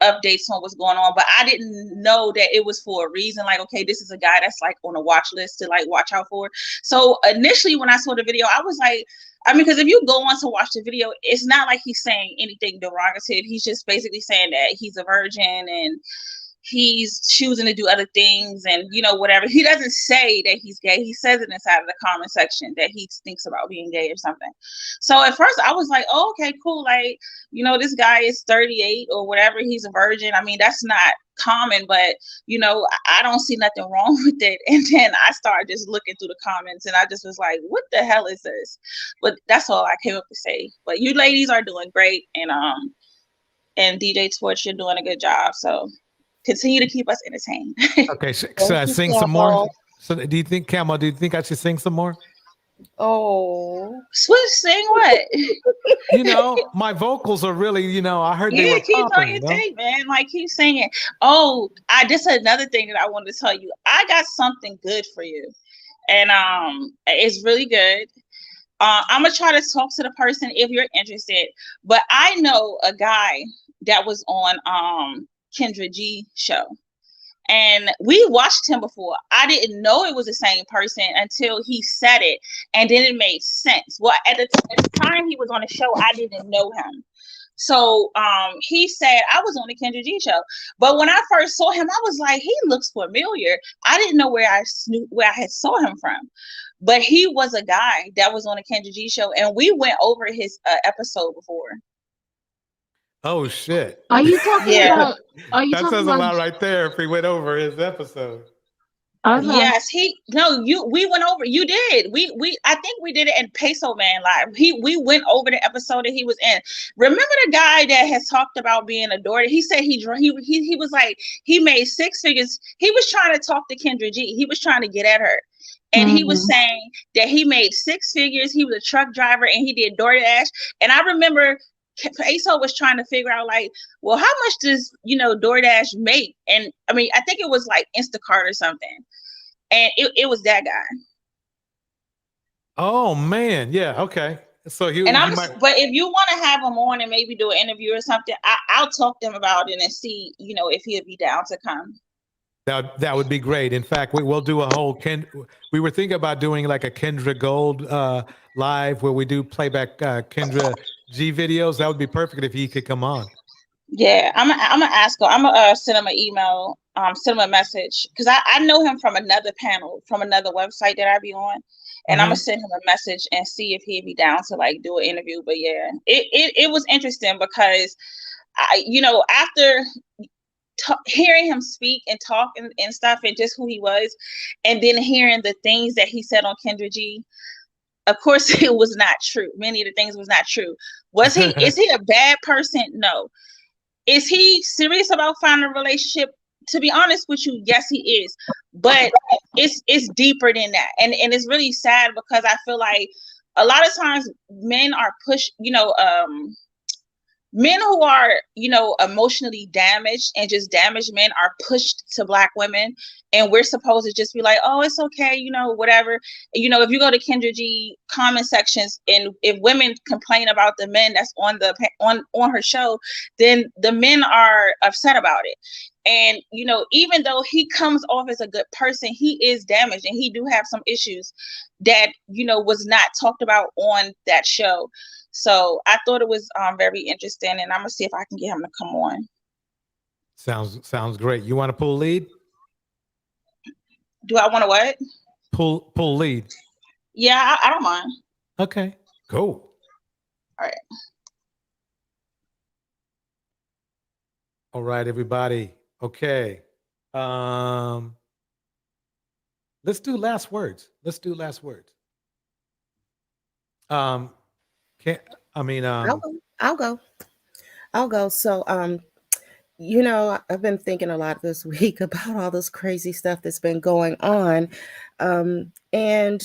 updates on what's going on, but I didn't know that it was for a reason. Like, okay, this is a guy that's like on a watch list to like watch out for. So initially when I saw the video, I was like, because if you go on to watch the video, it's not like he's saying anything derogative. He's just basically saying that he's a virgin and he's choosing to do other things and whatever. He doesn't say that he's gay. He says it inside of the comment section that he thinks about being gay or something. So at first I was like, oh, okay, cool, like, this guy is 38 or whatever, he's a virgin. That's not common, but I don't see nothing wrong with it. And then I started just looking through the comments and I just was like, what the hell is this? But that's all I came up to say. But you ladies are doing great, and DJ Torch, you're doing a good job, so continue to keep us entertained. Okay, so I sing some more. So do you think, Camo, I should sing some more? Oh, Switch, sing what? My vocals are really, I heard they were keep popping, on your thing, man. Like, keep singing. Oh, this is another thing that I wanted to tell you. I got something good for you, and it's really good. I'm gonna try to talk to the person if you're interested. But I know a guy that was on Kendra G show, and we watched him before. I didn't know it was the same person until he said it, and then it made sense. Well, at the time he was on the show, I didn't know him. So he said, I was on the Kendra G show, but when I first saw him, I was like, he looks familiar. I didn't know where I had saw him from, but he was a guy that was on the Kendra G show, and we went over his episode before. Oh shit! Are you talking about? Are you that talking says about? a lot right there. If we went over his episode. Yes, we went over. You did. I think we did it in Peso Man Live. We went over the episode that he was in. Remember the guy that has talked about being a daughter? He said he was like, he made 6 figures. He was trying to talk to Kendra G. He was trying to get at her. And he was saying that he made 6 figures. He was a truck driver and he did DoorDash. And I remember Peso was trying to figure out, like, well, how much does DoorDash make? And I think it was like Instacart or something, and it was that guy. Oh man, yeah, okay. So but if you want to have him on and maybe do an interview or something, I'll talk to him about it and see if he'll be down to come. That would be great. In fact, we'll do a whole we were thinking about doing like a Kendra Gold live where we do playback Kendra G videos. That would be perfect if he could come on. Yeah, I'm gonna ask him. I'm gonna send him an email, send him a message, because I know him from another panel, from another website that I be on, and I'm gonna send him a message and see if he'd be down to like do an interview. But yeah, it was interesting because after hearing him speak and talk and stuff and just who he was, and then hearing the things that he said on Kendra G, of course it was not true. Many of the things was not true. Is he a bad person? No. Is he serious about finding a relationship? To be honest with you, yes, he is. But it's deeper than that. And it's really sad because I feel like a lot of times men are pushed, men who are, emotionally damaged and just damaged men are pushed to Black women. And we're supposed to just be like, oh, it's okay, whatever. If you go to Kendra G comment sections and if women complain about the men that's on her show, then the men are upset about it. And, even though he comes off as a good person, he is damaged and he do have some issues that, was not talked about on that show. So I thought it was very interesting, and I'm gonna see if I can get him to come on. Sounds great. You want to pull lead? Do I want to what? Pull lead. Yeah, I don't mind. Okay, go. All right. All right, everybody. Okay. Let's do last words. Let's do last words. Can I mean I'll go. I'll go. So, I've been thinking a lot this week about all this crazy stuff that's been going on. And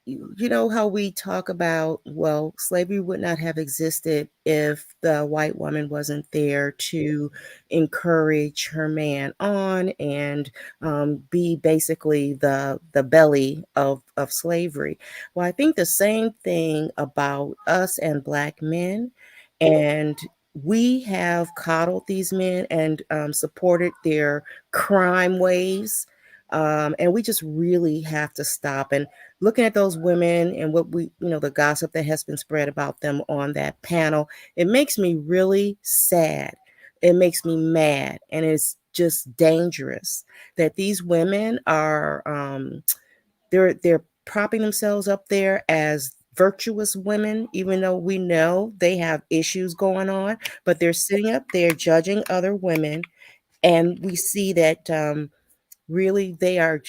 you know how we talk about, well, slavery would not have existed if the white woman wasn't there to encourage her man on and be basically the belly of slavery. Well, I think the same thing about us and Black men. And we have coddled these men and supported their crime waves. And we just really have to stop. And looking at those women and what the gossip that has been spread about them on that panel, it makes me really sad. It makes me mad. And it's just dangerous that these women are, they're propping themselves up there as virtuous women, even though we know they have issues going on, but they're sitting up there judging other women. And we see that, really they are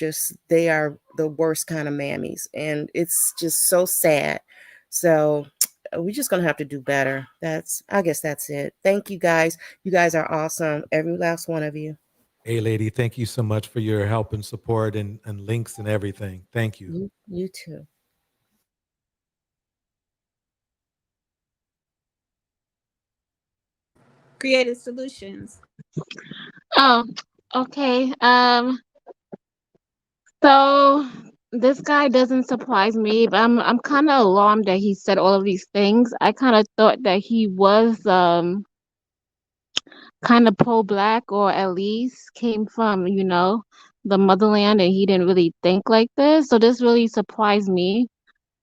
the worst kind of mammies, and it's just so sad. So we're just gonna have to do better. I guess that's it. Thank you guys. You guys are awesome, every last one of you. Hey lady, thank you so much for your help and support and links and everything. Thank you. You too. Creative solutions. Oh, okay. So this guy doesn't surprise me, but I'm kind of alarmed that he said all of these things. I kind of thought that he was kind of pro-black, or at least came from, the motherland, and he didn't really think like this. So this really surprised me.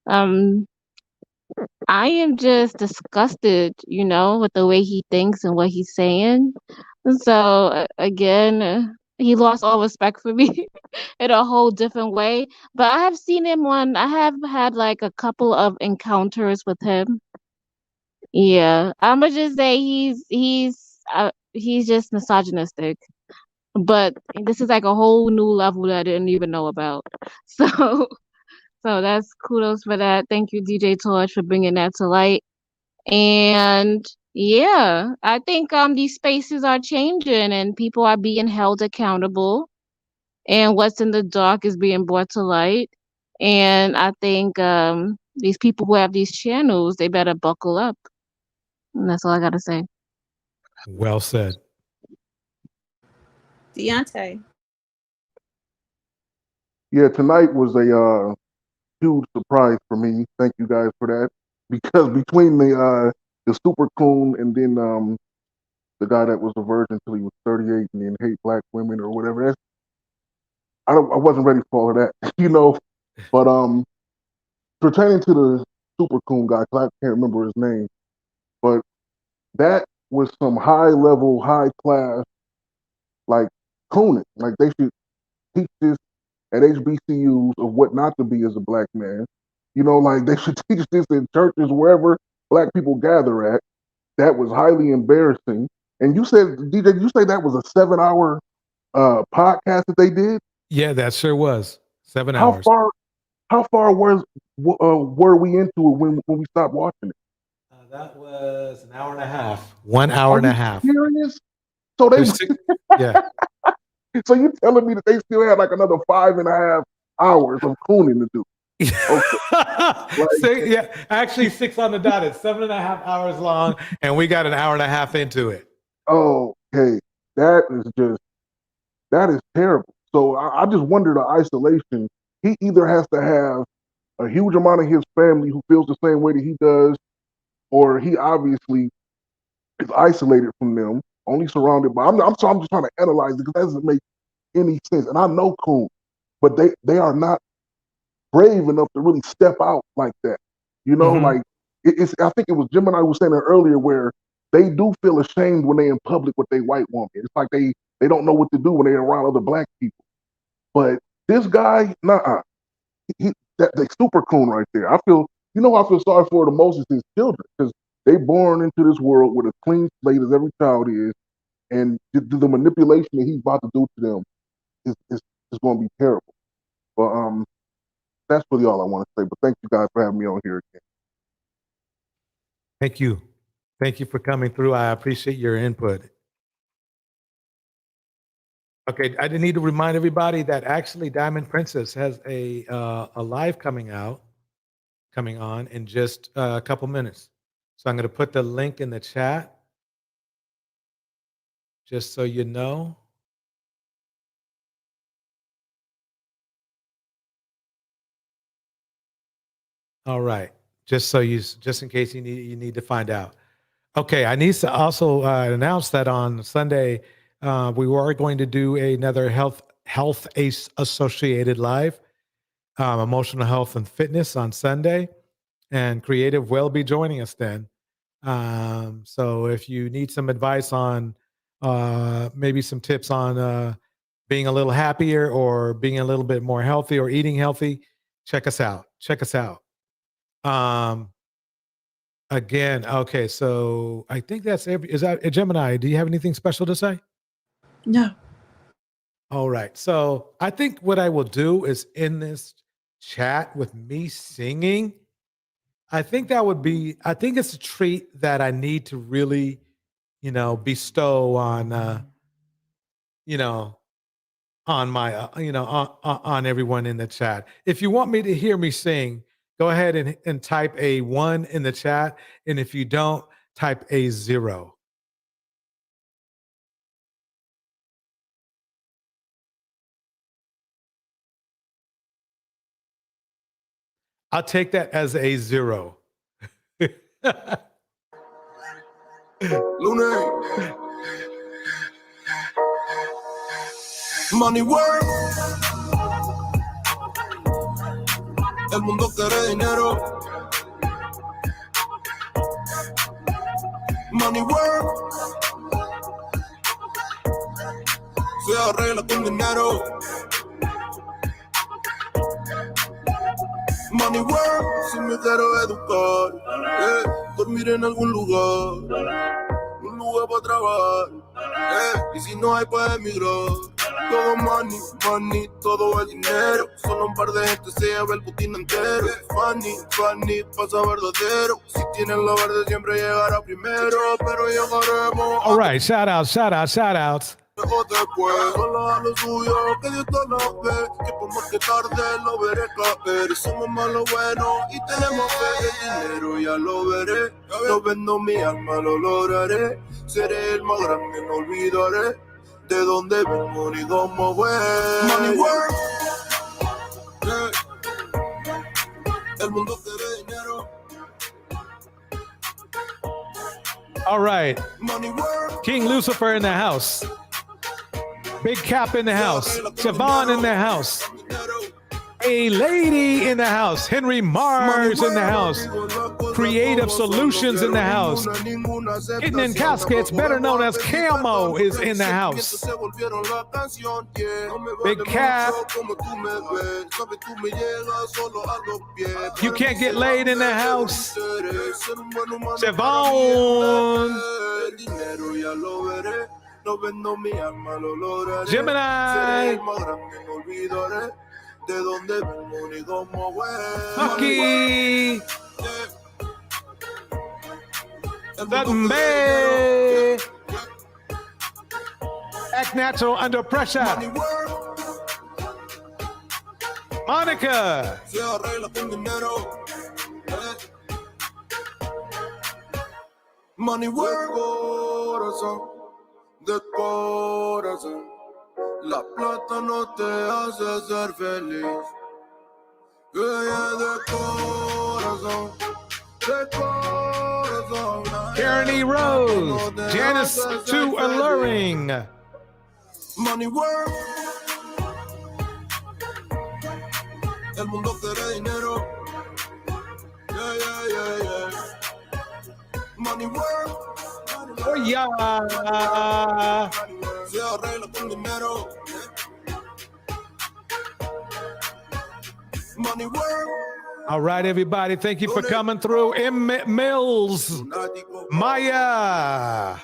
Um, I am just disgusted, with the way he thinks and what he's saying. So again, he lost all respect for me in a whole different way. But I have had like a couple of encounters with him. Yeah, I'm gonna just say he's just misogynistic. But this is like a whole new level that I didn't even know about. So so that's kudos for that. Thank you, DJ Torch, for bringing that to light. And yeah, I think these spaces are changing and people are being held accountable, and what's in the dark is being brought to light. And I think these people who have these channels, they better buckle up. And that's all I gotta say. Well said. Deontay. Yeah, tonight was a huge surprise for me. Thank you guys for that. Because between the super coon and then the guy that was a virgin till he was 38 and then hate black women or whatever, I wasn't ready for all of that, But pertaining to the super coon guy, 'cause I can't remember his name, but that was some high level, high class, like cooning. Like they should teach this at HBCUs of what not to be as a black man. Like they should teach this in churches, wherever black people gather at. That was highly embarrassing. And you said, DJ, you say that was a 7-hour podcast that they did? Yeah, that sure was 7 How hours. far were we into it when we stopped watching it? That was an hour and a half. 1 hour and a half. Serious? So they, yeah. So you telling me that they still had like another 5.5 hours of cooning to do? Okay. Yeah, actually 6 on the dot. It's 7.5 hours long, and we got an hour and a half into it. Okay, that is terrible. So I just wonder the isolation. He either has to have a huge amount of his family who feels the same way that he does, or he obviously is isolated from them, only surrounded by. I'm just trying to analyze it because that doesn't make any sense. And I know Coon, but they are not brave enough to really step out like that. Like it's. I think it was Jim and I was saying it earlier, where they do feel ashamed when they in public with their white woman. It's like they don't know what to do when they're around other black people. But this guy, nah, the super coon right there. I feel sorry for the most is his children, because they born into this world with a clean slate as every child is, and the manipulation that he's about to do to them is going to be terrible. But that's really all I want to say. But thank you guys for having me on here again. Thank you. Thank you for coming through. I appreciate your input. Okay, I need to remind everybody that actually Diamond Princess has a live coming on in just a couple minutes. So I'm going to put the link in the chat, just so you know. All right, just in case you need to find out. Okay, I need to also announce that on Sunday we were going to do another health associated live, emotional health and fitness on Sunday, and Creative will be joining us then. So if you need some advice on maybe some tips on being a little happier or being a little bit more healthy or eating healthy, check us out. Again, okay, so I think that's is that Gemini, do you have anything special to say? No. All right. So I think what I will do is in this chat with me singing, I think it's a treat that I need to really, bestow on, on my, on everyone in the chat. If you want me to hear me sing, go ahead and type a 1 in the chat. And if you don't, type a 0. I'll take that as a 0. Money work. El mundo quiere dinero. Money work. Se arregla con dinero. Money work. Si me quiero educar, dormir en algún lugar, un lugar para trabajar, y si no hay para emigrar. Todo money, todo el dinero. Solo un par de gente se lleva el putín entero. Funny, pasa verdadero. Si tienen lo verde siempre llegará primero, pero llegaremos. All right, shout outs. O después, solo a lo suyo, que Dios todo lo ve, que por más que tarde lo veré caer. Somos más lo bueno y tenemos fe. El dinero ya lo veré, no vendo mi alma, lo lograré. Seré el más grande, no olvidaré de dónde vengo ni cómo voy. Money work, el mundo quiere dinero. All right. King Lucifer in the house. Big Cap in the house. Siobhan in the house. A lady in the house. Henry Mars in the house. Creative Solutions in the house. Hidden in Caskets, better known as Camo, is in the house. Big Cap. You can't get laid in the house. Siobhan. Gemini. Bucky. Samb0 Act natural under pressure. Monica. Money work, corazón, de corazón. La plata no te hace ser feliz. Ella de corazón, de corazón. Karen E. Rose. Janice Too Alluring. Money work. El mundo quiere dinero. Yeah. Money work. Oh yeah. Se arregla con dinero. Money work. All right, everybody. Thank you for coming through. M. Mills. Maya.